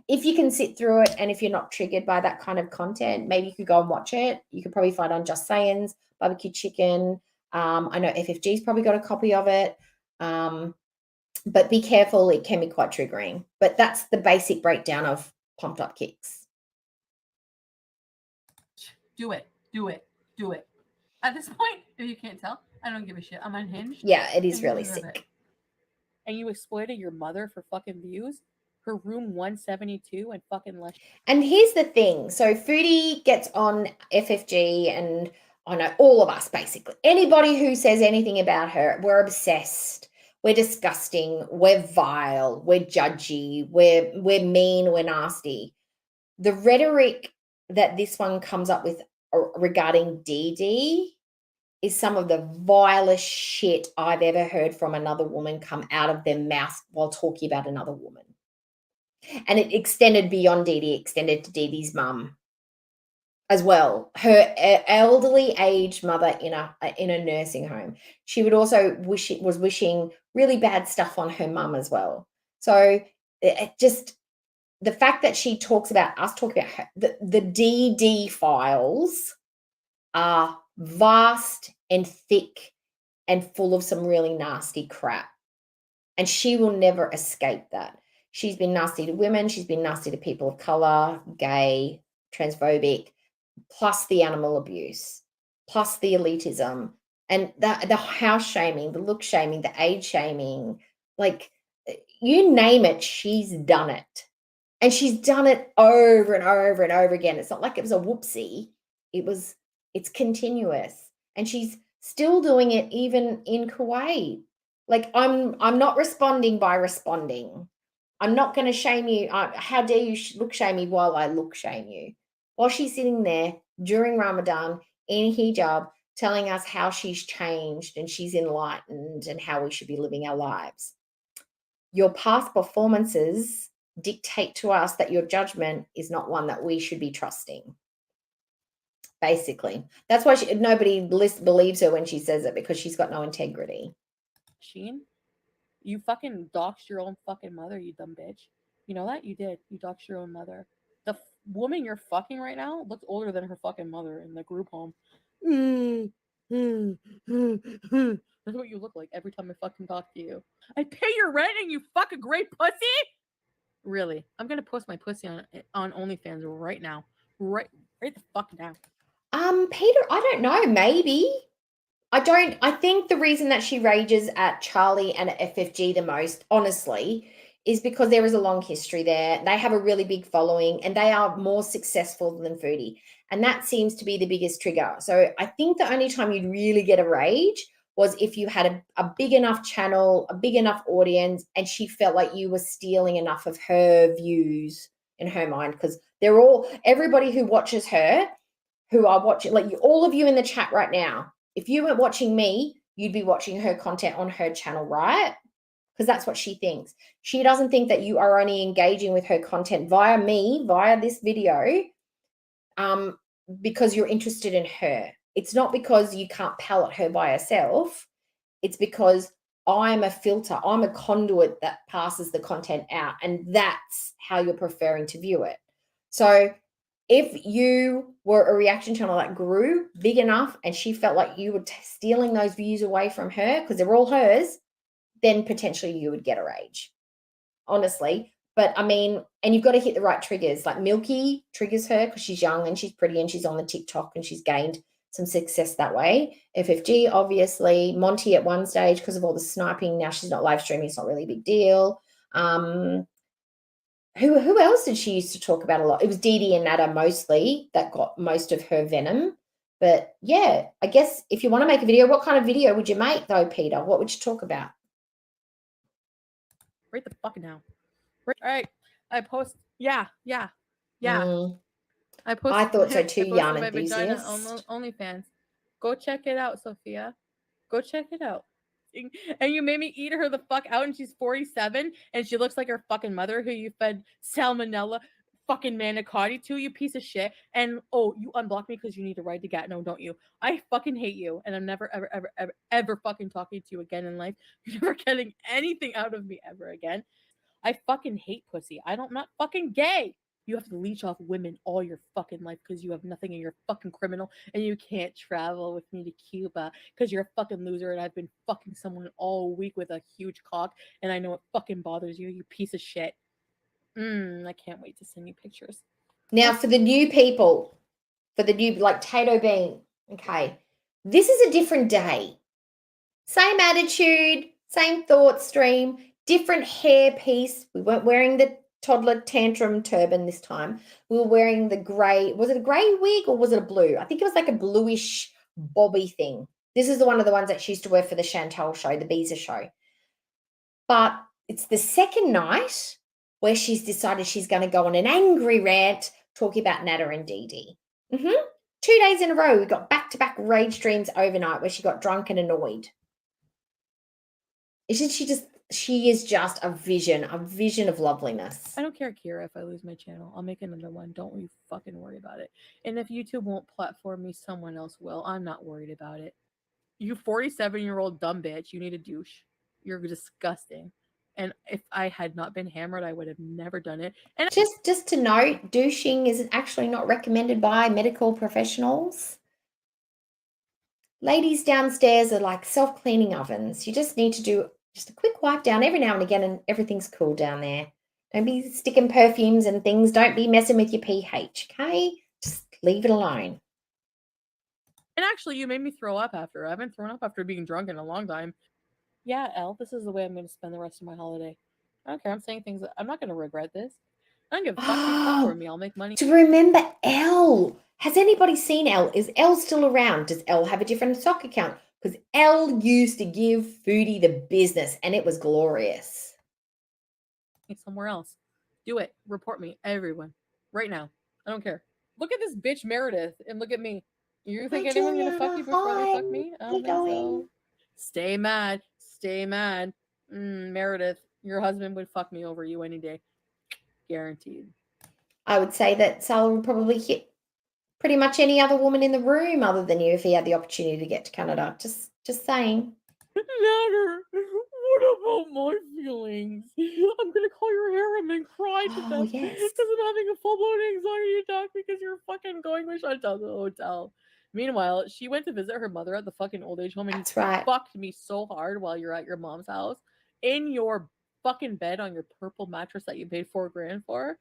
If you can sit through it and if you're not triggered by that kind of content, maybe you could go and watch it. You could probably find on Just Sayins, Barbecue Chicken. I know FFG's probably got a copy of it. But be careful, it can be quite triggering. But that's the basic breakdown of Pumped Up Kicks. Do it. Do it. Do it. At this point, if you can't tell, I don't give a shit. I'm unhinged. Yeah, it is really sick. And you exploited your mother for fucking views? Her room 172 and fucking less. And here's the thing. So Foodie gets on FFG and I know all of us basically. Anybody who says anything about her, we're obsessed. We're disgusting. We're vile. We're judgy. We're mean. We're nasty. The rhetoric that this one comes up with regarding Dee Dee is some of the vilest shit I've ever heard from another woman come out of their mouth while talking about another woman. And it extended beyond Dee Dee, extended to Dee Dee's mum as well. Her elderly aged mother in a nursing home. She would also was wishing really bad stuff on her mum as well. So it just the fact that she talks about us talking about her, the Dee Dee files are vast and thick and full of some really nasty crap. And she will never escape that. She's been nasty to women. She's been nasty to people of color, gay, transphobic, plus the animal abuse, plus the elitism, and the house shaming, the look shaming, the age shaming. Like, you name it, she's done it. And she's done it over and over and over again. It's not like it was a whoopsie. It's continuous. And she's still doing it even in Kuwait. Like, I'm not responding by responding. I'm not going to shame you. How dare you look shamey while I look shame you? While she's sitting there during Ramadan in hijab telling us how she's changed and she's enlightened and how we should be living our lives. Your past performances dictate to us that your judgment is not one that we should be trusting. Basically, that's why nobody believes her when she says it, because she's got no integrity. Sheen, you fucking doxed your own fucking mother, you dumb bitch. You know that? You did. You doxed your own mother. The woman you're fucking right now looks older than her fucking mother in the group home. That's what you look like every time I fucking talk to you. I pay your rent and you fucking great pussy? Really? I'm gonna post my pussy on OnlyFans right now. Right the fuck now. Peter, I don't know, maybe. I think the reason that she rages at Charlie and at FFG the most, honestly, is because there is a long history there. They have a really big following and they are more successful than Foodie. And that seems to be the biggest trigger. So I think the only time you'd really get a rage was if you had a big enough channel, a big enough audience, and she felt like you were stealing enough of her views in her mind. Because everybody who watches her, who are watching, like all of you in the chat right now, if you weren't watching me, you'd be watching her content on her channel, right? Because that's what she thinks. She doesn't think that you are only engaging with her content via me, via this video, because you're interested in her. It's not because you can't palate her by herself. It's because I'm a filter. I'm a conduit that passes the content out, and that's how you're preferring to view it. So if you were a reaction channel that grew big enough and she felt like you were stealing those views away from her because they're all hers, then potentially you would get a rage, honestly. But I mean, and you've got to hit the right triggers. Like Milky triggers her because she's young and she's pretty and she's on the TikTok and she's gained some success that way. FFG, obviously. Monty at one stage, because of all the sniping, now she's not live streaming. It's not really a big deal. Who else did she used to talk about a lot? It was Dee Dee and Nada mostly that got most of her venom. But yeah, I guess if you want to make a video, what kind of video would you make though, Peter? What would you talk about? Right the fuck now. Right. All right. I post. Yeah. I thought so too, Yarn my vagina enthusiast. on OnlyFans. Go check it out, Sophia. Go check it out. And you made me eat her the fuck out, and she's 47, and she looks like her fucking mother, who you fed salmonella fucking manicotti to, you piece of shit. And you unblocked me because you need to ride to Gatineau, don't you? I fucking hate you, and I'm never ever fucking talking to you again in life. You're never getting anything out of me ever again. I fucking hate pussy. I'm not fucking gay. You have to leech off women all your fucking life because you have nothing and you're fucking criminal, and you can't travel with me to Cuba because you're a fucking loser, and I've been fucking someone all week with a huge cock, and I know it fucking bothers you, you piece of shit. I can't wait to send you pictures. Now for the new people, like Tato Bean, okay, this is a different day. Same attitude, same thought stream, different hair piece. We weren't wearing the toddler tantrum turban this time. We were wearing the grey. Was it a grey wig or was it a blue? I think it was like a bluish bobby thing. This is one of the ones that she used to wear for the Chantal show, the Beezer show. But it's the second night where she's decided she's going to go on an angry rant talking about Nada and Dee Dee. 2 days in a row, we got back-to-back rage streams overnight where she got drunk and annoyed. Isn't she just, she is just a vision of loveliness. I don't care, Kira, if I lose my channel. I'll make another one. Don't you fucking worry about it. And if YouTube won't platform me, someone else will. I'm not worried about it. You 47-year-old dumb bitch, you need a douche. You're disgusting. And if I had not been hammered, I would have never done it. And just to note, douching is actually not recommended by medical professionals. Ladies downstairs are like self-cleaning ovens. You just need to do just a quick wipe down every now and again and everything's cool down there. Don't be sticking perfumes and things. Don't be messing with your pH, okay? Just leave it alone. And actually, you made me throw up after. I haven't thrown up after being drunk in a long time. Yeah, Elle, this is the way I'm going to spend the rest of my holiday. I don't care. I'm saying things that I'm not going to regret this. I don't give a fuck. You come for me. I'll make money. To remember Elle. Has anybody seen Elle? Is Elle still around? Does Elle have a different stock account? Because Elle used to give Foodie the business and it was glorious. somewhere else. Do it. Report me, everyone, right now. I don't care. Look at this bitch Meredith, and look at me. You think anyone's gonna fuck you before they fuck me? I don't think so. Stay mad. Stay mad. Meredith, your husband would fuck me over you any day. Guaranteed. I would say that Sal would probably hit pretty much any other woman in the room other than you if he had the opportunity to get to Canada. Just saying. Louder. What about my feelings? I'm gonna call your harem and cry to them yes. because I'm having a full-blown anxiety attack because you're fucking going with Chantal to the hotel. Meanwhile, she went to visit her mother at the fucking old age home and That's right. fucked me so hard while you're at your mom's house in your fucking bed on your purple mattress that you paid $4,000 for.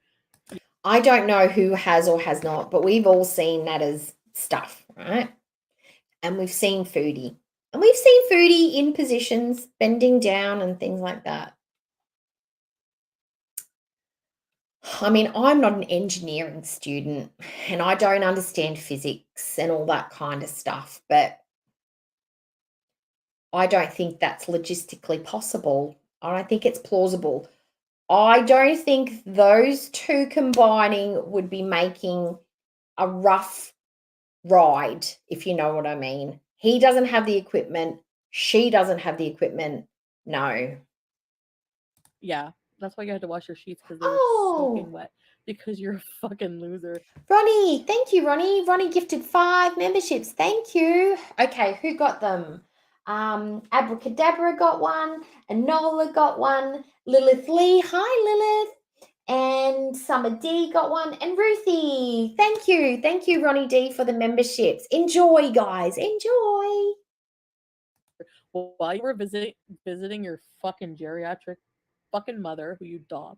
I don't know who has or has not, but we've all seen that as stuff, right? And we've seen Foodie. And we've seen Foodie in positions, bending down and things like that. I mean, I'm not an engineering student and I don't understand physics and all that kind of stuff, but I don't think that's logistically possible. I don't think it's plausible. I don't think those two combining would be making a rough ride, if you know what I mean. He doesn't have the equipment. She doesn't have the equipment. No. Yeah, that's why you had to wash your sheets because they were soaking wet because you're a fucking loser. Ronnie, thank you, Ronnie. Ronnie gifted 5 memberships. Thank you. Okay, who got them? Abracadabra got one. Enola got one. Lilith Lee. Hi, Lilith. And Summer D got one. And Ruthie. Thank you. Thank you, Ronnie D, for the memberships. Enjoy, guys. Enjoy. While you were visiting your fucking geriatric fucking mother who you doxed,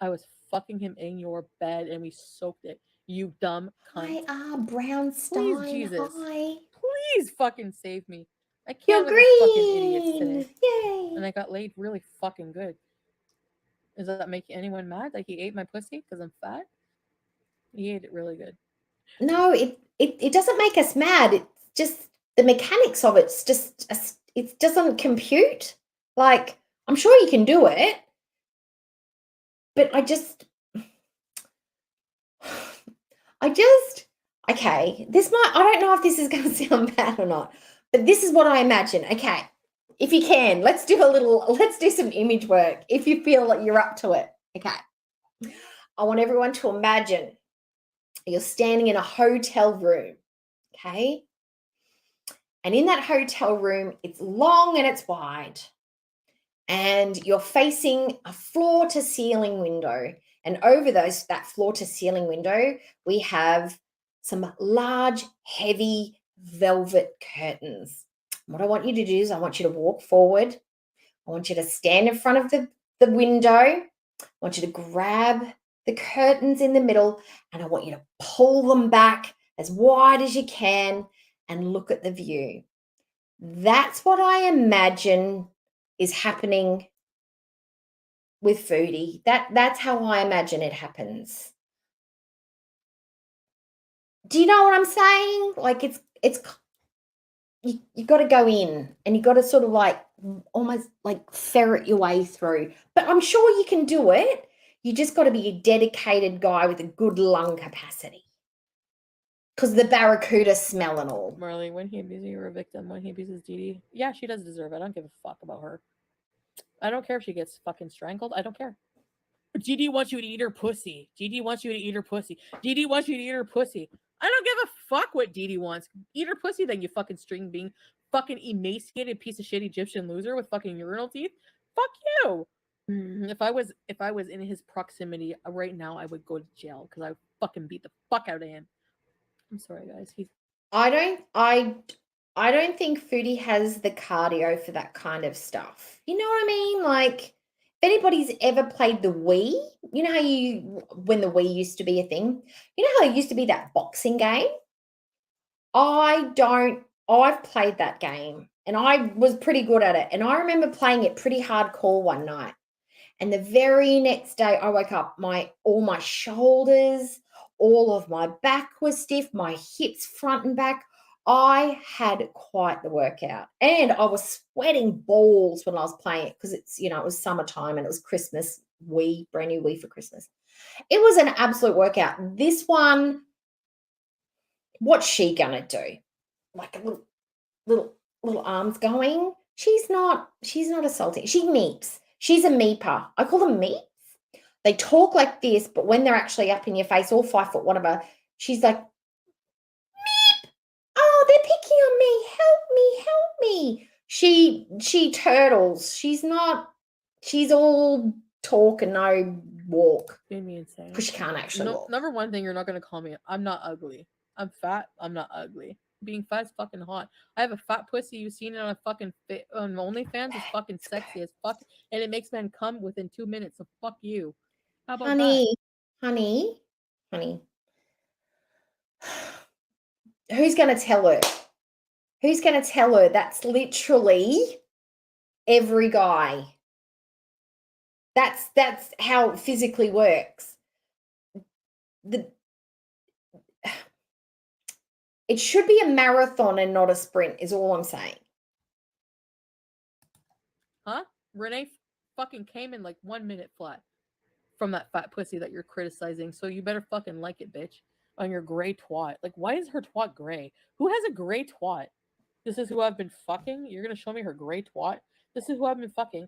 I was fucking him in your bed and we soaked it. You dumb cunt. Hi, Brownstein. Please, Jesus. Hi. Please fucking save me. I You're can't with these fucking idiots green. today. Yay. And I got laid really fucking good. Does that make anyone mad? Like he ate my pussy because I'm fat? He ate it really good. No, it doesn't make us mad. It's just the mechanics of it's just it doesn't compute. Like, I'm sure you can do it, but I just okay, I don't know if this is going to sound bad or not, but this is what I imagine. Okay, if you can, let's do some image work if you feel like you're up to it. Okay, I want everyone to imagine you're standing in a hotel room, okay? And in that hotel room, it's long and it's wide. And you're facing a floor-to-ceiling window. And over that floor-to-ceiling window, we have some large, heavy velvet curtains. What I want you to do is I want you to walk forward. I want you to stand in front of the window. I want you to grab the curtains in the middle and I want you to pull them back as wide as you can and look at the view. That's what I imagine is happening with Foodie. That's how I imagine it happens. Do you know what I'm saying? Like it's you got to go in and you got to sort of like almost like ferret your way through. But I'm sure you can do it. You just got to be a dedicated guy with a good lung capacity. Because the barracuda smell and all. Marley, when he abuses you, you're a victim. When he abuses Dee Dee, yeah, she does deserve it. I don't give a fuck about her. I don't care if she gets fucking strangled. I don't care. Dee Dee wants you to eat her pussy. Dee Dee wants you to eat her pussy. Dee Dee wants you to eat her pussy. I don't give a fuck what Dee Dee wants. Eat her pussy then, you fucking string being fucking emaciated piece of shit Egyptian loser with fucking urinal teeth. Fuck you. If I was in his proximity right now, I would go to jail because I would fucking beat the fuck out of him. I'm sorry, guys. I don't think Foodie has the cardio for that kind of stuff. You know what I mean? Like, if anybody's ever played the Wii, you know how when the Wii used to be a thing, you know how there used to be that boxing game? I've played that game and I was pretty good at it. And I remember playing it pretty hardcore one night. And the very next day I woke up, all my shoulders, all of my back was stiff, my hips front and back. I had quite the workout. And I was sweating balls when I was playing it because it was summertime and it was Christmas brand new Wii for Christmas. It was an absolute workout. This one, what's she gonna do? Like a little arms going. She's not assaulting. She meeps. She's a meeper. I call them meeps. They talk like this, but when they're actually up in your face, all 5 foot, whatever, she's like, meep. Oh, they're picking on me. Help me, help me. She turtles. She's all talk and no walk. Made me insane. Because she can't actually walk. Number one thing, you're not gonna call me. I'm not ugly. I'm fat. I'm not ugly. Being fat is fucking hot. I have a fat pussy. You've seen it on a fucking on OnlyFans. It's fucking sexy as fuck, and it makes men come within 2 minutes. So fuck you. How about honey? Who's gonna tell her? Who's gonna tell her? That's literally every guy. That's how it physically works. It should be a marathon and not a sprint, is all I'm saying. Huh? Renee fucking came in like 1 minute flat from that fat pussy that you're criticizing. So you better fucking like it, bitch. On your gray twat. Like, why is her twat gray? Who has a gray twat? This is who I've been fucking? You're gonna show me her gray twat? This is who I've been fucking.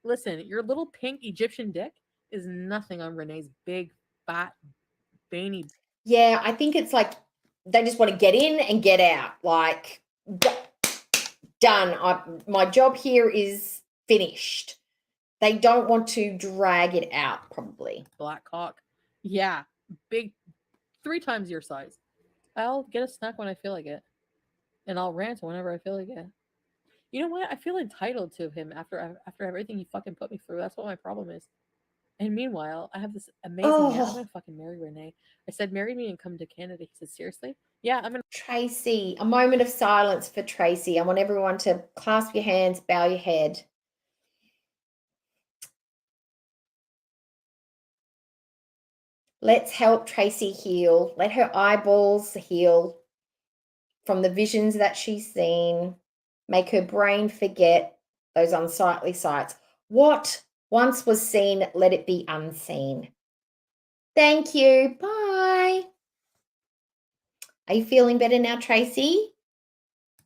Listen, your little pink Egyptian dick is nothing on Renee's big, fat, veiny. Yeah, I think it's like they just want to get in and get out. Like, done. My job here is finished. They don't want to drag it out, probably. Black cock. Yeah, big, 3 times your size. I'll get a snack when I feel like it. And I'll rant whenever I feel like it. You know what? I feel entitled to him after everything he fucking put me through. That's what my problem is. And meanwhile, I have this amazing man. I'm gonna fucking marry Renee. I said, marry me and come to Canada. He said, seriously? Yeah, I'm gonna. Tracy, a moment of silence for Tracy. I want everyone to clasp your hands, bow your head. Let's help Tracy heal. Let her eyeballs heal from the visions that she's seen. Make her brain forget those unsightly sights. What once was seen, let it be unseen. Thank you. Bye. Are you feeling better now, Tracy?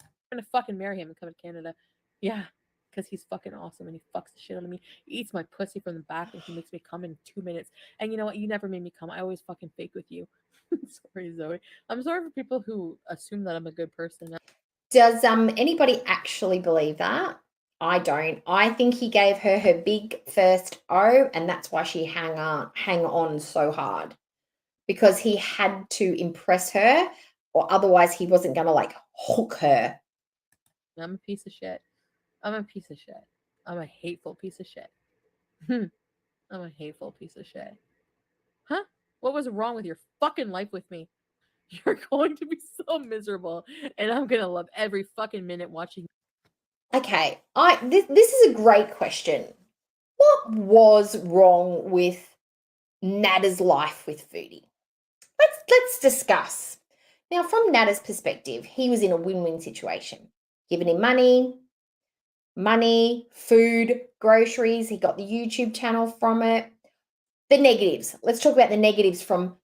I'm gonna fucking marry him and come to Canada. Yeah, because he's fucking awesome and he fucks the shit out of me. He eats my pussy from the back and he makes me come in 2 minutes. And you know what? You never made me come. I always fucking fake with you. Sorry, Zoe. I'm sorry for people who assume that I'm a good person. Does anybody actually believe that? I don't. I think he gave her big first O, and that's why she hang on so hard, because he had to impress her, or otherwise he wasn't gonna like hook her. I'm a piece of shit. I'm a piece of shit. I'm a hateful piece of shit. I'm a hateful piece of shit. Huh? What was wrong with your fucking life with me? You're going to be so miserable, and I'm gonna love every fucking minute watching. Okay, this is a great question. What was wrong with Nada's life with Foodie? Let's discuss. Now, from Nada's perspective, he was in a win-win situation. Giving him money, food, groceries. He got the YouTube channel from it. The negatives. Let's talk about the negatives from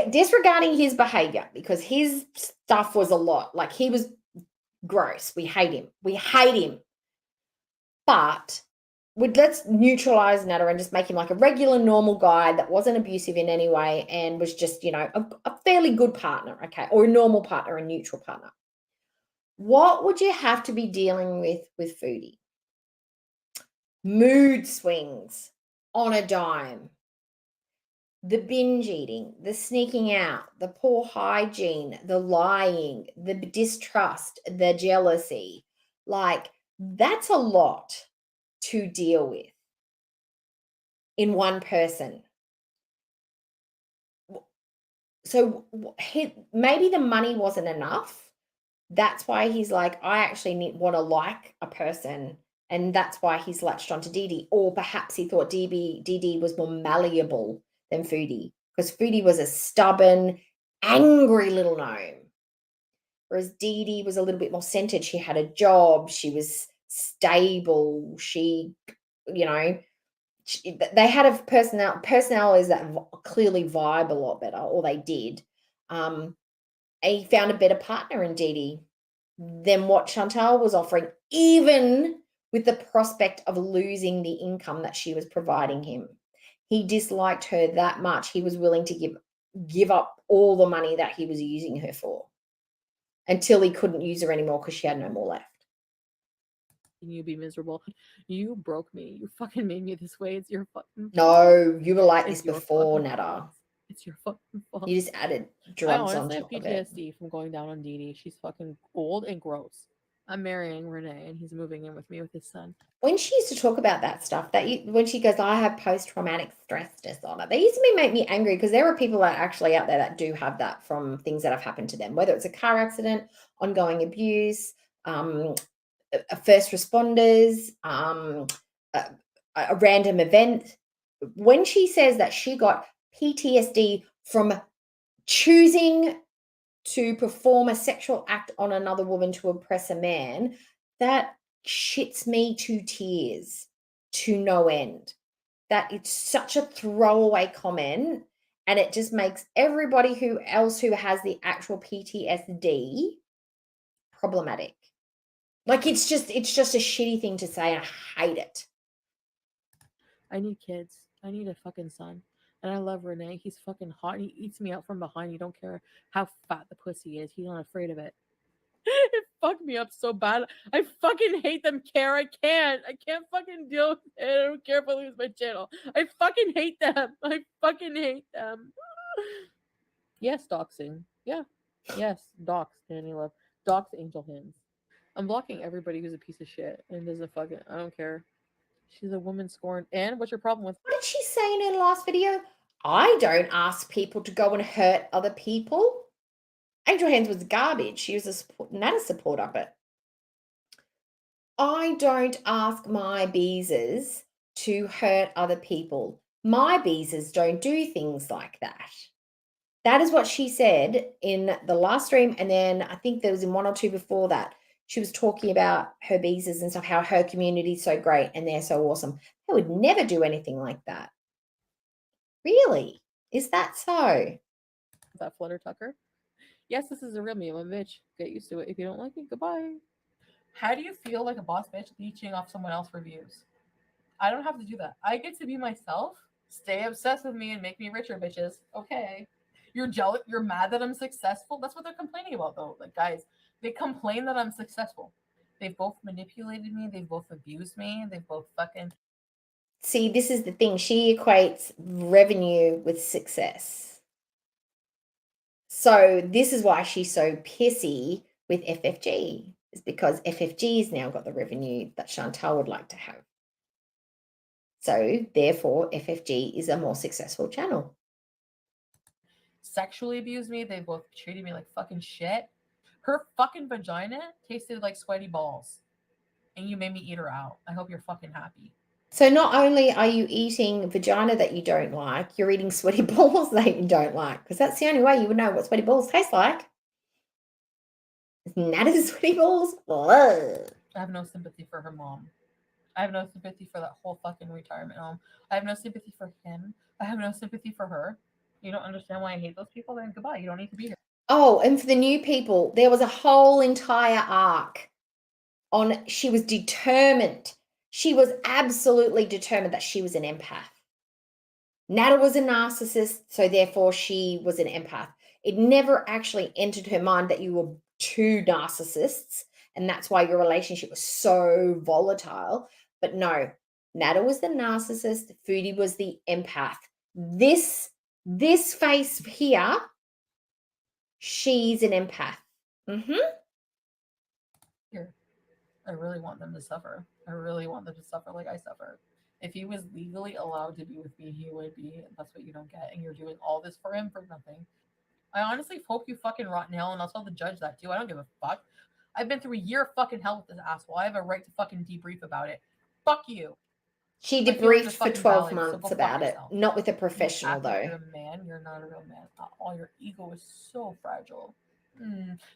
disregarding his behavior, because his stuff was a lot. Like, he was gross. We hate him. But let's neutralize Nada and just make him like a regular, normal guy that wasn't abusive in any way and was just, a fairly good partner, okay, or a normal partner, a neutral partner. What would you have to be dealing with Foodie? Mood swings on a dime. The binge eating, the sneaking out, the poor hygiene, the lying, the distrust, the jealousy. Like, that's a lot to deal with in one person. So maybe the money wasn't enough. That's why he's like, I actually want to like a person. And that's why he's latched onto Dee Dee. Or perhaps he thought Dee Dee was more malleable than Foodie, because Foodie was a stubborn, angry little gnome. Whereas Dee Dee was a little bit more centered. She had a job. She was stable. She, they had a personalities that clearly vibe a lot better, or they did. He found a better partner in Dee Dee than what Chantal was offering, even with the prospect of losing the income that she was providing him. He disliked her that much. He was willing to give up all the money that he was using her for until he couldn't use her anymore because she had no more left. You be miserable. You broke me. You fucking made me this way. It's your fucking fault. No, you were like It's this your before, fucking Nada. fault. It's your fucking fault. You just added I drugs know, on it's top too of it. PTSD from going down on Dee Dee. She's fucking old and gross. I'm marrying Renee, and he's moving in with me with his son. When she used to talk about that stuff, when she goes, I have post-traumatic stress disorder, they used to make me angry because there are people that are actually out there that do have that from things that have happened to them, whether it's a car accident, ongoing abuse, first responders, a random event. When she says that she got PTSD from choosing to perform a sexual act on another woman to impress a man, that shits me to tears to no end. That it's such a throwaway comment, and it just makes everybody who has the actual PTSD problematic. Like it's just a shitty thing to say. I hate it. I need kids. I need a fucking son. And I love Renee. He's fucking hot. He eats me out from behind. You don't care how fat the pussy is. He's not afraid of it. It fucked me up so bad. I fucking hate them, Care. I can't fucking deal with it. I don't care if I lose my channel. I fucking hate them. I fucking hate them. Yes, doxing. Yeah. Yes, dox, Danny Love. Dox Angel Hands. I'm blocking everybody who's a piece of shit and doesn't fucking. I don't care. She's a woman scorned. And what's your problem with? What did she say in her last video? I don't ask people to go and hurt other people. Angel Hands was garbage. She was not a support of it. I don't ask my beezers to hurt other people. My beezers don't do things like that. That is what she said in the last stream. And then I think there was in one or two before that. She was talking about her beezers and stuff, how her community is so great and they're so awesome. They would never do anything like that. Really? Is that so? That Flutter Tucker? Yes, this is a real me. I'm a bitch. Get used to it. If you don't like it, goodbye. How do you feel like a boss bitch leeching off someone else for views? I don't have to do that. I get to be myself. Stay obsessed with me and make me richer, bitches. Okay. You're jealous. You're mad that I'm successful. That's what they're complaining about, though. Like, guys, they complain that I'm successful. They've both manipulated me. They've both abused me. They've both fucking. See, this is the thing. She equates revenue with success. So this is why she's so pissy with FFG, is because FFG's now got the revenue that Chantal would like to have. So therefore, FFG is a more successful channel. Sexually abused me. They both treated me like fucking shit. Her fucking vagina tasted like sweaty balls. And you made me eat her out. I hope you're fucking happy. So not only are you eating vagina that you don't like, you're eating sweaty balls that you don't like, because that's the only way you would know what sweaty balls taste like. Isn't that as sweaty balls? Ugh. I have no sympathy for her mom. I have no sympathy for that whole fucking retirement home. I have no sympathy for him. I have no sympathy for her. You don't understand why I hate those people? Then goodbye. You don't need to be here. Oh, and for the new people, there was a whole entire arc on she was determined. She was absolutely determined that she was an empath. Nada was a narcissist, so therefore she was an empath. It never actually entered her mind that you were two narcissists, and that's why your relationship was so volatile. But no, Nada was the narcissist, Foodie was the empath. This face here, she's an empath. Here. I really want them to suffer. I really want them to suffer like I suffer. If he was legally allowed to be with me, he would be. That's what you don't get. And you're doing all this for him for nothing. I honestly hope you fucking rot in hell, and I'll tell the judge that too. I don't give a fuck. I've been through a year of fucking hell with this asshole. I have a right to fucking debrief about it. Fuck you. She My feelings debriefed are for fucking 12 valid, so months go fuck about it, yourself. not with a You professional act like though. you're a man. You're not a real man. All your ego is so fragile.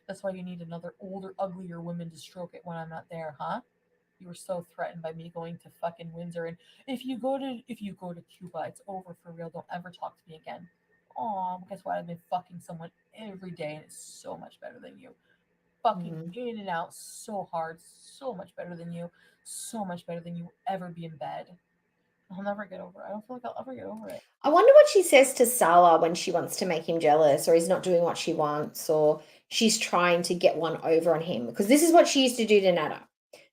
That's why you need another older, uglier woman to stroke it when I'm not there, huh? You were so threatened by me going to fucking Windsor, and if you go to Cuba, it's over for real. Don't ever talk to me again. Aw, guess what? I've been fucking someone every day, and it's so much better than you. Fucking in and out so hard, so much better than you, so much better than you will ever be in bed. I'll never get over it. I don't feel like I'll ever get over it. I wonder what she says to Salah when she wants to make him jealous, or he's not doing what she wants, or she's trying to get one over on him. Because this is what she used to do to Nada.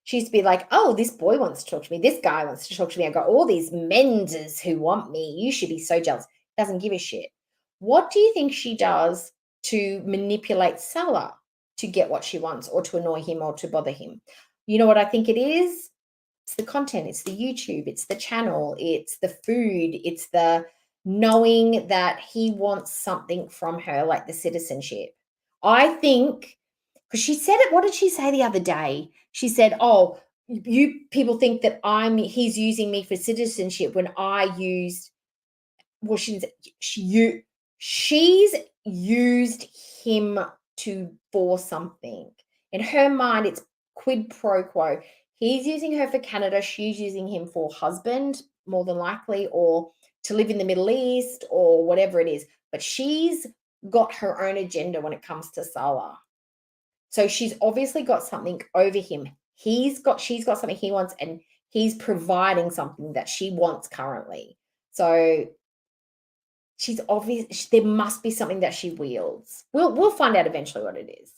She used to be like, oh, this boy wants to talk to me. This guy wants to talk to me. I've got all these menders who want me. You should be so jealous. Doesn't give a shit. What do you think she does to manipulate Salah to get what she wants, or to annoy him, or to bother him? You know what I think it is? It's the content, it's the YouTube, it's the channel, it's the food, it's the knowing that he wants something from her, like the citizenship. I think, because she said it, what did she say the other day? She said, oh, you people think that he's using me for citizenship when I used, well, she's used him for something. In her mind, it's quid pro quo. He's using her for Canada. She's using him for husband, more than likely, or to live in the Middle East, or whatever it is. But she's got her own agenda when it comes to Salah. So she's obviously got something over him. She's got something he wants, and he's providing something that she wants currently. So she's obvious. There must be something that she wields. We'll find out eventually what it is.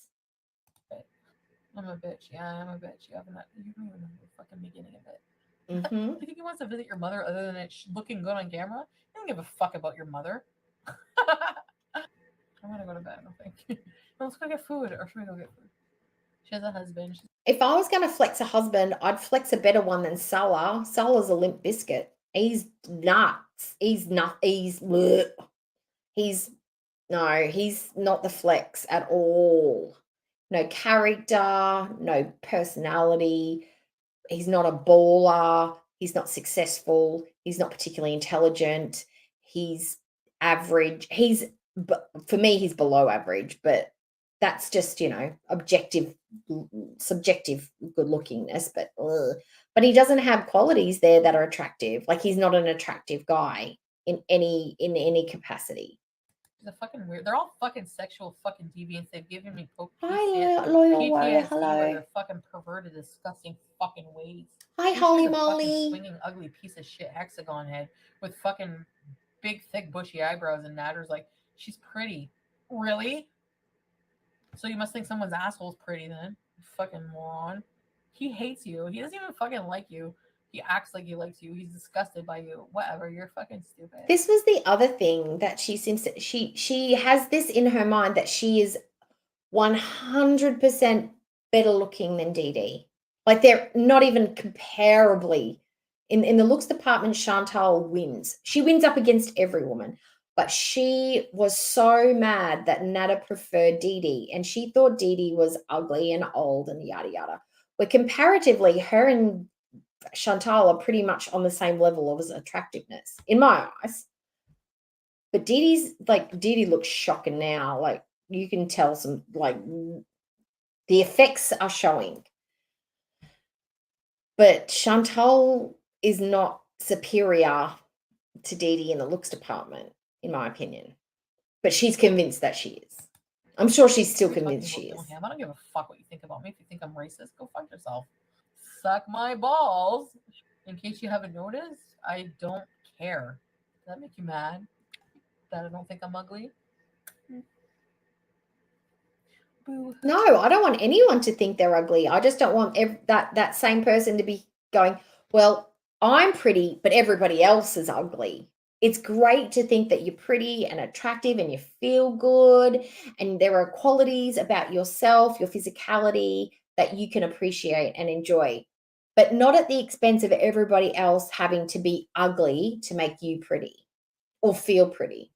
I'm a bitch. Yeah, I'm a bitch. You don't even know the fucking beginning of it. Mm-hmm. You think he wants to visit your mother other than it looking good on camera? He don't give a fuck about your mother. I'm gonna go to bed, I think. Let's go get food, or should we go get food? She has a husband. If I was going to flex a husband, I'd flex a better one than Salah. Salah's a limp biscuit. He's nuts. He's not the flex at all. No character, no personality. He's not a baller. He's not successful. He's not particularly intelligent. He's average. For me, he's below average, but that's just, subjective good lookingness, but he doesn't have qualities there that are attractive. Like, he's not an attractive guy in any capacity. They're fucking weird. They're all fucking sexual fucking deviants. They've given me Hi, Loyal Warrior. PTSD, Hello. where they're fucking perverted, disgusting fucking ways. Hi, She's Holy a fucking Moly. swinging, ugly piece of shit hexagon head with fucking big, thick, bushy eyebrows, and Natter's like, she's pretty. Really? So you must think someone's asshole's pretty then, you fucking moron. He hates you. He doesn't even fucking like you. He acts like he likes you. He's disgusted by you. Whatever. You're fucking stupid. This was the other thing that she seems to, she has this in her mind that she is 100% better looking than Dee Dee. Like, they're not even comparably. In the looks department, Chantal wins. She wins up against every woman. But she was so mad that Nada preferred Dee Dee, and she thought Dee Dee was ugly and old and yada yada. Where comparatively, her and Chantal are pretty much on the same level of attractiveness in my eyes. But Dee Dee looks shocking now. Like, you can tell some, like, the effects are showing. But Chantal is not superior to Dee Dee in the looks department, in my opinion. But she's convinced that she is. I'm sure she's still convinced she is. I don't give a fuck what you think about me. If you think I'm racist, go fuck yourself. Suck my balls. In case you haven't noticed, I don't care. Does that make you mad? That I don't think I'm ugly? No, I don't want anyone to think they're ugly. I just don't want that same person to be going, well, I'm pretty, but everybody else is ugly. It's great to think that you're pretty and attractive and you feel good, and there are qualities about yourself, your physicality, that you can appreciate and enjoy, but not at the expense of everybody else having to be ugly to make you pretty or feel pretty.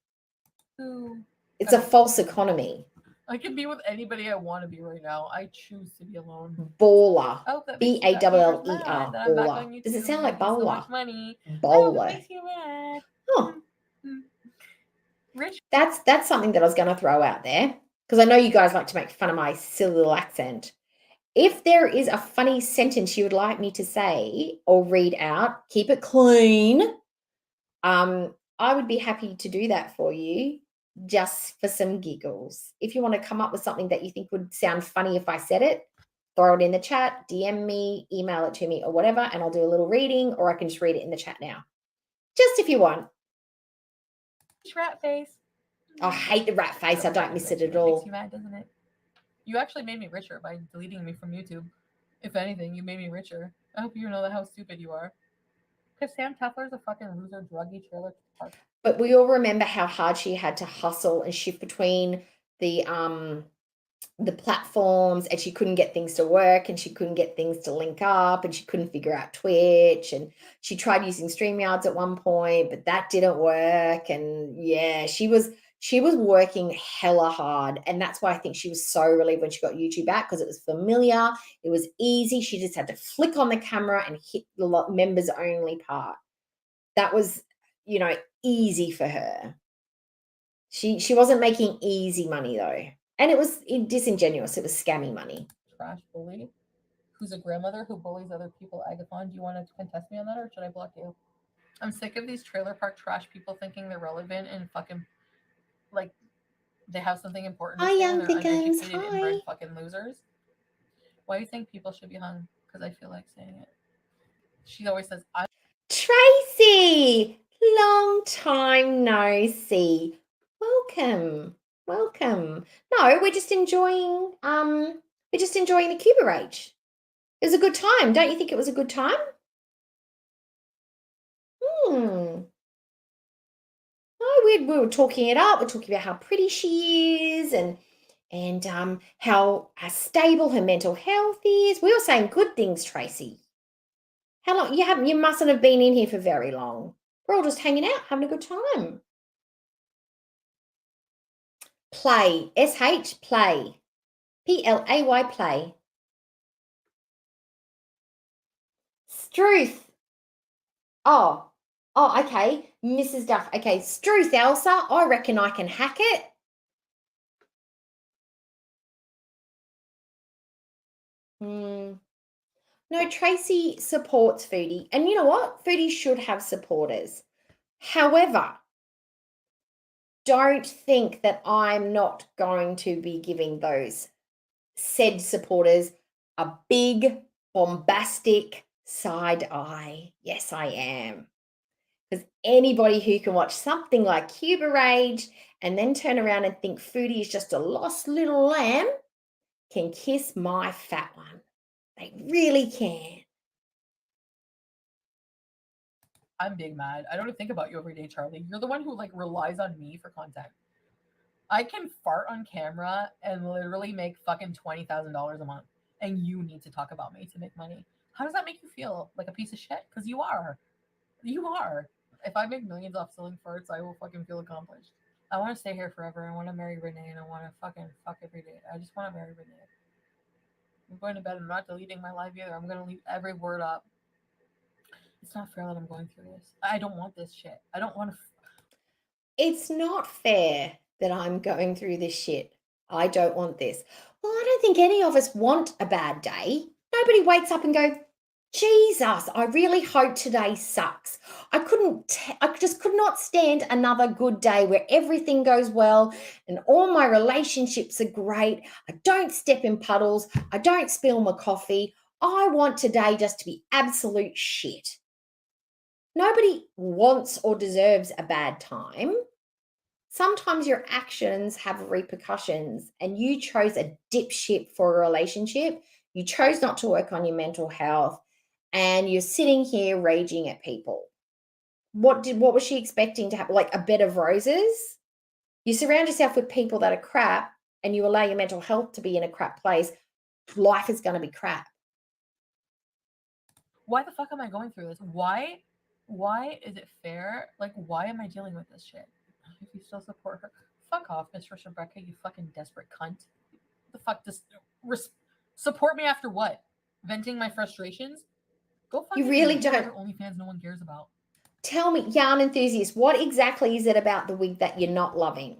It's a false economy. I can be with anybody I want to be right now. I choose to be alone. Baller. BALLER. Baller. Does it sound like bowler? So much money. Bowler. Makes you mad. Oh. That's something that I was going to throw out there, because I know you guys like to make fun of my silly little accent. If there is a funny sentence you would like me to say or read out, keep it clean. I would be happy to do that for you just for some giggles. If you want to come up with something that you think would sound funny if I said it, throw it in the chat, DM me, email it to me or whatever, and I'll do a little reading, or I can just read it in the chat now. Just if you want. Rat face. I hate the rat face. I don't miss it at all. Makes you mad, doesn't it? You actually made me richer by deleting me from YouTube. If anything, you made me richer. I hope you know how stupid you are. Because Sam Tefler's a fucking loser, druggy trailer park. But we all remember how hard she had to hustle and shift between the platforms, and she couldn't get things to work, and she couldn't get things to link up, and she couldn't figure out Twitch, and she tried using StreamYards at one point, but that didn't work. And yeah, she was working hella hard, and that's why I think she was so relieved when she got YouTube back, because it was familiar, it was easy. She just had to flick on the camera and hit the members only part. That was, easy for her. She wasn't making easy money though. And it was disingenuous. It was scammy money. Trash bully who's a grandmother who bullies other people. Agathon, do you want to contest me on that, or should I block you? I'm sick of these trailer park trash people thinking they're relevant and fucking like they have something important to say and they're uneducated, inbred fucking losers. Why do you think people should be hung? Because I feel like saying it. She always says, Tracy, long time no see. Welcome. No, we're just enjoying the Cuba Rage. It was a good time. Don't you think it was a good time? No, we were talking it up. We're talking about how pretty she is and how stable her mental health is. We were saying good things, Tracy. How long you mustn't have been in here for very long. We're all just hanging out, having a good time. Play. SH play. PLAY play. Struth. Oh, okay. Mrs. Duff. Okay, Struth, Elsa. I reckon I can hack it. No, Tracy supports Foodie. And you know what? Foodie should have supporters. However, don't think that I'm not going to be giving those said supporters a big, bombastic side eye. Yes, I am. Because anybody who can watch something like Cuba Rage and then turn around and think Foodie is just a lost little lamb can kiss my fat one. They really can. I'm big mad. I don't think about you every day, Charlie. You're the one who relies on me for content. I can fart on camera and literally make fucking $20,000 a month, and you need to talk about me to make money. How does that make you feel? Like a piece of shit? Because you are. You are. If I make millions off selling farts, I will fucking feel accomplished. I want to stay here forever. I want to marry Renee, and I want to fucking fuck every day. I just want to marry Renee. I'm going to bed. I'm not deleting my live either. I'm going to leave every word up. It's not fair that I'm going through this. I don't want this shit. I don't want to. It's not fair that I'm going through this shit. I don't want this. Well, I don't think any of us want a bad day. Nobody wakes up and go, Jesus, I really hope today sucks. I just could not stand another good day where everything goes well and all my relationships are great. I don't step in puddles. I don't spill my coffee. I want today just to be absolute shit. Nobody wants or deserves a bad time. Sometimes your actions have repercussions, and you chose a dipshit for a relationship. You chose not to work on your mental health, and you're sitting here raging at people. What was she expecting to happen? Like a bed of roses? You surround yourself with people that are crap, and you allow your mental health to be in a crap place. Life is going to be crap. Why the fuck am I going through this? Why is it fair? Why am I dealing with this shit? If you still support her, fuck off, Mistress Rebecca, you fucking desperate cunt. The fuck support me after what? Venting my frustrations? Go fucking You really don't. OnlyFans no one cares about. Tell me, yarn enthusiast, what exactly is it about the wig that you're not loving?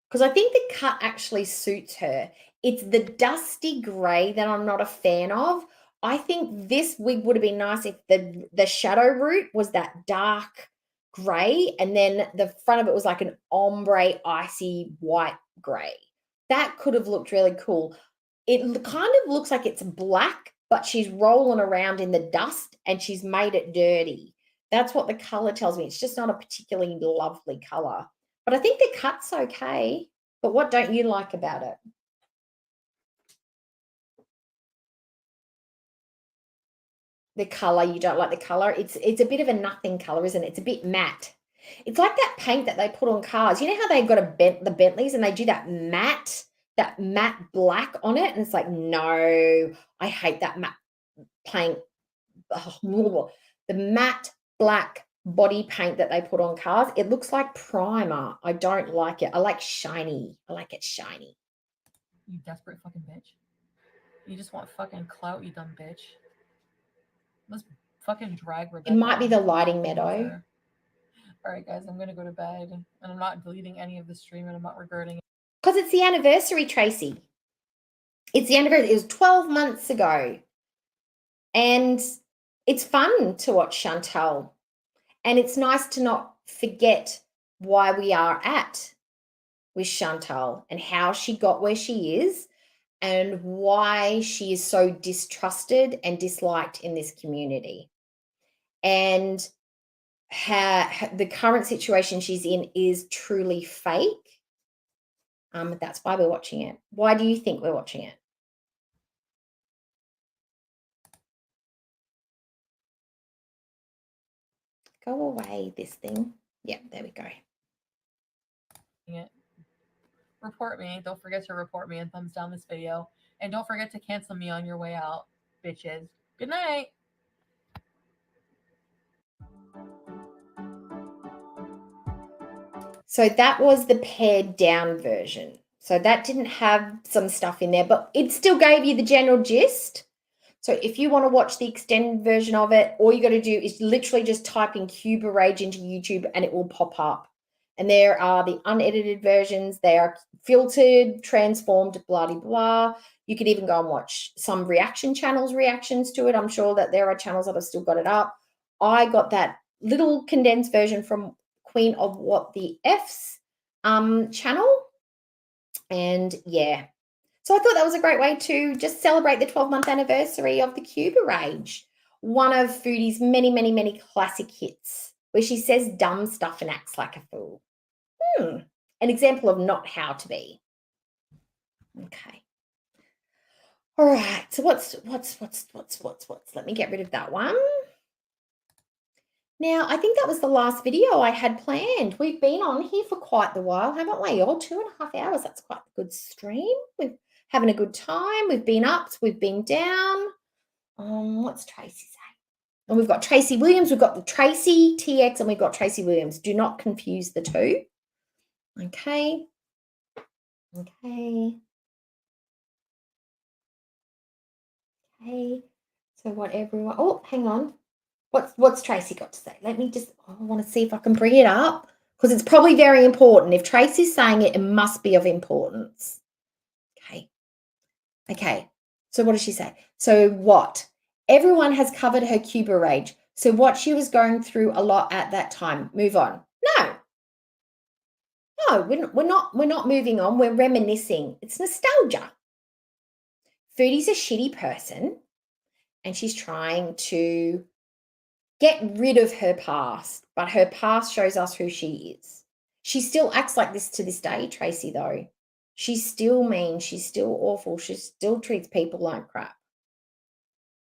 Because I think the cut actually suits her. It's the dusty grey that I'm not a fan of. I think this wig would have been nice if the shadow root was that dark grey and then the front of it was like an ombre icy white grey. That could have looked really cool. It kind of looks like it's black, but she's rolling around in the dust and she's made it dirty. That's what the color tells me. It's just not a particularly lovely color. But I think the cut's okay. But what don't you like about it? The color, you don't like the color? It's a bit of a nothing color, isn't it? It's a bit matte. It's like that paint that they put on cars. You know how they've got the Bentleys and they do that matte black on it? And it's like, no, I hate that matte paint. Oh, the matte black body paint that they put on cars. It looks like primer. I don't like it. I like shiny. I like it shiny. You desperate fucking bitch. You just want fucking clout, you dumb bitch. Let's fucking drag Rebecca. It might be the lighting, Meadow. All right, guys, I'm gonna go to bed, and I'm not deleting any of the stream, and I'm not regretting it. Because it's the anniversary, Tracy. It's the anniversary. It was 12 months ago. And it's fun to watch Chantal. And it's nice to not forget why we are at with Chantal and how she got where she is and why she is so distrusted and disliked in this community. And the current situation she's in is truly fake. That's why we're watching it. Why do you think we're watching it? Go away, this thing. Yeah, there we go. Yeah. Report me. Don't forget to report me and thumbs down this video. And don't forget to cancel me on your way out, bitches. Good night. So that was the pared down version. So that didn't have some stuff in there, but it still gave you the general gist. So if you want to watch the extended version of it, all you got to do is literally just type in Cuba Rage into YouTube and it will pop up. And there are the unedited versions. They are filtered, transformed, blah, blah, blah. You could even go and watch some reaction channels' reactions to it. I'm sure that there are channels that have still got it up. I got that little condensed version from Queen of What the F's channel. And yeah. So I thought that was a great way to just celebrate the 12-month anniversary of the Cuba Rage, one of Foodie's many, many, many classic hits, where she says dumb stuff and acts like a fool. An example of not how to be. Okay. All right. So what's? Let me get rid of that one. Now, I think that was the last video I had planned. We've been on here for quite the while, haven't we? 2.5 hours. That's quite a good stream. We're having a good time. We've been up, we've been down. What's Tracy saying? And we've got Tracy Williams. We've got the Tracy TX and we've got Tracy Williams. Do not confuse the two. Okay. Okay. Okay. So what everyone... Oh, hang on. What's Tracy got to say? Let me just... I want to see if I can bring it up because it's probably very important. If Tracy's saying it, it must be of importance. Okay. Okay. So what does she say? So what? Everyone has covered her Cuba Rage. So what she was going through a lot at that time. Move on. No, we're not moving on. We're reminiscing. It's nostalgia. Foodie's a shitty person and she's trying to get rid of her past, but her past shows us who she is. She still acts like this to this day, Tracy, though. She's still mean. She's still awful. She still treats people like crap.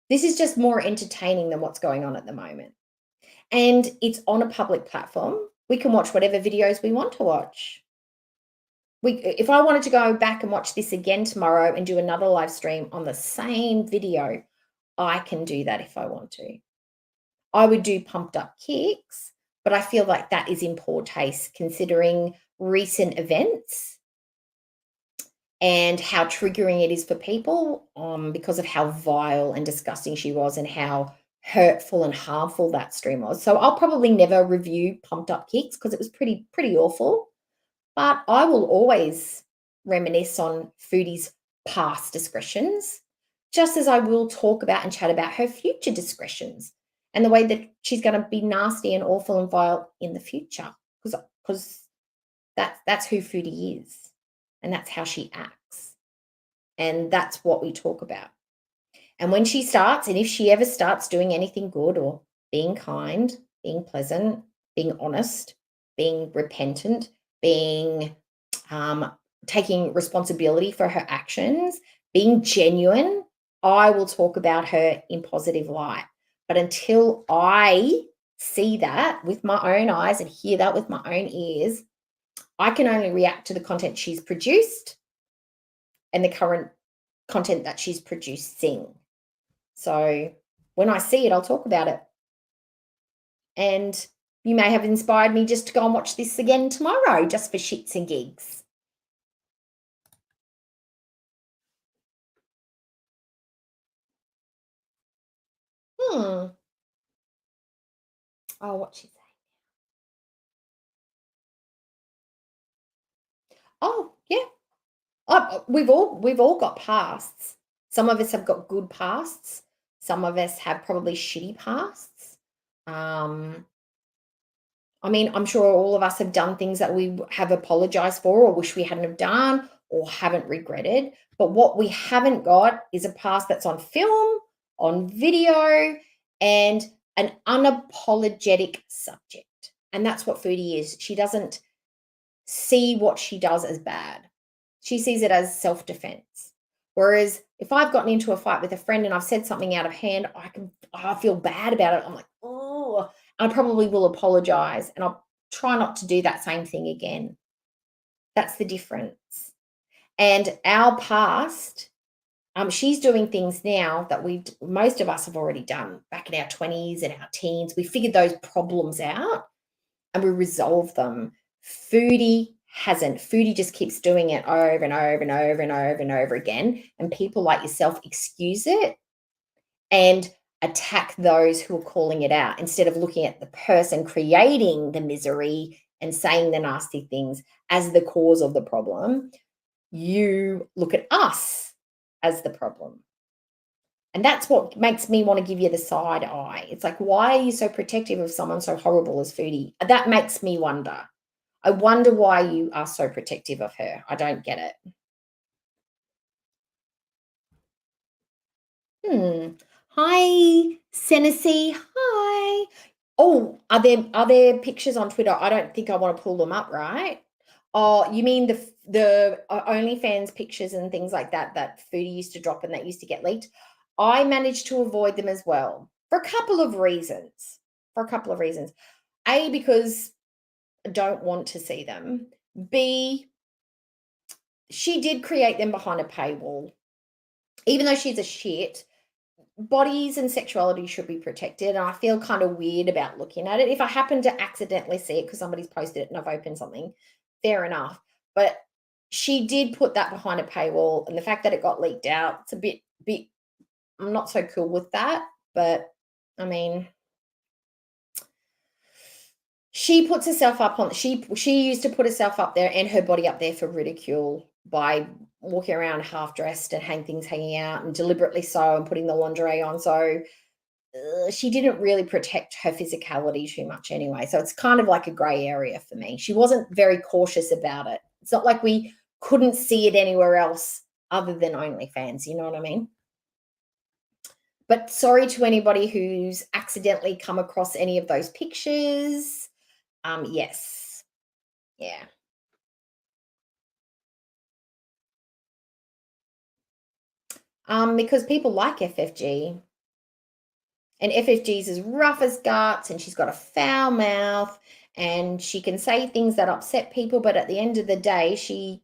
This is just more entertaining than what's going on at the moment. And it's on a public platform. We can watch whatever videos we want to watch. If I wanted to go back and watch this again tomorrow and do another live stream on the same video, I can do that if I want to. I would do Pumped Up Kicks, but I feel like that is in poor taste considering recent events and how triggering it is for people because of how vile and disgusting she was and how hurtful and harmful that stream was. So I'll probably never review Pumped Up Kicks because it was pretty awful. But I will always reminisce on Foodie's past discretions, just as I will talk about and chat about her future discretions and the way that she's going to be nasty and awful and vile in the future, because that's who Foodie is, and that's how she acts, and that's what we talk about. And when she starts, and if she ever starts doing anything good or being kind, being pleasant, being honest, being repentant, being taking responsibility for her actions, being genuine, I will talk about her in positive light. But until I see that with my own eyes and hear that with my own ears, I can only react to the content she's produced and the current content that she's producing. So when I see it, I'll talk about it. And you may have inspired me just to go and watch this again tomorrow, just for shits and gigs. Oh, what's she saying? Oh, yeah. We've all got pasts. Some of us have got good pasts. Some of us have probably shitty pasts. I mean, I'm sure all of us have done things that we have apologized for or wish we hadn't have done or haven't regretted. But what we haven't got is a past that's on film, on video, and an unapologetic subject. And that's what Foodie is. She doesn't see what she does as bad. She sees it as self-defense. Whereas if I've gotten into a fight with a friend and I've said something out of hand, I feel bad about it. I'm like, oh, I probably will apologize, and I'll try not to do that same thing again. That's the difference. And our past, she's doing things now that most of us have already done back in our 20s and our teens. We figured those problems out and we resolve them. Foodie hasn't. Foodie just keeps doing it over and over and over and over and over again. And people like yourself excuse it and attack those who are calling it out instead of looking at the person creating the misery and saying the nasty things as the cause of the problem. You look at us as the problem. And that's what makes me want to give you the side eye. It's like, why are you so protective of someone so horrible as Foodie? That makes me wonder. I wonder why you are so protective of her. I don't get it. Hi, Senesi. Hi. Oh, are there pictures on Twitter? I don't think I want to pull them up, right? Oh, you mean the OnlyFans pictures and things like that Foodie used to drop and that used to get leaked? I managed to avoid them as well for a couple of reasons. A, because I don't want to see them. B, she did create them behind a paywall. Even though she's a shit, bodies and sexuality should be protected. And I feel kind of weird about looking at it. If I happen to accidentally see it because somebody's posted it and I've opened something, fair enough. But she did put that behind a paywall. And the fact that it got leaked out, it's a bit, I'm not so cool with that. But I mean, she puts herself up on, she used to put herself up there and her body up there for ridicule by walking around half dressed and things hanging out and deliberately so and putting the lingerie on. So she didn't really protect her physicality too much anyway. So it's kind of like a gray area for me. She wasn't very cautious about it. It's not like we couldn't see it anywhere else other than OnlyFans. You know what I mean? But sorry to anybody who's accidentally come across any of those pictures. Yes. Yeah. Because people like FFG. And FFG's as rough as guts and she's got a foul mouth and she can say things that upset people, but at the end of the day, she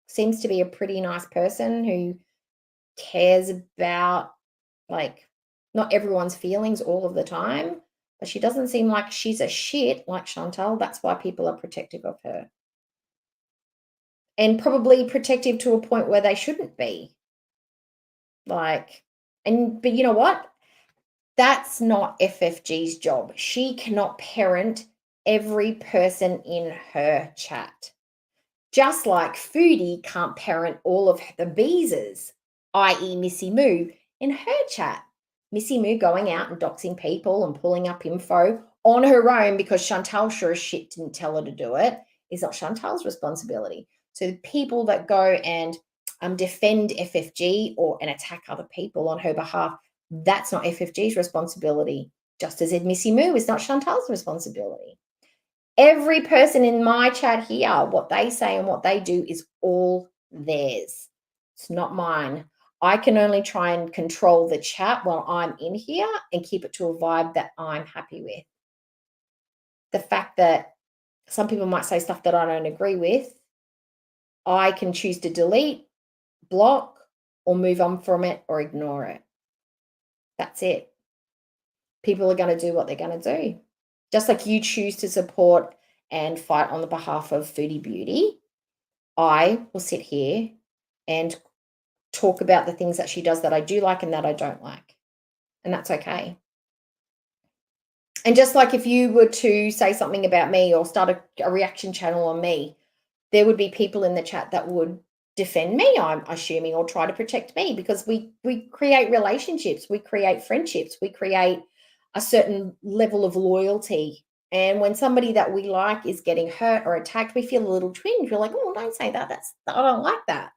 seems to be a pretty nice person who cares about, like, not everyone's feelings all of the time, but she doesn't seem like she's a shit like Chantal. That's why people are protective of her. And probably protective to a point where they shouldn't be. But you know what? That's not FFG's job. She cannot parent every person in her chat. Just like Foodie can't parent all of the beezers, i.e. Missy Moo, in her chat. Missy Moo going out and doxing people and pulling up info on her own because Chantal sure as shit didn't tell her to do it is not Chantal's responsibility. So the people that go and defend FFG and attack other people on her behalf, that's not FFG's responsibility. Just as Missy Moo is not Chantal's responsibility. Every person in my chat here, what they say and what they do is all theirs. It's not mine. I can only try and control the chat while I'm in here and keep it to a vibe that I'm happy with. The fact that some people might say stuff that I don't agree with, I can choose to delete, block, or move on from it or ignore it. That's it. People are going to do what they're going to do. Just like you choose to support and fight on the behalf of Foodie Beauty, I will sit here and talk about the things that she does that I do like and that I don't like. And that's okay. And just like if you were to say something about me or start a reaction channel on me, there would be people in the chat that would defend me, I'm assuming, or try to protect me, because we create relationships, we create friendships, we create a certain level of loyalty. And when somebody that we like is getting hurt or attacked, we feel a little twinge. We're like, oh, don't say that. I don't like that.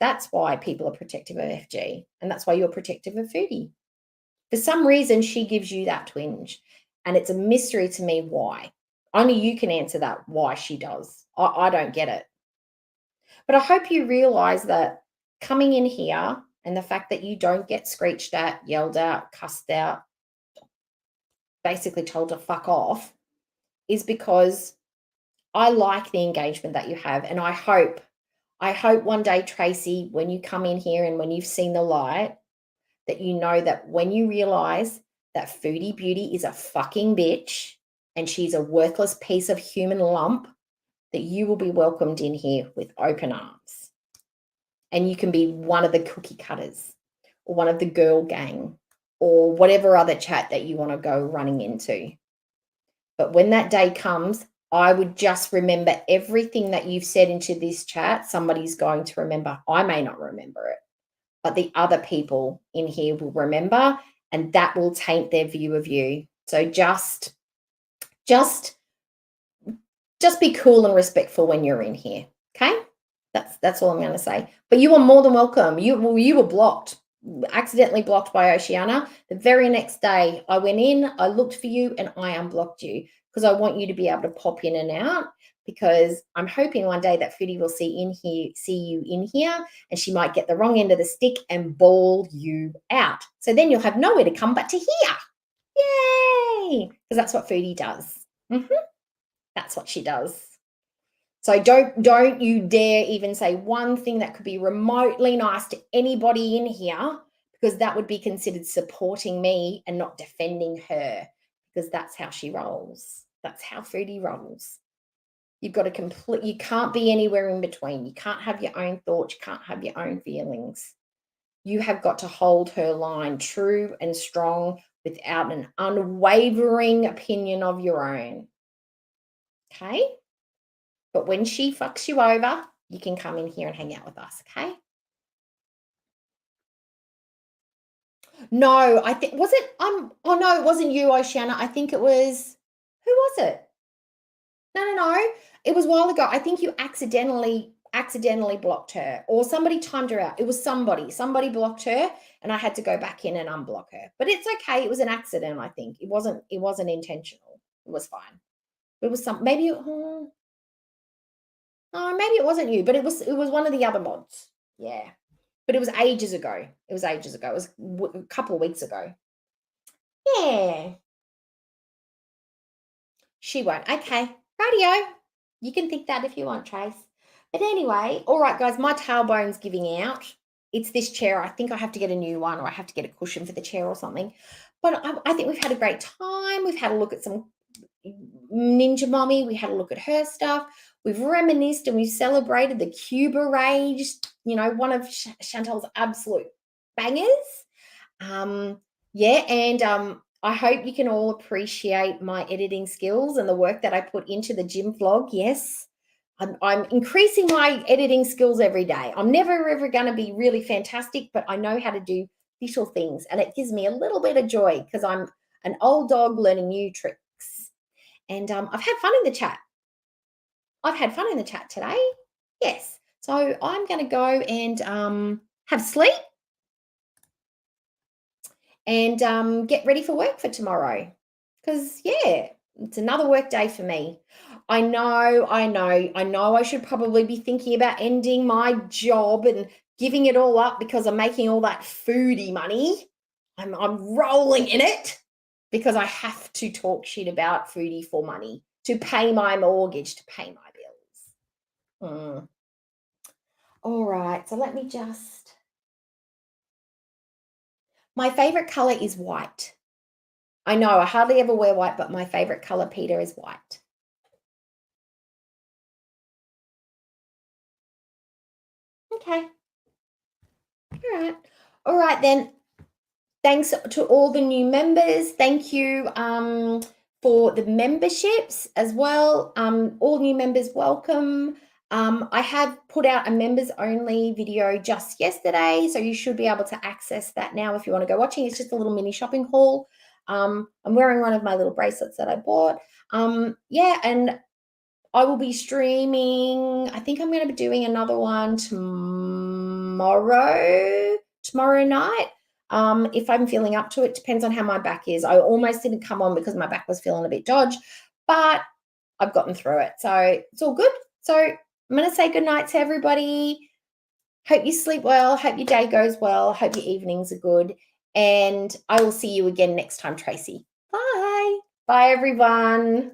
That's why people are protective of FG, and that's why you're protective of Foodie. For some reason, she gives you that twinge, and it's a mystery to me why. Only you can answer that, why she does. I don't get it. But I hope you realize that coming in here and the fact that you don't get screeched at, yelled at, cussed out, basically told to fuck off, is because I like the engagement that you have. And I hope one day, Tracy, when you come in here and when you've seen the light, that you know that when you realize that Foodie Beauty is a fucking bitch and she's a worthless piece of human lump, that you will be welcomed in here with open arms. And you can be one of the cookie cutters or one of the girl gang or whatever other chat that you want to go running into. But when that day comes, I would just remember everything that you've said into this chat. Somebody's going to remember. I may not remember it, but the other people in here will remember, and that will taint their view of you. So just be cool and respectful when you're in here, okay? That's all I'm going to say. But you are more than welcome. You were blocked, accidentally blocked by Oceana. The very next day, I went in, I looked for you, and I unblocked you because I want you to be able to pop in and out, because I'm hoping one day that Foodie will see you in here, and she might get the wrong end of the stick and bawl you out. So then you'll have nowhere to come but to here. Yay! Because that's what Foodie does. That's what she does. So don't you dare even say one thing that could be remotely nice to anybody in here, because that would be considered supporting me and not defending her, because that's how she rolls. That's how Foodie rolls. You've got to you can't be anywhere in between. You can't have your own thoughts. You can't have your own feelings. You have got to hold her line true and strong without an unwavering opinion of your own. Okay? But when she fucks you over, you can come in here and hang out with us, okay? No, I think, was it, oh no, it wasn't you, Oceana. I think it was, who was it? No. It was a while ago. I think you accidentally blocked her, or somebody timed her out. It was somebody blocked her, and I had to go back in and unblock her. But it's okay. It was an accident, I think. It wasn't intentional. It was fine. It was maybe it wasn't you, but it was one of the other mods. Yeah. But it was ages ago. It was a couple of weeks ago. Yeah. She won't. Okay. Radio. You can think that if you want, Trace. But anyway, all right, guys, my tailbone's giving out. It's this chair. I think I have to get a new one, or I have to get a cushion for the chair or something. But I think we've had a great time. We've had a look at some Ninja Mommy. We had a look at her stuff. We've reminisced and we've celebrated the Cuba rage, one of Chantal's absolute bangers. I hope you can all appreciate my editing skills and the work that I put into the gym vlog. Yes, I'm increasing my editing skills every day. I'm never ever going to be really fantastic, but I know how to do visual things, and it gives me a little bit of joy because I'm an old dog learning new tricks. And I've had fun in the chat. I've had fun in the chat today. Yes. So I'm going to go and have sleep and get ready for work for tomorrow. Because, yeah, it's another work day for me. I know I should probably be thinking about ending my job and giving it all up because I'm making all that foodie money. I'm rolling in it because I have to talk shit about foodie for money to pay my mortgage, to pay my bills. All right, so let me just... My favorite color is white. I know I hardly ever wear white, but my favorite color, Peter, is white. Okay. All right then. Thanks to all the new members. Thank you for the memberships as well. All new members, welcome. I have put out a members only video just yesterday, so you should be able to access that now if you want to go watching. It's just a little mini shopping haul. I'm wearing one of my little bracelets that I bought. Yeah, and I will be streaming. I think I'm going to be doing another one tomorrow night. If I'm feeling up to it, depends on how my back is. I almost didn't come on because my back was feeling a bit dodgy, but I've gotten through it. So it's all good. So I'm going to say good night to everybody. Hope you sleep well. Hope your day goes well. Hope your evenings are good. And I will see you again next time, Tracy. Bye. Bye, everyone.